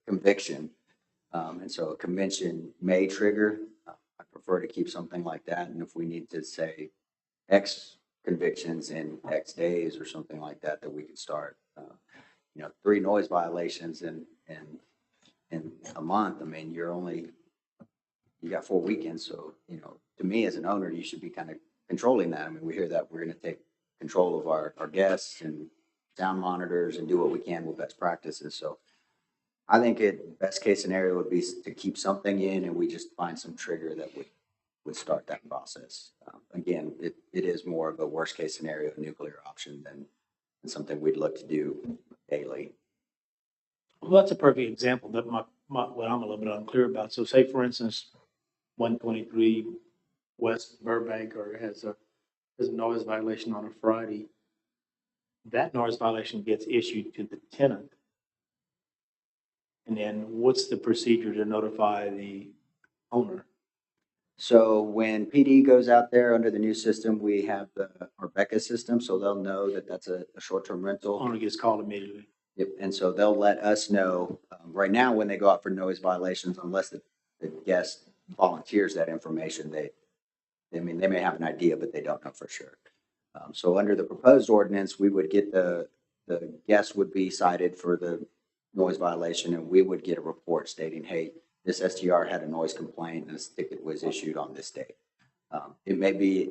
conviction. And so a convention may trigger. I prefer to keep something like that. And if we need to say X convictions in X days or something like that, that we could start, 3 noise violations in a month. I mean, you got 4 weekends. So, to me as an owner, you should be kind of controlling that. I mean, we hear that we're going to take control of our guests and sound monitors and do what we can with best practices. So I think best case scenario would be to keep something in and we just find some trigger that would start that process. Again, it is more of a worst case scenario nuclear option than something we'd look to do daily. Well, that's a perfect example that what I'm a little bit unclear about. So say, for instance, 123 West Burbank has a noise violation on a Friday. That noise violation gets issued to the tenant. And then what's the procedure to notify the owner? So when PD goes out there under the new system, we have our Becca system, so they'll know that that's a short-term rental. Owner gets called immediately. Yep, and so they'll let us know. Right now, when they go out for noise violations, unless the guest volunteers that information, they may have an idea, but they don't know for sure. So under the proposed ordinance, we would get the guest would be cited for the noise violation, and we would get a report stating, hey, this STR had a noise complaint and this ticket was issued on this date. It may be,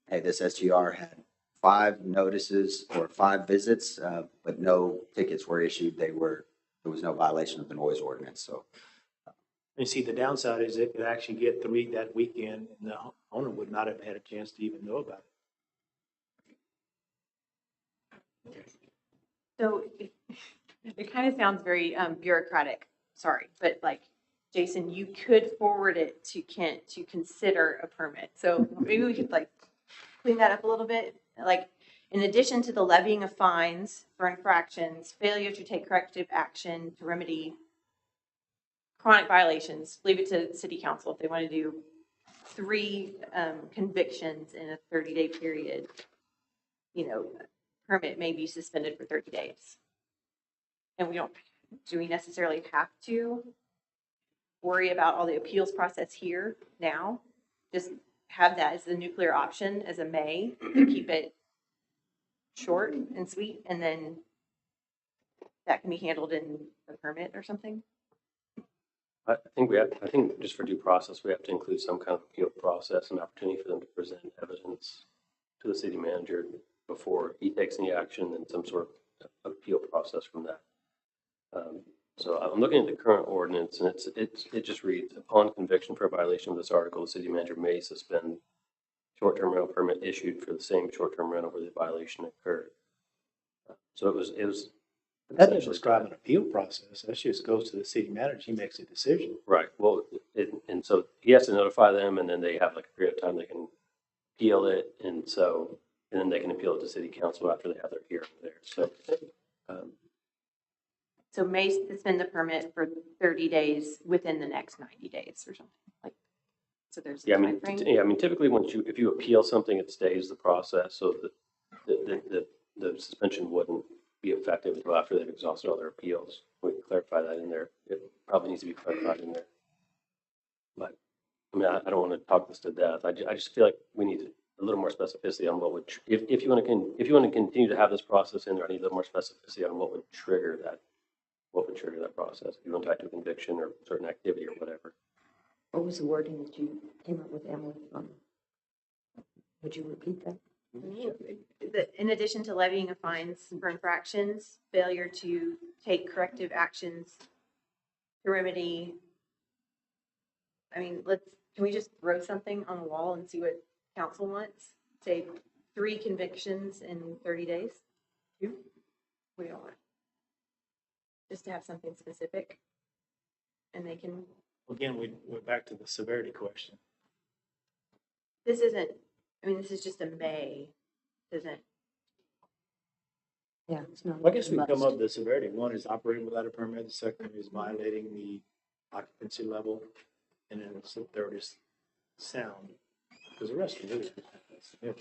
hey, this STR had 5 notices or 5 visits, but no tickets were issued. There was no violation of the noise ordinance. So, You see, the downside is it could actually get 3 that weekend, and the owner would not have had a chance to even know about it. So it kind of sounds very bureaucratic, sorry, but like, Jason, you could forward it to Kent to consider a permit. So maybe we could like clean that up a little bit. Like, in addition to the levying of fines for infractions, failure to take corrective action to remedy chronic violations, leave it to city council if they want to do 3 convictions in a 30-day period. Permit may be suspended for 30 days. And do we necessarily have to worry about all the appeals process here now? Just have that as the nuclear option as a may to keep it short and sweet, and then that can be handled in a permit or something. I think just for due process, we have to include some kind of appeal process and opportunity for them to present evidence to the city manager before he takes any action, and some sort of appeal process from that. So I'm looking at the current ordinance, and it just reads, upon conviction for a violation of this article, the city manager may suspend short-term rental permit issued for the same short-term rental where the violation occurred. So it was. That doesn't describe an appeal process. That just goes to the city manager. He makes a decision. Right. Well, and so he has to notify them, and then they have like a period of time they can appeal it, and then they can appeal it to city council after they have their hearing there. So may suspend the permit for 30 days within the next 90 days or something like. So there's a time frame. I mean, typically if you appeal something, it stays the process, so that the suspension wouldn't be effective until after they've exhausted all their appeals. We can clarify that in there. It probably needs to be clarified in there. But I mean, I don't want to talk this to death. I just feel like we need to a little more specificity on what would, if you want to, if you want to continue to have this process in there, I need a little more specificity on what would trigger that process. If you want to tie it to a conviction or certain activity or whatever. What was the wording that you came up with, Emily? Would you repeat that? In addition to levying of fines for infractions, failure to take corrective actions to remedy. I mean, can we just throw something on the wall and see what council wants? Say 3 convictions in 30 days? 2? What do you want? Just to have something specific. And they can, Again, we're back to the severity question. this isn't, I mean, this is just a may, isn't. Yeah, it's not. Well, I guess we can come must. up with the severity. One is operating without a permit, the second is violating the occupancy level, and then the third is sound, because the rest are really. Well,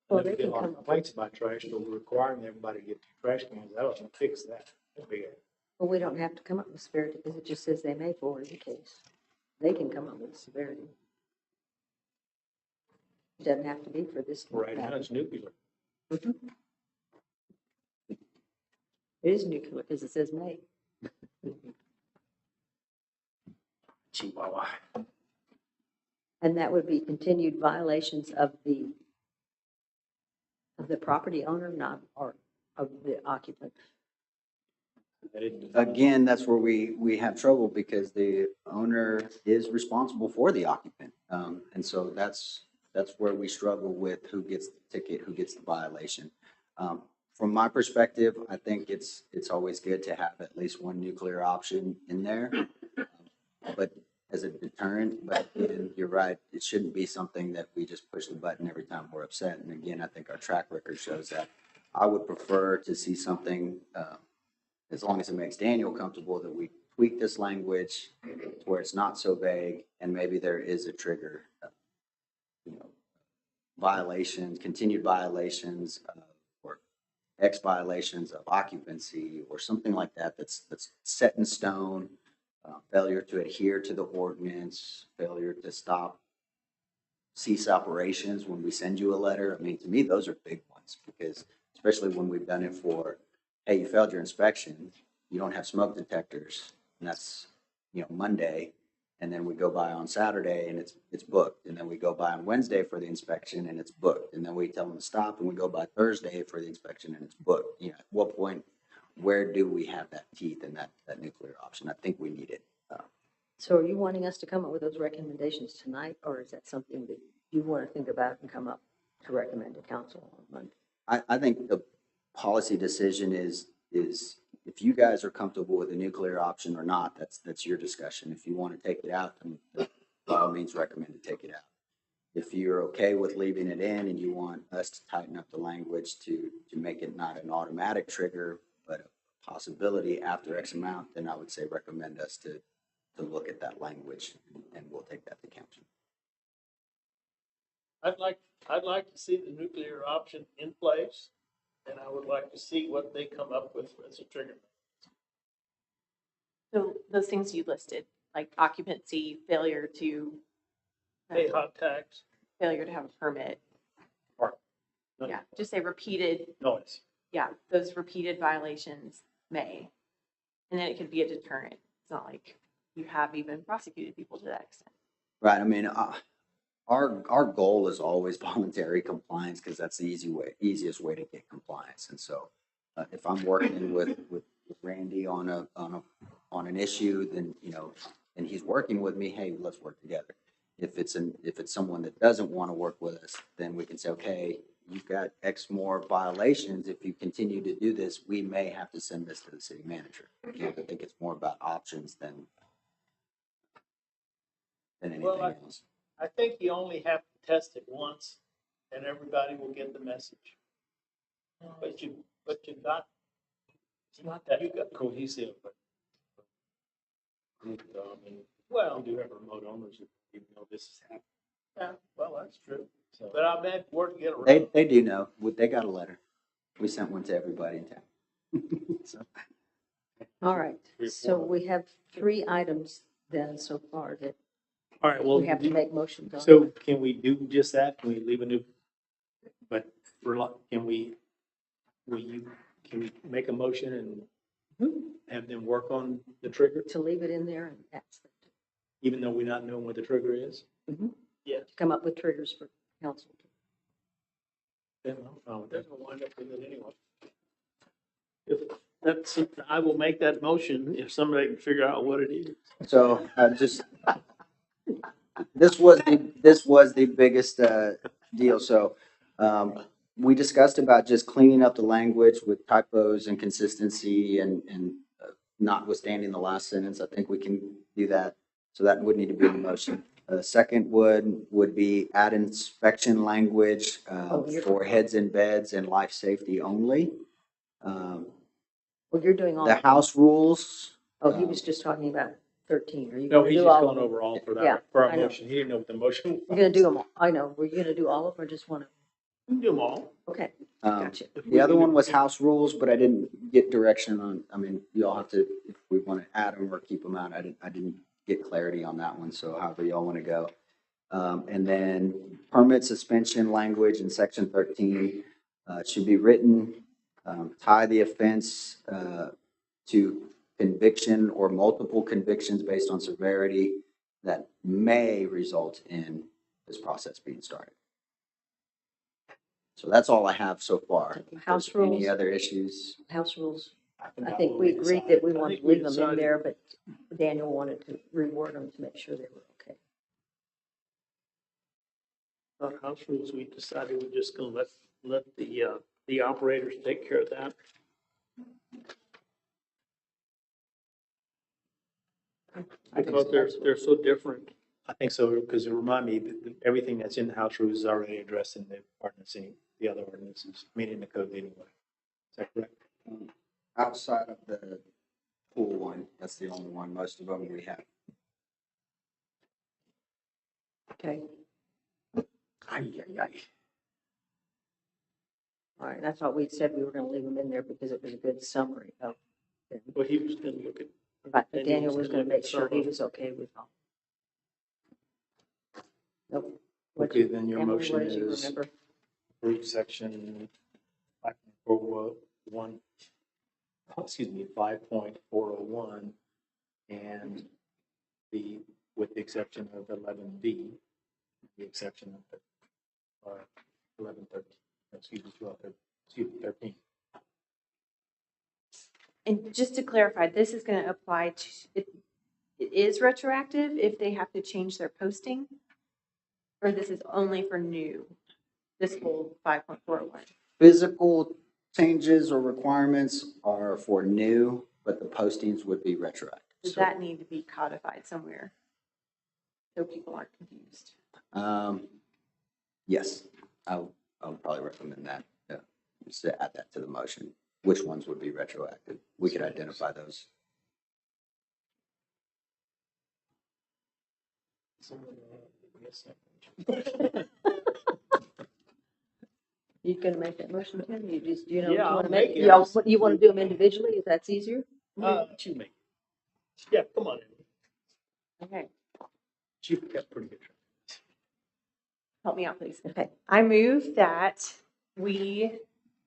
Well, they get can a lot come of up complaints about trash, so we're requiring everybody to get trash cans out and fix that. That'd be it. But we don't have to come up with severity because it just says they may forward the case. They can come up with severity. It doesn't have to be for this. Right now, it's nuclear. Mhm. It is nuclear because it says may. Chihuahua. And that would be continued violations of the property owner, not, or of the occupant. Again, that's where we have trouble because the owner is responsible for the occupant. And so that's where we struggle with who gets the ticket, who gets the violation. From my perspective, I think it's always good to have at least one nuclear option in there. But as a deterrent, but again, you're right, it shouldn't be something that we just push the button every time we're upset. And again, I think our track record shows that. I would prefer to see something, as long as it makes Daniel comfortable, that we tweak this language to where it's not so vague and maybe there is a trigger, violations, continued violations, or X violations of occupancy or something like that that's set in stone, failure to adhere to the ordinance, failure to cease operations when we send you a letter. I mean, to me, those are big ones because especially when we've done it for, hey, you failed your inspection, you don't have smoke detectors, and that's, Monday. And then we go by on Saturday and it's booked. And then we go by on Wednesday for the inspection and it's booked. And then we tell them to stop and we go by Thursday for the inspection and it's booked. At what point, where do we have that teeth in that nuclear option? I think we need it. So are you wanting us to come up with those recommendations tonight, or is that something that you want to think about and come up to recommend to council on Monday? I think the policy decision is if you guys are comfortable with the nuclear option or not, that's your discussion. If you want to take it out, then by all means recommend to take it out. If you're okay with leaving it in and you want us to tighten up the language to make it not an automatic trigger, but a possibility after X amount, then I would say recommend us to look at that language and we'll take that to council. I'd like to see the nuclear option in place, and I would like to see what they come up with as a trigger. So those things you listed, like occupancy, failure to Pay hot tax. failure to have a permit. No. Yeah, just say repeated. Noise. Yeah, those repeated violations may. And then it could be a deterrent. It's not like you have even prosecuted people to that extent. Right. I mean, our goal is always voluntary compliance because that's the easiest way to get compliance. And so, if I'm working with Randy on an issue, then and he's working with me, hey, let's work together. If it's someone that doesn't want to work with us, then we can say, okay, you've got X more violations. If you continue to do this, we may have to send this to the city manager. I think it's more about options than anything else. I think you only have to test it once, and everybody will get the message. But you got cohesive. But well, we do have remote owners that even know this is happening. Yeah, well, that's true. So, but I bet work to get around. They do know. They got a letter. We sent one to everybody in town. So. All right, so we have 3 items then so far that All right, well. We have to make motions on. So can we do just that? Can we leave a new, but can we make a motion and have them work on the trigger, To leave it in there and ask them even though we're not knowing what the trigger is? to Yes. come up with triggers for council. Then Doesn't wind up with it anyway. If that's, I will make that motion if somebody can figure out what it is. So, this was the biggest, deal. So, we discussed about just cleaning up the language with typos and consistency and notwithstanding the last sentence. I think we can do that. So that would need to be in the motion. Second would be add inspection language, for heads in beds and life safety only. Well, you're doing all. The house rules. Oh, he was just talking about 13. Are you No, gonna he's do just all going of them? over all for Yeah, that, for I our know. motion. He didn't know what the motion was. You're gonna do them all. I know. Were you gonna do all of them or just one of We can do them all. them? Okay, Um, gotcha. The other one was house rules, but I didn't get direction on, I mean, you all have to, if we want to add them or keep them out, I didn't get clarity on that one, so however y'all want to go. And then permit suspension language in section 13, should be written, tie the offense, to conviction or multiple convictions based on severity that may result in this process being started. So that's all I have so far. House Any rules. other issues? House rules. I forgot think what we we agreed decided. that we I wanted think to we leave them in decided- there, but Daniel wanted to reword them to make sure they were okay. Our house rules, we decided we're just gonna let the operators take care of that. Because they're so different. I think so, because it remind me that everything that's in the house rules is already addressed in the ordinance, the other ordinances, meaning the code anyway. Is that correct? Outside of the pool one, that's the only one. Most of them we have. Okay. All right, that's what we said. We were gonna leave them in there because it was a good summary of them. But he was gonna look at. But Daniel was gonna look make at sure some he of- was okay with all. Nope. Okay, then your Emily, motion what did you is remember? approve section 5.401, excuse me, 5.401, and with the exception of 11B, the exception of 1113, excuse me, 13. And just to clarify, this is going to apply to, it is retroactive if they have to change their posting? Or this is only for new, this whole 5.401? Physical changes or requirements are for new, but the postings would be retroactive. Does So, that need to be codified somewhere? So people aren't confused. yes, I would probably recommend that. Yeah, just to add that to the motion. Which ones would be retroactive? We could identify those. You gonna make that motion, Tim? You just, you know, Yeah, you I'll wanna make make, it. y'all, what, you wanna do them individually, if that's easier? What you make? Yeah, come on. Okay, You've got pretty good. help me out, please. Okay, I move that we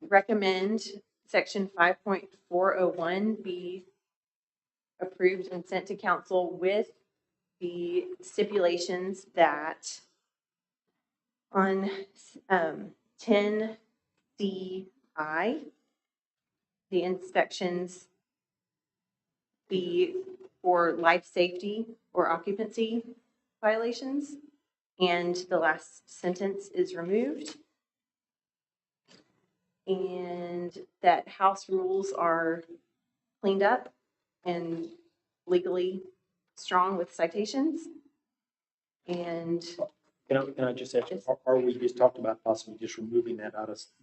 recommend section 5.401 be approved and sent to council with the stipulations that on 10CI, the inspections be for life safety or occupancy violations, and the last sentence is removed. And that house rules are cleaned up and legally strong with citations. And Can I just ask, are we just talked about possibly just removing that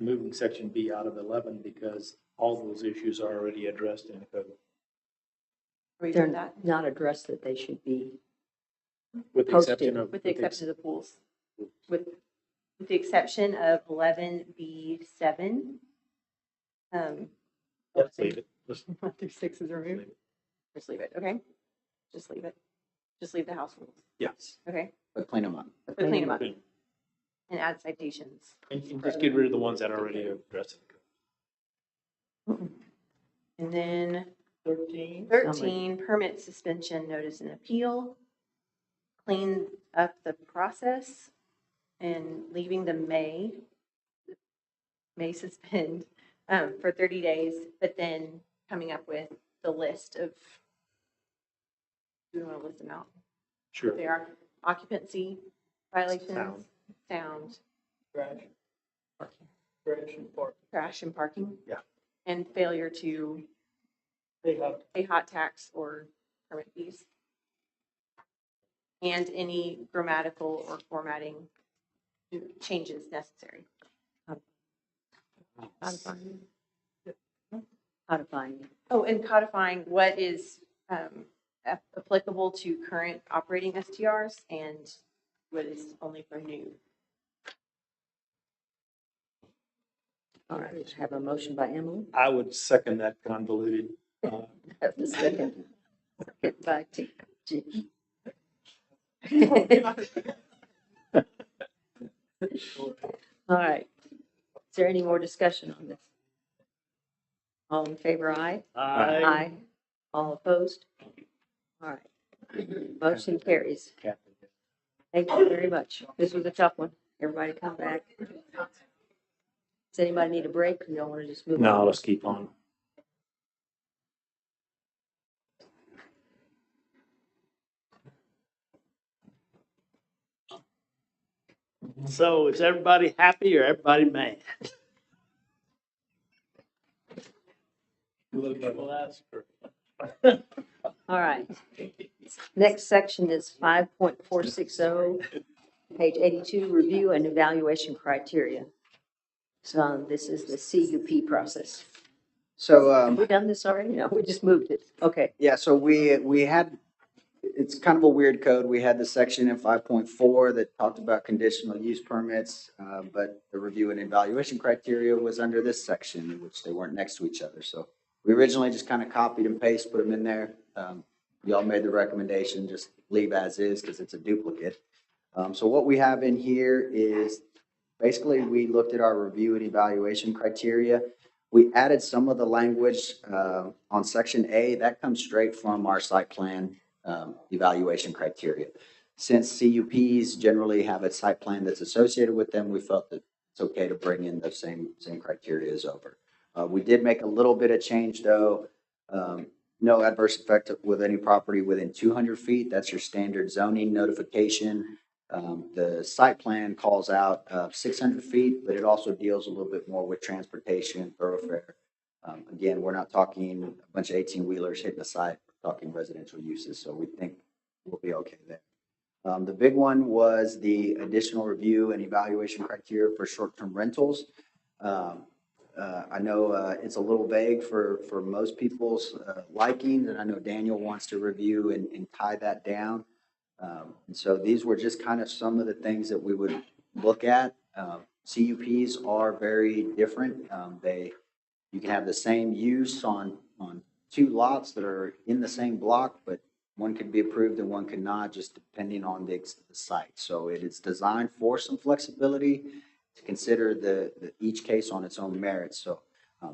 moving section B out of 11 because all those issues are already addressed in the code? are we They're doing that? not addressed that they should be With the posted. exception of. With the exception of the pools. With the exception of 11B7. Let's leave it. 1 through 6 is removed. Just leave it, okay? Just leave it. Just leave the house rules. Yes. Okay. But clean them up. But clean them up and add citations. And just get rid of the ones that already are addressed. And then 13. 13, permit suspension, notice and appeal. Clean up the process and leaving the may suspend for 30 days, but then coming up with the list of, do you want to list them out? Sure. They are occupancy violations, sound, Crash. Crash and park. crash and parking. Yeah. And failure to pay hot tax or permit fees. And any grammatical or formatting changes necessary. Codifying. Oh, and codifying what is applicable to current operating STRs and what is only for new. All right, have a motion by Emily. I would second that convoluted. Have a second. Second by Jim. All right. Is there any more discussion on this? All in favor, aye? Aye. All opposed? All right. Motion carries. Thank you very much. This was a tough one. Everybody come back. Does anybody need a break? You don't want to just move on? No, let's keep on. So is everybody happy or everybody mad? Well, that's perfect. All right. Next section is 5.460, page 82, review and evaluation criteria. So this is the CUP process. So, Have we done this already? No, we just moved it. Okay. yeah, so we had, it's kind of a weird code. We had the section in 5.4 that talked about conditional use permits, but the review and evaluation criteria was under this section, which they weren't next to each other. So we originally just kind of copied and pasted, put them in there. Y'all made the recommendation, just leave as is because it's a duplicate. So what we have in here is basically we looked at our review and evaluation criteria. We added some of the language on section A that comes straight from our site plan evaluation criteria. Since CUPs generally have a site plan that's associated with them, we felt that it's okay to bring in the same criteria as over. We did make a little bit of change though. No adverse effect with any property within 200 feet. That's your standard zoning notification. The site plan calls out 600 feet, but it also deals a little bit more with transportation, thoroughfare. Again, we're not talking a bunch of 18-wheelers hitting the site, we're talking residential uses, so we think we'll be okay there. The big one was the additional review and evaluation criteria for short-term rentals. I know it's a little vague for most people's liking, and I know Daniel wants to review and tie that down. And so these were just kind of some of the things that we would look at. CUPs are very different. You can have the same use on two lots that are in the same block, but one could be approved and one could not, just depending on the site. So it is designed for some flexibility to consider each case on its own merits. So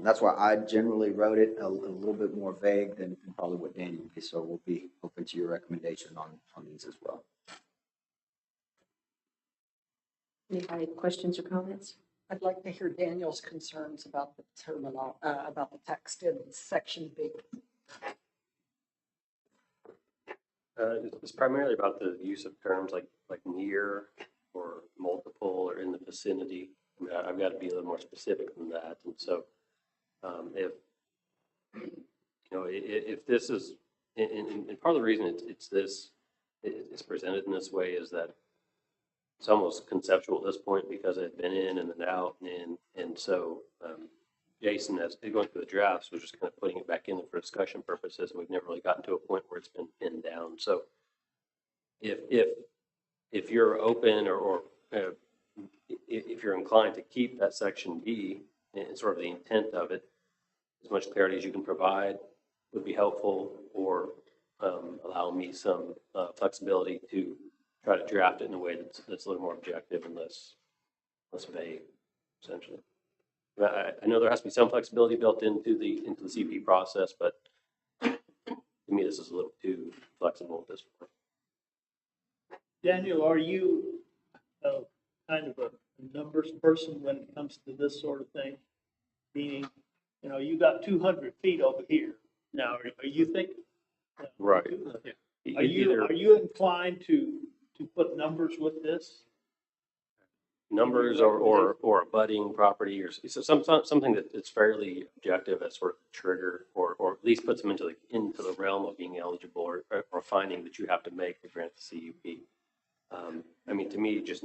that's why I generally wrote it a little bit more vague than probably what Daniel did. So we'll be open to your recommendation on these as well. Anybody have questions or comments? I'd like to hear Daniel's concerns about the terminal, about the text in section B. It's primarily about the use of terms like near or multiple or in the vicinity. I mean, I've got to be a little more specific than that. And so if this is, and part of the reason it's presented in this way is that it's almost conceptual at this point because I've been in and then out and in. And so Jason, as going through the drafts, was just kind of putting it back in for discussion purposes. And we've never really gotten to a point where it's been pinned down. So if you're open or if you're inclined to keep that section B and sort of the intent of it, as much clarity as you can provide would be helpful, or allow me some flexibility to try to draft it in a way that's a little more objective and less vague, essentially. I know there has to be some flexibility built into the CP process, but to me, this is a little too flexible at this point. Daniel, are you kind of a numbers person when it comes to this sort of thing? Meaning, you know, you got 200 feet over here. Now, are you thinking? Right. Are you inclined to put numbers with this? Numbers or a budding property or something that's fairly objective as sort of a trigger or at least puts them into the realm of being eligible or finding that you have to make to grant the CUP. I mean, to me, just,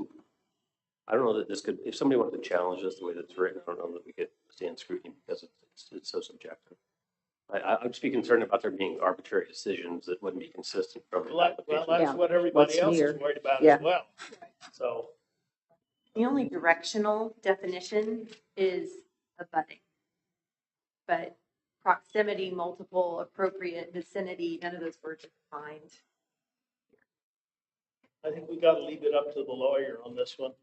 I don't know that this could, if somebody wanted to challenge this the way that's written, I don't know that we could stand scrutiny because it's so subjective. I'd just be concerned about there being arbitrary decisions that wouldn't be consistent from the application. Well, that's what everybody else is worried about as well. So. The only directional definition is abutting. But proximity, multiple, appropriate, vicinity, none of those words are defined. I think we gotta leave it up to the lawyer on this one.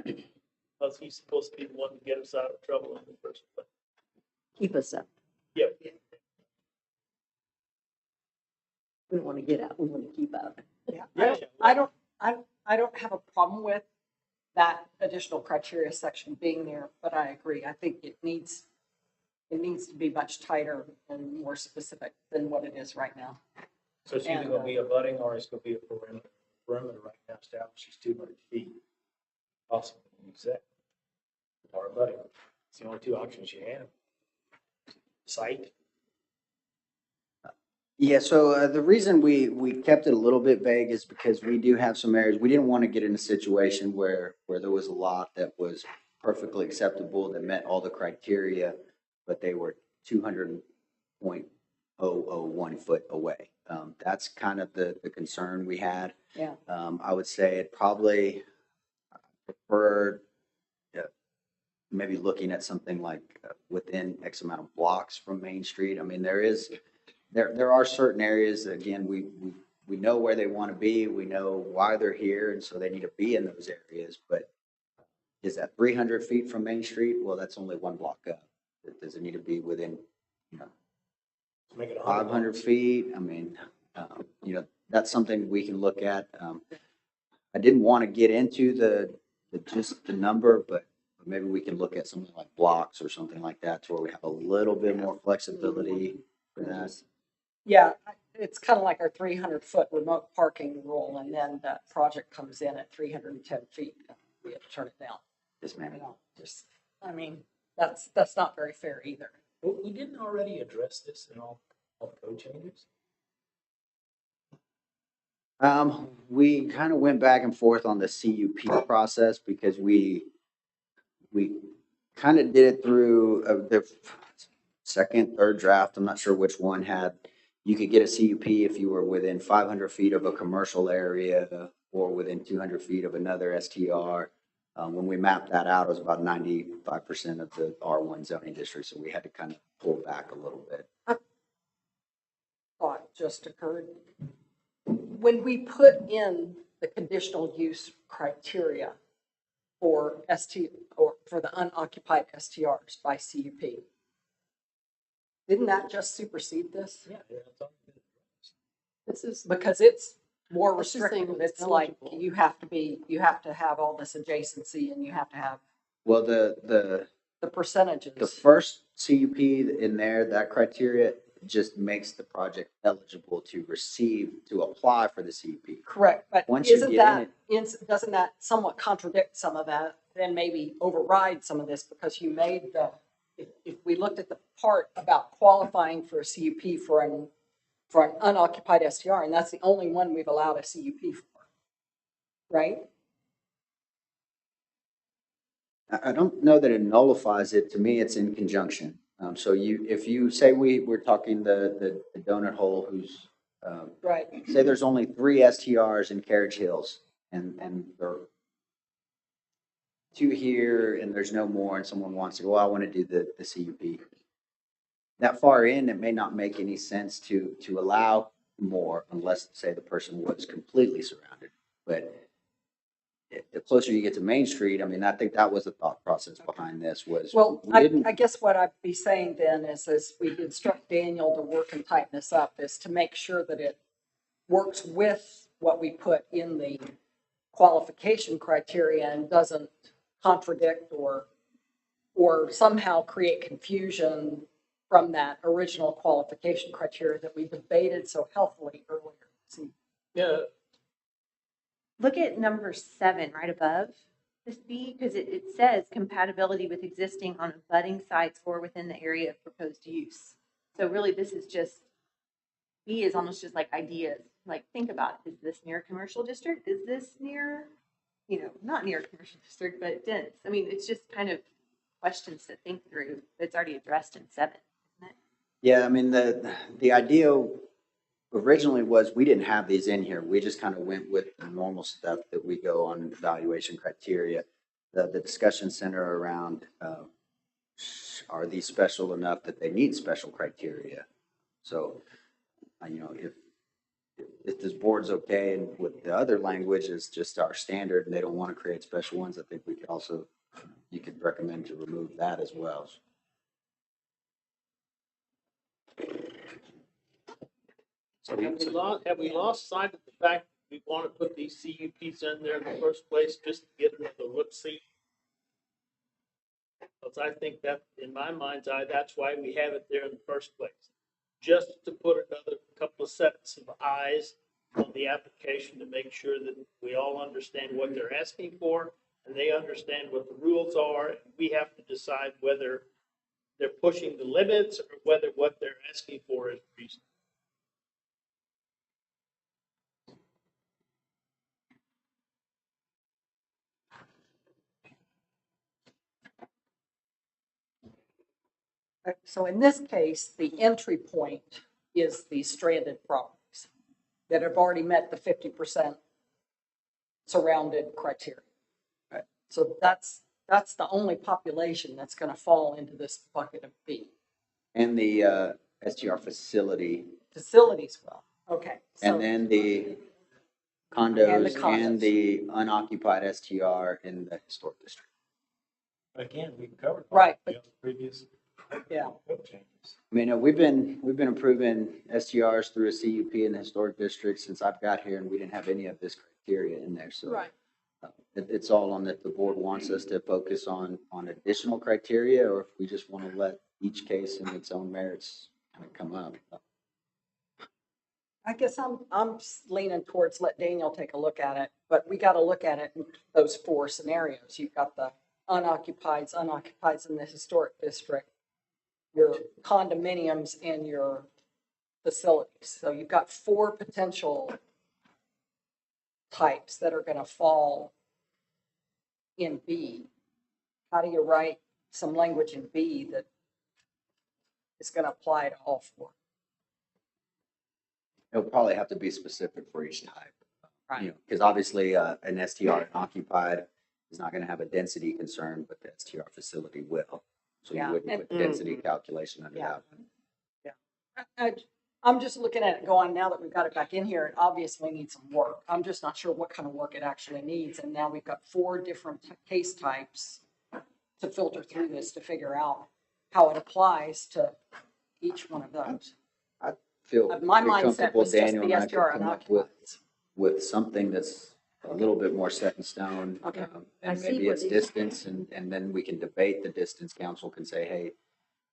Because he's supposed to be the one to get us out of trouble in the first place. Keep us up. Yep. We don't want to get out, we want to keep out. Yeah, I don't have a problem with that additional criteria section being there, but I agree. I think it needs to be much tighter and more specific than what it is right now. So it's either gonna be a budding or it's gonna be a perimeter. Perimeter right now establishes 200 feet. Possible use that. Or a budding. It's the only two options you have. Site. Yeah, so the reason we kept it a little bit vague is because we do have some areas, we didn't want to get in a situation where there was a lot that was perfectly acceptable, that met all the criteria, but they were 200.001 foot away. That's kind of the concern we had. Yeah. I would say it probably preferred maybe looking at something like within X amount of blocks from Main Street. I mean, there are certain areas that, again, we know where they want to be, we know why they're here, and so they need to be in those areas. But is that 300 feet from Main Street? Well, that's only one block up. Does it need to be within, 500 feet? I mean, that's something we can look at. I didn't want to get into just the number, but maybe we can look at something like blocks or something like that, to where we have a little bit more flexibility for that. Yeah, it's kind of like our 300-foot remote parking rule, and then that project comes in at 310 feet. We have to turn it down. Yes, ma'am. I mean, that's not very fair either. We didn't already address this in all the code changes? We kind of went back and forth on the CUP process because we kind of did it through the second, third draft. I'm not sure which one had, you could get a CUP if you were within 500 feet of a commercial area or within 200 feet of another STR. When we mapped that out, it was about 95% of the R1 zoning district, so we had to kind of pull back a little bit. Thought just occurred. When we put in the conditional use criteria for for the unoccupied STRs by CUP, didn't that just supersede this? Yeah. This is Because it's more That's just saying restrictive. it's It's like eligible. you have to have all this adjacency, and you have to have Well, the percentages. The first CUP in there, that criteria just makes the project eligible to apply for the CUP. Correct, but Once you isn't get in that, doesn't that somewhat contradict some of that, then maybe override some of this, because you made if we looked at the part about qualifying for a CUP for an unoccupied STR, and that's the only one we've allowed a CUP for, right? I don't know that it nullifies it. To me, it's in conjunction. So if you say we're talking the donut hole, who's right. Say there's only 3 STRs in Carriage Hills, and there are 2 here, and there's no more, and someone wants to go, I want to do the CUP. that far in, it may not make any sense to allow more unless, say, the person was completely surrounded. But the closer you get to Main Street, I mean, I think that was the thought process behind this was Well, we didn't. I guess what I'd be saying then is we instruct Daniel to work and tighten this up is to make sure that it works with what we put in the qualification criteria and doesn't contradict or somehow create confusion from that original qualification criteria that we debated so healthily earlier. See, Yeah, Look at number 7 right above this B, because it says compatibility with existing on abutting sites or within the area of proposed use. So really, this is just, B is almost just like ideas. Like, think about it. Is this near a commercial district? Is this near, not near a commercial district, but dense? I mean, it's just kind of questions to think through that's already addressed in 7, isn't it? Yeah, I mean, the idea originally was we didn't have these in here. We just kind of went with the normal stuff that we go on evaluation criteria. The discussion center around, are these special enough that they need special criteria? So, if this board's okay and with the other language is just our standard and they don't want to create special ones, I think we could also, you could recommend to remove that as well. so have we lost sight of the fact that we want to put these CUPs in there in the first place just to get another look-see? Because I think that, in my mind's eye, that's why we have it there in the first place. Just to put another couple of sets of eyes on the application to make sure that we all understand what they're asking for and they understand what the rules are. And we have to decide whether they're pushing the limits or whether what they're asking for is reasonable. so in this case, the entry point is the stranded properties that have already met the 50% surrounded criteria. Right. So that's the only population that's going to fall into this bucket of B. And the STR facility. Facilities will. Okay. So, And then the condos and the unoccupied STR in the historic district. Again, we covered. Right, The previous. yeah. Code changes. I mean, we've been approving STRs through a CUP in the historic district since I've got here, and we didn't have any of this criteria in there. So Right. It's all on that the board wants us to focus on additional criteria, or if we just want to let each case in its own merits kind of come up. I guess I'm leaning towards let Daniel take a look at it, but we got to look at it in those 4 scenarios. You've got the unoccupieds in the historic district, your condominiums, and your facilities. So you've got 4 potential types that are going to fall in B. How do you write some language in B that is going to apply to all 4? It'll probably have to be specific for each type. Right. Because obviously an STR occupied is not going to have a density concern, but the STR facility will. So you wouldn't put density calculation under that one. Yeah. I'm just looking at it going, now that we've got it back in here, it obviously needs some work. I'm just not sure what kind of work it actually needs. And now we've got 4 different case types to filter through this to figure out how it applies to each one of those. I feel My pretty mindset comfortable was just Daniel the and I could STR come up unoccupied. with something that's a little bit more set in stone. Okay. And maybe it's distance, and then we can debate the distance. Council can say, hey,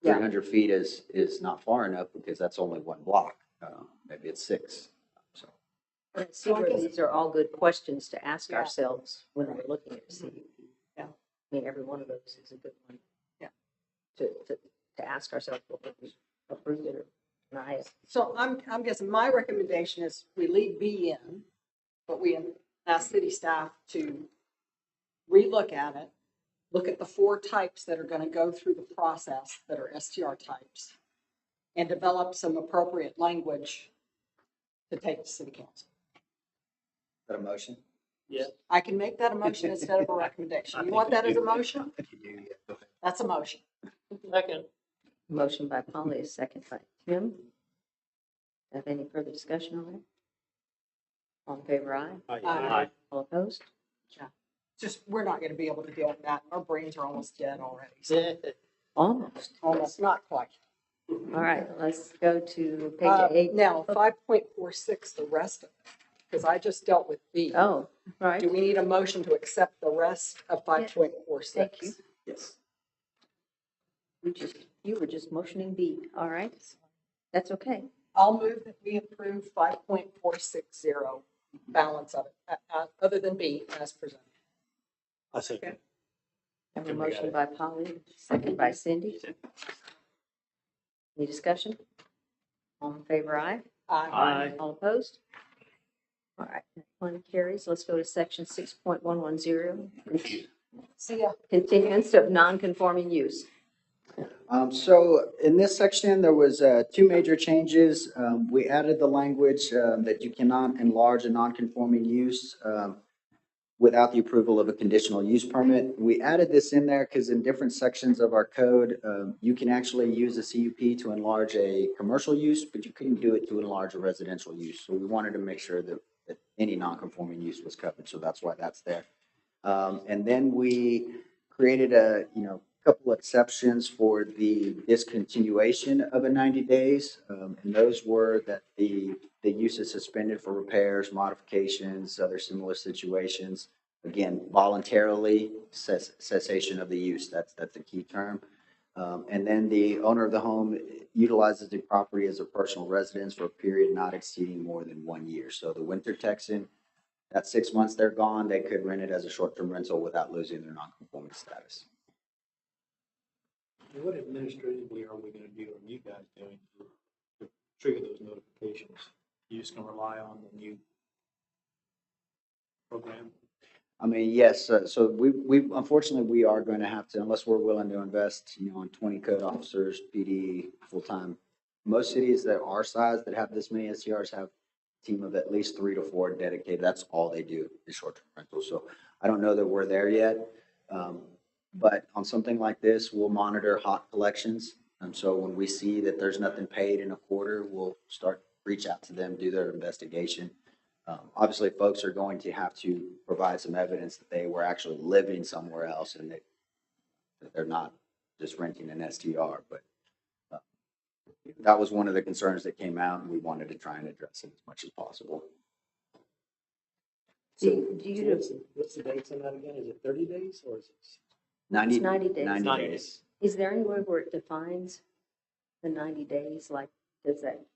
300 feet is not far enough because that's only 1 block. Maybe it's 6. So I see where these are all good questions to ask ourselves when we're looking at CUP. Yeah. I mean, every one of those is a good one. Yeah. To ask ourselves whether we approve it or deny it. So I'm guessing my recommendation is we leave B in, but we ask city staff to relook at it, look at the 4 types that are going to go through the process that are STR types, and develop some appropriate language to take to city council. is that a motion? Yeah. I can make that a motion instead of a recommendation. You want that as a motion? That's a motion. Second. Motion by Polly, a second by Tim. Have any further discussion on it? All in favor, aye. Aye. All opposed? Just, we're not gonna be able to deal with that. Our brains are almost dead already. So Almost. almost, not quite. All right, let's go to page 8. Now, 5.46, the rest of it, because I just dealt with B. Oh, right. Do we need a motion to accept the rest of 5.46? Thank you. Yes. You were just motioning B. All right. That's okay. I'll move that we approve 5.460, balance of it, other than B as presented. I second. I have a Then we got motion it. by Polly, second by Cindy. Any discussion? All in favor, aye. Aye. All opposed? All right, that one carries. Let's go to section 6.110. See ya. Continuance of non-conforming use. So in this section, there was two major changes. We added the language that you cannot enlarge a non-conforming use without the approval of a conditional use permit. We added this in there because in different sections of our code, you can actually use a CUP to enlarge a commercial use, but you couldn't do it to enlarge a residential use. So we wanted to make sure that any non-conforming use was covered, so that's why that's there. And then we created a couple exceptions for the discontinuation of a 90 days. And those were that the use is suspended for repairs, modifications, other similar situations. Again, voluntarily cessation of the use, that's the key term. And then the owner of the home utilizes the property as a personal residence for a period not exceeding more than 1 year. So the winter Texan, that 6 months they're gone, they could rent it as a short-term rental without losing their non-conforming status. What administratively are we gonna do, or you guys doing to trigger those notifications? You just gonna rely on the new program? I mean, yes, so we unfortunately, we are going to have to, unless we're willing to invest, in 20 code officers, PD, full-time. Most cities that are size that have this many STRs have a team of at least 3 to 4 dedicated. That's all they do is short-term rentals. So I don't know that we're there yet. But on something like this, we'll monitor hot collections. So when we see that there's nothing paid in a quarter, we'll reach out to them, do their investigation. Obviously, folks are going to have to provide some evidence that they were actually living somewhere else and that they're not just renting an STR. But that was one of the concerns that came out, and we wanted to try and address it as much as possible. What's the dates on that again? Is it 30 days or is it? 90 days. 90 days. Is there anywhere where it defines the 90 days? Like, is it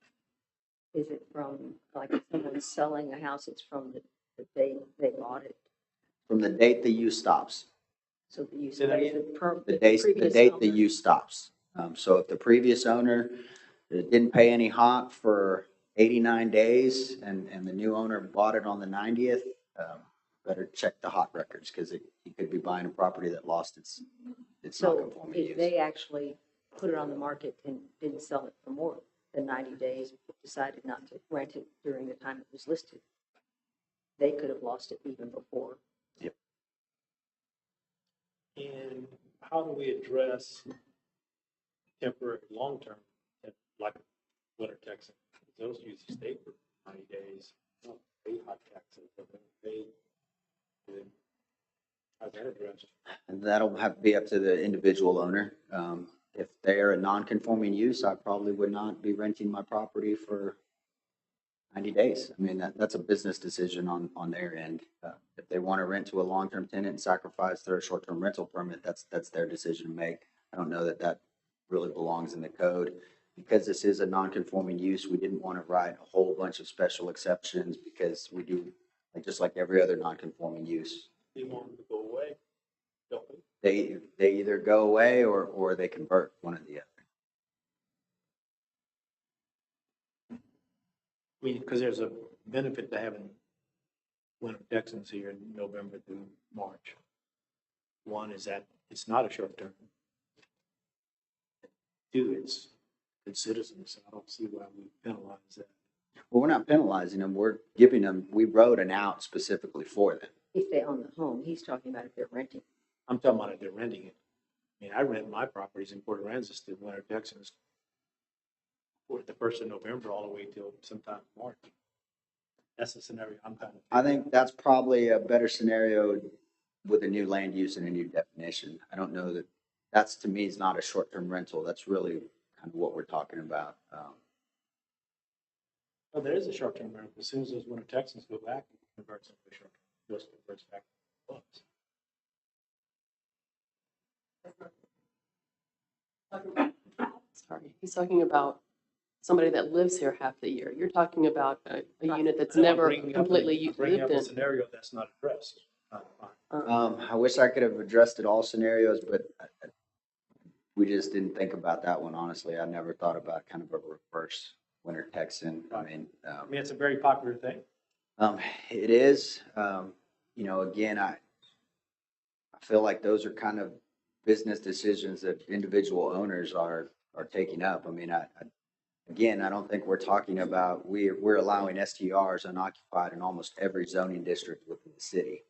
from, like, if someone's selling a house, it's from the day they bought it? From the date the use stops. So the use, Say that The date the use stops. So if the previous owner didn't pay any hot for 89 days and the new owner bought it on the 90th, better check the hot records because he could be buying a property that lost its So non-conforming if use. they actually put it on the market and didn't sell it for more than 90 days, decided not to rent it during the time it was listed, they could have lost it even before. Yep. And how do we address temporary, long-term, like winter Texan? Those usually stay for 90 days. Don't pay hot taxes, but they how's that addressed? And that'll have to be up to the individual owner. If they are a non-conforming use, I probably would not be renting my property for 90 days. I mean, that's a business decision on their end. If they want to rent to a long-term tenant and sacrifice their short-term rental permit, that's their decision to make. I don't know that really belongs in the code. Because this is a non-conforming use, we didn't want to write a whole bunch of special exceptions because we do, just like every other non-conforming use. They want them to go away, don't we? They either go away or they convert, one or the other. I mean, because there's a benefit to having winter Texans here in November through March. One is that it's not a short term. Two, it's good citizens. I don't see why we penalize that. Well, we're not penalizing them. We're giving them, we wrote an out specifically for them. If they own the home, he's talking about if they're renting. I'm talking about if they're renting it. I mean, I rent my properties in Port Aransas to Winter, Texas, for the 1st of November all the way till sometime in March. That's the scenario I'm kind of. I think that's probably a better scenario with a new land use and a new definition. I don't know that, that's to me is not a short-term rental. That's really kind of what we're talking about. Well, there is a short-term rental. As soon as those Winter Texans go back, it converts into a short-term, goes converts back to clubs. Sorry, he's talking about somebody that lives here half the year. You're talking about a unit that's No, I'm never bringing up completely bringing up lived a in. scenario that's not addressed. I wish I could have addressed it all scenarios, but we just didn't think about that one, honestly. I never thought about kind of a reverse Winter Texan. I mean, It's a very popular thing. it is, you know, again, I feel like those are kind of business decisions that individual owners are taking up. I mean, again, I don't think we're talking about, we're allowing STRs unoccupied in almost every zoning district within the city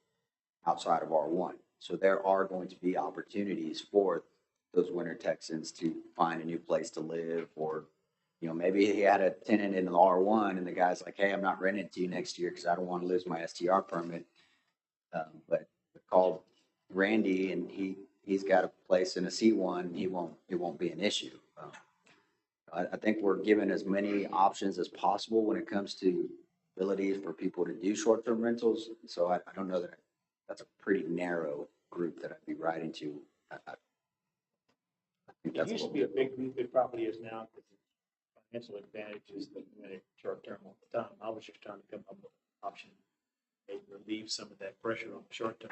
outside of R1. So there are going to be opportunities for those Winter Texans to find a new place to live, or, you know, maybe he had a tenant in the R1 and the guy's like, hey, I'm not renting it to you next year because I don't want to lose my STR permit. But call Randy and he's got a place in a C1, it won't be an issue. I think we're given as many options as possible when it comes to abilities for people to do short-term rentals. So I don't know that that's a pretty narrow group that I'd be writing to. I think It that's used to be a big group. It probably is now because of financial advantages that made it short-term all the time. I was just trying to come up with an option to relieve some of that pressure on the short-term.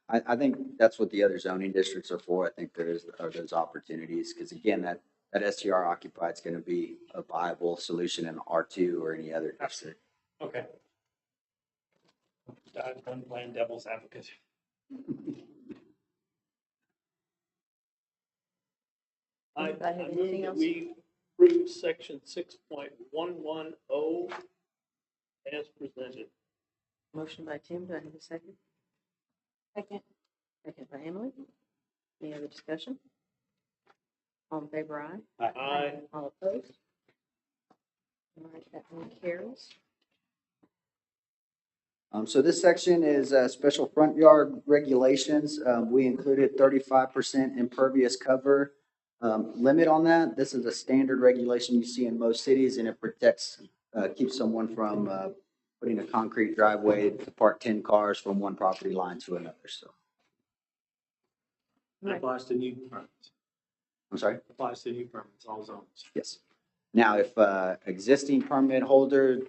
I think that's what the other zoning districts are for. I think are those opportunities, because again, that STR occupied is going to be a viable solution in R2 or any other district. Okay. I'm playing devil's advocate. I Anybody have move anything that else? we approve section 6.110 as presented. Motion by Tim, do I have a second? Second. Second by Emily. Any other discussion? All in favor, aye? Aye. All opposed? All right, that one carries. So this section is special front yard regulations. We included 35% impervious cover limit on that. This is a standard regulation you see in most cities, and it protects, keeps someone from putting a concrete driveway to park 10 cars from one property line to another. So, That applies to new permits. I'm sorry? Applies to new permits, all zones. Yes. Now, if existing permit holder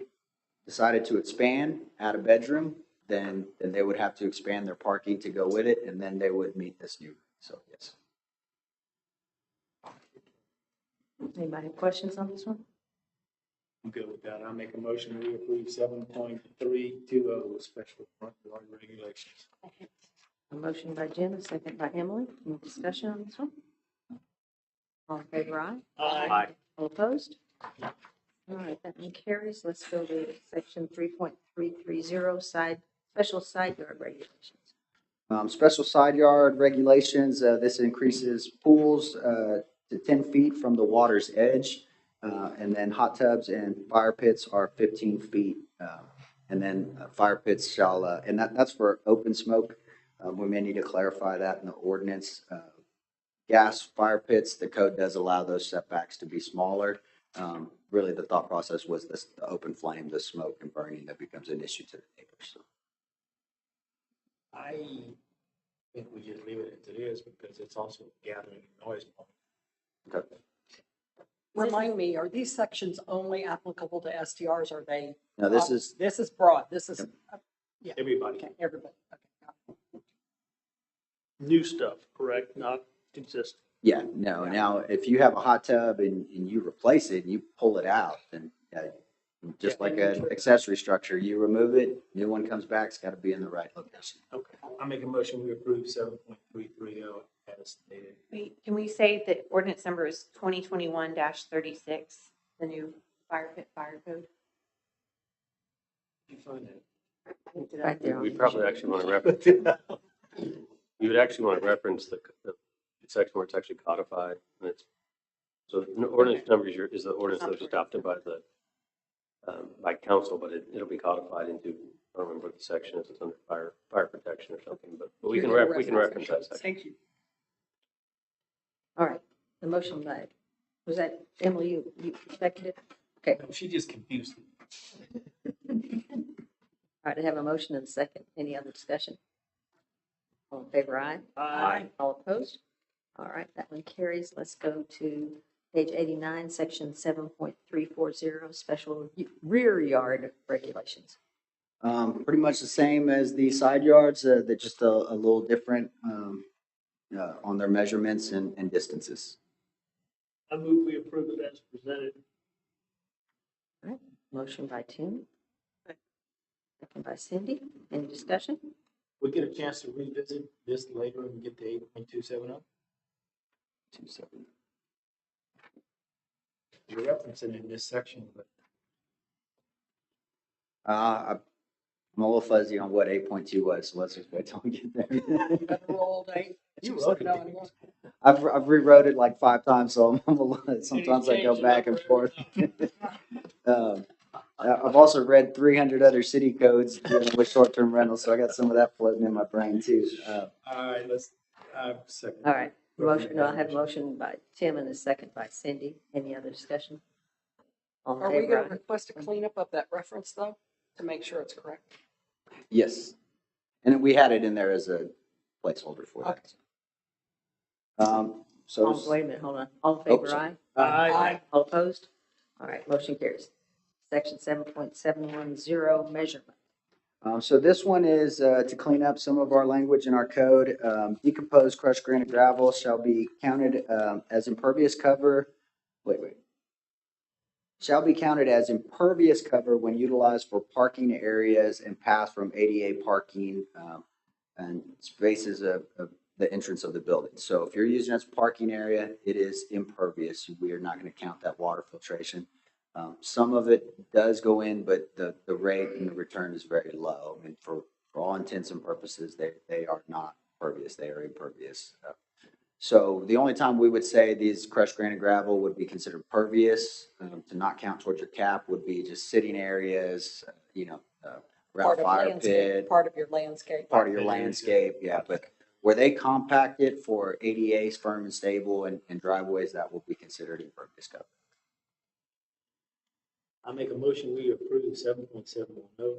decided to expand, add a bedroom, then they would have to expand their parking to go with it, and then they would meet this new. So, yes. Anybody have questions on this one? I'm good with that. I make a motion we approve 7.320 special front yard regulations. A motion by Jim, a second by Emily. Any discussion on this one? All in favor, aye? Aye. All opposed? All right, that one carries. Let's go to section 3.330, special side yard regulations. Special side yard regulations, this increases pools to 10 feet from the water's edge. And then hot tubs and fire pits are 15 feet. And then fire pits shall, and that's for open smoke. We may need to clarify that in the ordinance. Gas fire pits, the code does allow those setbacks to be smaller. Really, the thought process was the open flame, the smoke and burning that becomes an issue to the neighbors. So. I think we just leave it as it is because it's also gathering noise. Okay. Remind me, are these sections only applicable to STRs? Are they? No, this is. This is broad. This is. Yeah. Everybody. Okay, everybody. Okay, got it. New stuff, correct? Not existing. Yeah, no. Now, if you have a hot tub and you replace it and you pull it out, then just like an accessory structure, you remove it, new one comes back, it's got to be in the right location. Okay. I make a motion we approve 7.330 as stated. Wait, can we say that ordinance number is 2021-36, the new fire pit fire code? Did you find that? Right there. We probably actually want to reference, you would actually want to reference the section where it's actually codified, and it's, so the ordinance number is the ordinance that was adopted by the, by council, but it'll be codified into, I don't remember what the section is, it's under fire protection or something, but we can reference that section. Thank you. All right, the motion by, was that Emily, you seconded? Okay, She just confused me. all right, I have a motion and a second. Any other discussion? All in favor, aye? Aye. All opposed? All right, that one carries. Let's go to page 89, section 7.340, special rear yard regulations. Pretty much the same as the side yards, they're just a little different on their measurements and distances. I move we approve it as presented. All right, motion by Tim. Second by Cindy. Any discussion? We get a chance to revisit this later and get to 8.270. 27. You're referencing it in this section, but I'm a little fuzzy on what 8.2 was, so let's just wait till we get there. Roll date. you wrote it. I've rewrote it like 5 times, so I'm a little, sometimes I go back and forth. I've also read 300 other city codes dealing with short-term rentals, so I got some of that floating in my brain too. All right, let's, second. All right, motion, no, I have a motion by Tim and a second by Cindy. Any other discussion? All in Are we favor, gonna aye? request a cleanup of that reference though, to make sure it's correct? Yes, and we had it in there as a placeholder for that. So Oh, wait a minute, hold on. All in favor, sorry. aye? Aye. All opposed? All right, motion carries. Section 7.710, measurement. So this one is to clean up some of our language in our code. Decomposed crushed granite gravel shall be counted as impervious cover. Shall be counted as impervious cover when utilized for parking areas and paths from ADA parking and spaces of the entrance of the building. So if you're using it as a parking area, it is impervious. We are not going to count that water filtration. Some of it does go in, but the rate and the return is very low. And for all intents and purposes, they are not pervious. They are impervious. So the only time we would say these crushed granite gravel would be considered pervious to not count towards your cap would be just sitting areas, around Part of fire landscape, pit, part of your landscape. part of your landscape. Yeah, but where they compact it for ADAs, firm and stable, and driveways, that will be considered impervious cover. I make a motion, we approve 7.710.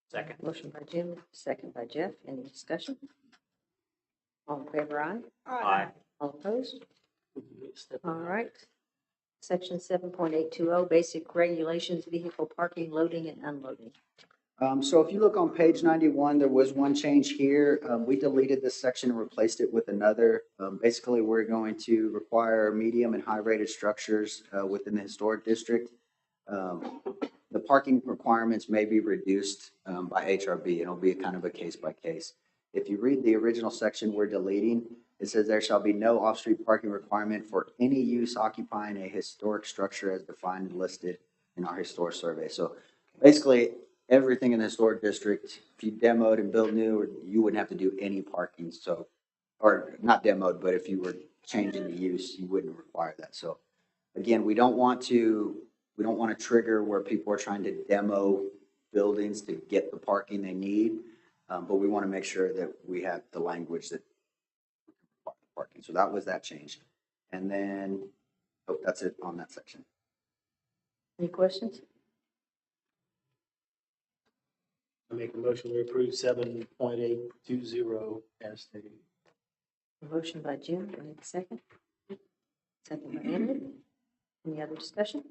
Second. Motion by Jim, second by Jeff. Any discussion? All in favor, aye? Aye. All opposed? All right. Section 7.820, basic regulations, vehicle parking, loading and unloading. So if you look on page 91, there was one change here. We deleted this section and replaced it with another. Basically, we're going to require medium and high rated structures within the historic district. The parking requirements may be reduced by HRB. It'll be kind of a case by case. If you read the original section we're deleting, it says there shall be no off-street parking requirement for any use occupying a historic structure as defined and listed in our historic survey. So basically, everything in the historic district, if you demoed and built new, you wouldn't have to do any parking. So, or not demoed, but if you were changing the use, you wouldn't require that. So again, we don't want to trigger where people are trying to demo buildings to get the parking they need. But we want to make sure that we have the language that parking. So that was that change. And then, that's it on that section. Any questions? I make a motion, we approve 7.820 as stated. Motion by Jim, do I have a second? Second by Emily. Any other discussion?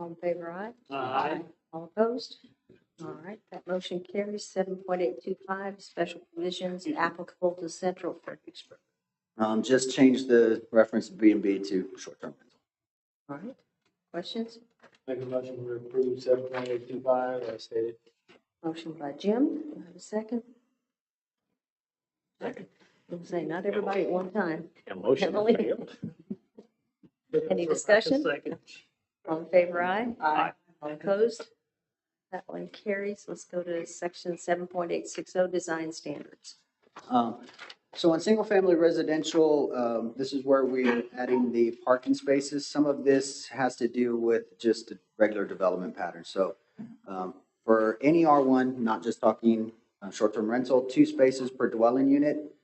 All in favor, aye? Aye. All opposed? All right, that motion carries. 7.825, special provisions applicable to Central Fredericksburg. Just change the reference B&B to short-term rental. All right, questions? Make a motion, we approve 7.825 as stated. Motion by Jim, do I have a second? Second. I'm saying not everybody at one time. Yeah, motion Emily? failed. Any discussion? Second. All in favor, aye? Aye. All opposed? That one carries. Let's go to section 7.860, design standards. So in single-family residential, this is where we're adding the parking spaces. Some of this has to do with just a regular development pattern. So for any R1, not just talking short-term rental, 2 spaces per dwelling unit.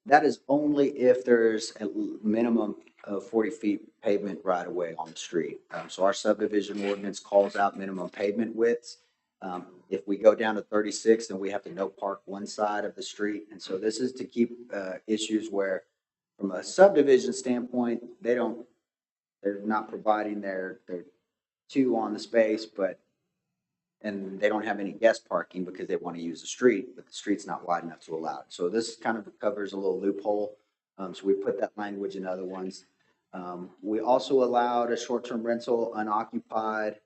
That is only if there's a minimum of 40 feet pavement right away on the street. So our subdivision ordinance calls out minimum pavement widths. If we go down to 36, then we have to no park one side of the street. And so this is to keep issues where, from a subdivision standpoint, they're not providing their 2 on the space, and they don't have any guest parking because they want to use the street, but the street's not wide enough to allow it. So this kind of covers a little loophole. So we put that language in other ones. We also allowed a short-term rental unoccupied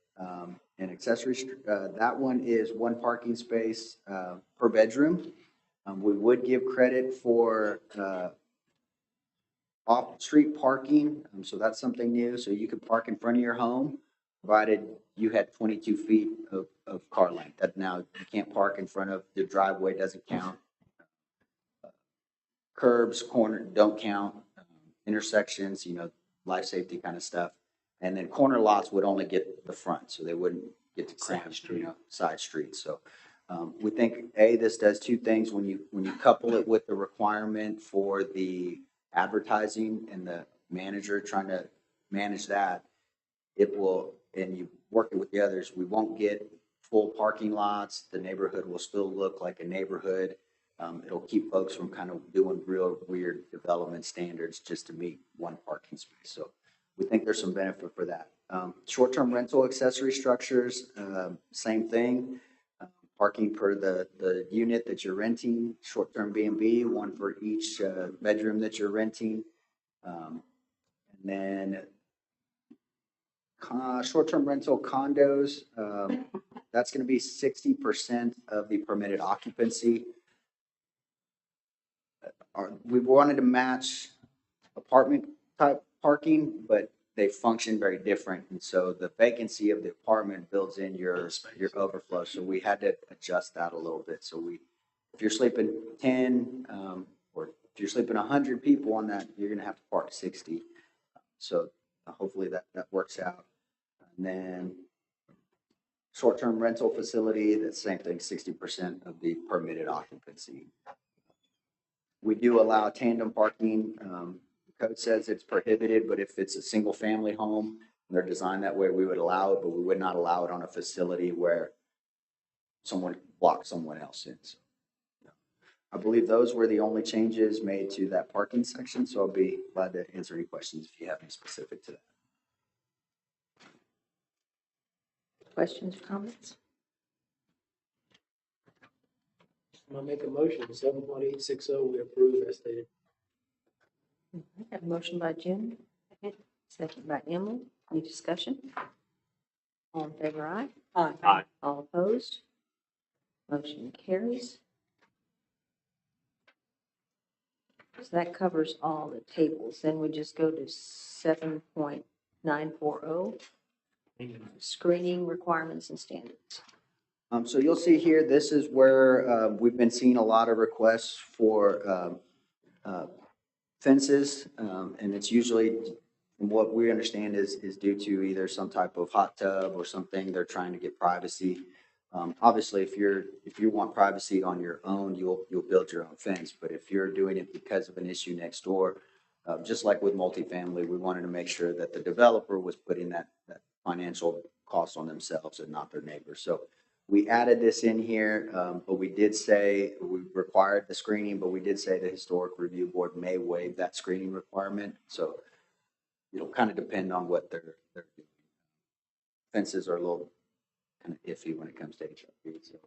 and accessory. That one is 1 parking space per bedroom. We would give credit for off-street parking. So that's something new. So you could park in front of your home, provided you had 22 feet of car length. That now you can't park in front of the driveway, doesn't count. Curbs, corner don't count. Intersections, life safety kind of stuff. And then corner lots would only get the front, so they wouldn't get to cram, side streets. So we think, this does 2 things. When you couple it with the requirement for the advertising and the manager trying to manage that, it will, and you work it with the others, we won't get full parking lots. The neighborhood will still look like a neighborhood. It'll keep folks from kind of doing real weird development standards just to meet 1 parking space. So we think there's some benefit for that. Short-term rental accessory structures, same thing. Parking per the unit that you're renting. Short-term B&B, 1 for each bedroom that you're renting. And then short-term rental condos, that's going to be 60% of the permitted occupancy. We wanted to match apartment type parking, but they function very different. And so the vacancy of the apartment builds in your overflow. So we had to adjust that a little bit. So if you're sleeping 10, or if you're sleeping 100 people on that, you're going to have to park 60. So hopefully that works out. And then short-term rental facility, the same thing, 60% of the permitted occupancy. We do allow tandem parking. The code says it's prohibited, but if it's a single family home and they're designed that way, we would allow it, but we would not allow it on a facility where someone blocks someone else in. So, I believe those were the only changes made to that parking section. So I'll be glad to answer any questions if you have any specific to that. Questions or comments? I'm gonna make a motion, 7.860, we approve as stated. I have a motion by Jim, second by Emily. Any discussion? All in favor, aye? Aye. All opposed? Motion carries. So that covers all the tables. Then we just go to 7.940, screening requirements and standards. So you'll see here, this is where we've been seeing a lot of requests for fences, and it's usually, from what we understand, is due to either some type of hot tub or something. They're trying to get privacy. Obviously, if you want privacy on your own, you'll build your own fence. But if you're doing it because of an issue next door, just like with multifamily, we wanted to make sure that the developer was putting that financial cost on themselves and not their neighbors. So we added this in here, but we did say we required the screening, but we did say the Historic Review Board may waive that screening requirement. So it'll kind of depend on what they're doing. Fences are a little kind of iffy when it comes to HRB. So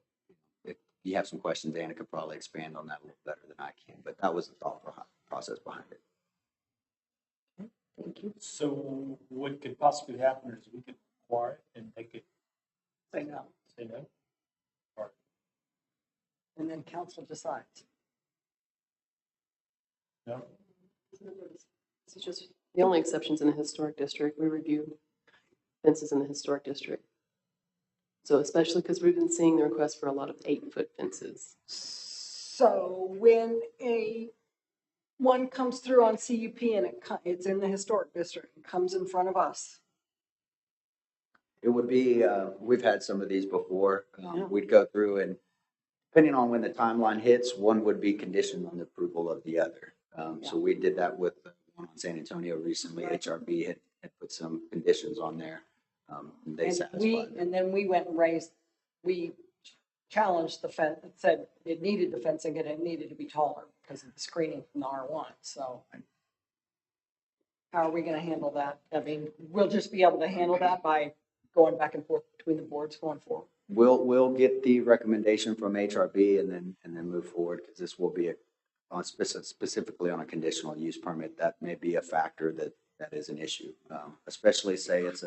if you have some questions, Anna could probably expand on that a little better than I can, but that was the thought process behind it. Okay, thank you. So what could possibly happen is we could acquire it and they could Say no. say no. And then council decides. No. It's just the only exceptions in the historic district. We review fences in the historic district. So especially because we've been seeing the request for a lot of 8-foot fences. So when a one comes through on CUP and it's in the historic district, it comes in front of us. It would be, we've had some of these before. Yeah. We'd go through and depending on when the timeline hits, one would be conditioned on the approval of the other. So we did that with the one on San Antonio recently. Right. HRB had put some conditions on there. And they And satisfied them. and then we went and we challenged the fence, said it needed the fencing and it needed to be taller because of the screening from the R1, so. How are we gonna handle that? I mean, we'll just be able to handle that by going back and forth between the boards going forward. We'll get the recommendation from HRB and then move forward because this will be specifically on a conditional use permit. That may be a factor that is an issue, especially say it's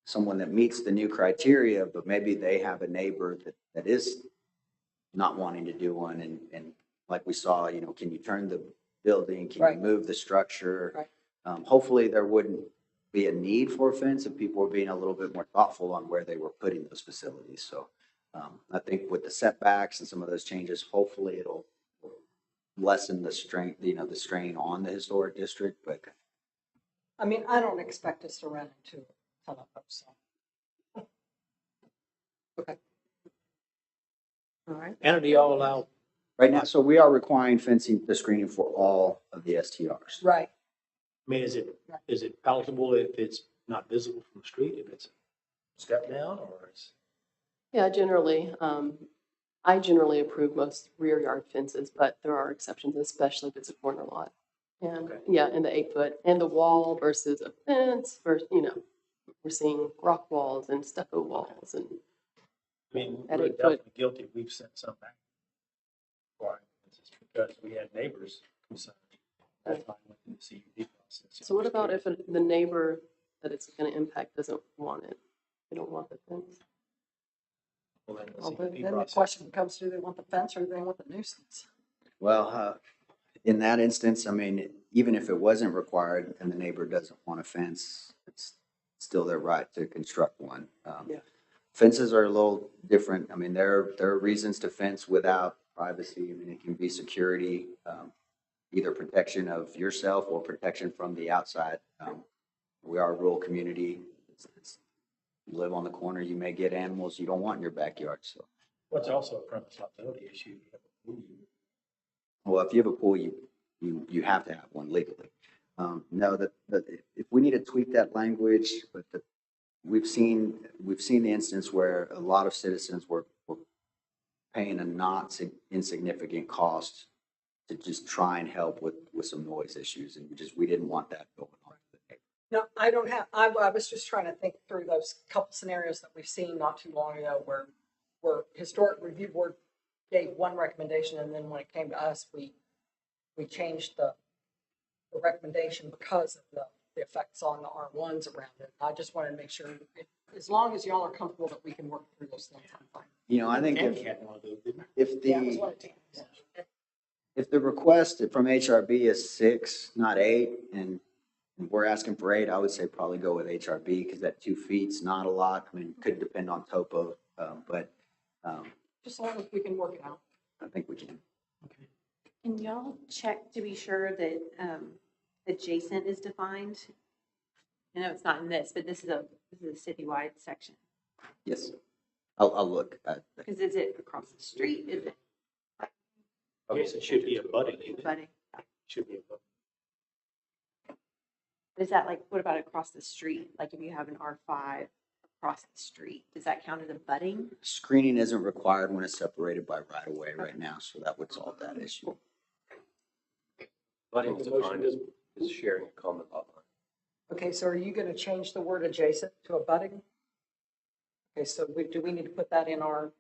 someone that meets the new criteria, but maybe they have a neighbor that is not wanting to do one. And like we saw, can you turn the building? Can you move the structure? Right. Hopefully there wouldn't be a need for a fence if people were being a little bit more thoughtful on where they were putting those facilities. So I think with the setbacks and some of those changes, hopefully it'll lessen the strain, the strain on the historic district. But I mean, I don't expect us to run into a ton of those, so. Okay. All right. And do y'all allow, right now, so we are requiring fencing, the screening for all of the STRs. Right. I mean, is it palatable if it's not visible from the street, if it's a step down or is? Yeah, generally, I generally approve most rear yard fences, but there are exceptions, especially if it's a corner lot. And yeah, and the 8 foot and the wall versus a fence versus, we're seeing rock walls and stucco walls and. I mean, At we're 8 foot. definitely guilty. We've sent some back. Why? It's because we had neighbors concerned. That's why I went through the CUP process. So what about if the neighbor that it's going to impact doesn't want it? They don't want the fence? Well, then the Well, CUP then the process. question becomes, do they want the fence or do they want the nuisance? Well, in that instance, I mean, even if it wasn't required and the neighbor doesn't want a fence, it's still their right to construct one. Yeah. Fences are a little different. I mean, there are reasons to fence without privacy. I mean, it can be security, either protection of yourself or protection from the outside. We are a rural community. You live on the corner, you may get animals you don't want in your backyard. So, Well, it's also a premise liability issue. You have a pool. well, if you have a pool, you have to have one legally. No, that if we need to tweak that language, but we've seen the instance where a lot of citizens were paying a not insignificant cost to just try and help with some noise issues, and we didn't want that going on. No, I don't have, I was just trying to think through those couple scenarios that we've seen not too long ago where Historic Review Board gave one recommendation and then when it came to us, we changed the recommendation because of the effects on the R1s around it. I just wanted to make sure, as long as y'all are comfortable that we can work through those things, I'm fine. I think Tammy had one of those, didn't if Yeah, it was one of Tammy's. if the request from HRB is 6, not 8, and we're asking for 8, I would say probably go with HRB because that 2 feet's not a lot. I mean, could depend on topo, but Just as long as we can work it out. I think we can. Can y'all check to be sure that adjacent is defined? I know it's not in this, but this is a citywide section. Yes, I'll look at that. Because is it across the street? Is it Yes, it should be a budding. budding? Should be a budding. Is that like, what about across the street? Like if you have an R5 across the street, does that count as a budding? Screening isn't required when it's separated by right of way right now, so that would solve that issue. Budding is defined as sharing a common lot line. Okay, so are you going to change the word adjacent to abutting? Okay, so do we need to put that in our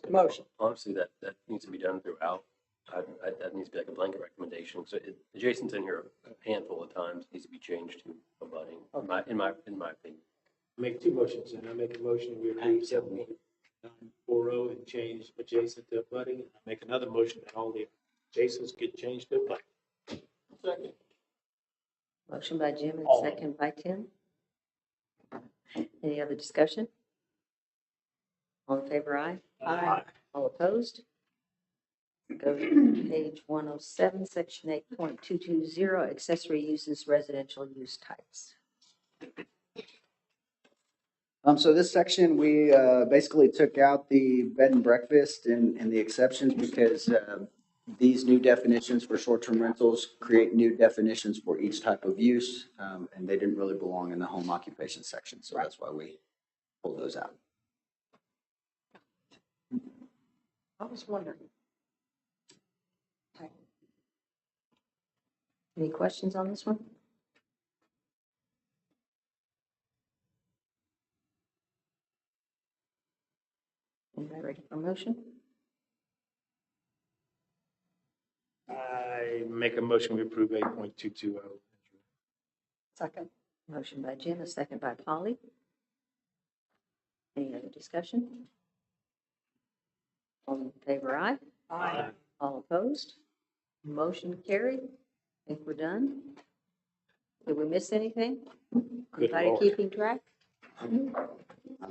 motion? Honestly, that needs to be done throughout. That needs to be like a blanket recommendation. So adjacent's in here a handful of times, needs to be changed to abutting, in my opinion. Make 2 motions, and I make a motion, we approve 7.940 and change adjacent to abutting. And I make another motion that all the adjacents get changed to abutting. Second. Motion by Jim and All. second by Tim. Any other discussion? All in favor, aye? Aye. All opposed? Go to page 107, section 8.220, accessory uses, residential use types. So this section, we basically took out the bed and breakfast and the exceptions because these new definitions for short-term rentals create new definitions for each type of use, and they didn't really belong in the home occupation section, so that's why we pulled those out. I was wondering. Okay. Any questions on this one? Anybody ready for motion? I make a motion, we approve 8.220. Second. Motion by Jim, a second by Polly. Any other discussion? All in favor, aye. Aye. All opposed? Motion carried. Think we're done? Did we miss anything? Good Anybody Lord. keeping track? I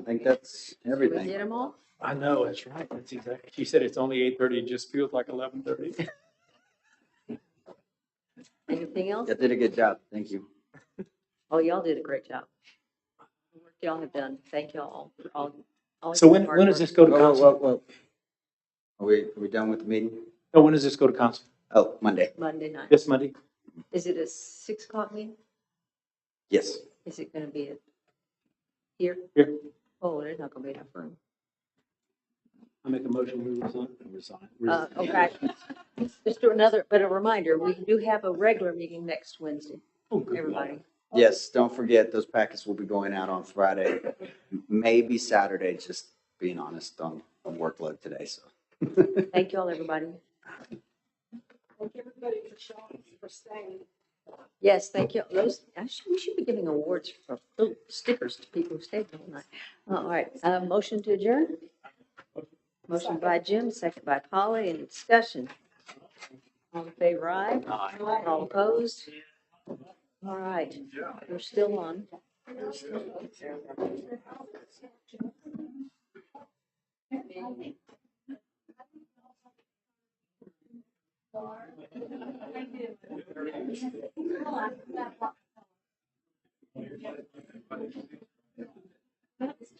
think that's We everything. did them all? I know, that's right. That's exactly. She said it's only 8:30. It just feels like 11:30. Anything else? You did a good job. Thank you. Oh, y'all did a great job. The work y'all have done. Thank y'all for all So your when hard does work. this go to Whoa, council? whoa, whoa. Are we done with the meeting? No, when does this go to council? Oh, Monday. Monday night. This Monday? Is it a 6 o'clock meeting? Yes. Is it gonna be here? Here. Oh, there's not gonna be enough room. I make a motion, we resign. Okay. Just do another, but a reminder, we do have a regular meeting next Wednesday, Oh, good everybody. Lord. Yes, don't forget, those packets will be going out on Friday, maybe Saturday, just being honest on workload today, so. Thank y'all, everybody. Thank everybody for staying. Yes, thank you. We should be giving awards for little stickers to people who stayed all night. All right, motion to adjourn? Motion by Jim, second by Polly. Any discussion? All in favor, aye? Aye. All opposed? All right, we're still on. That's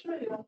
true.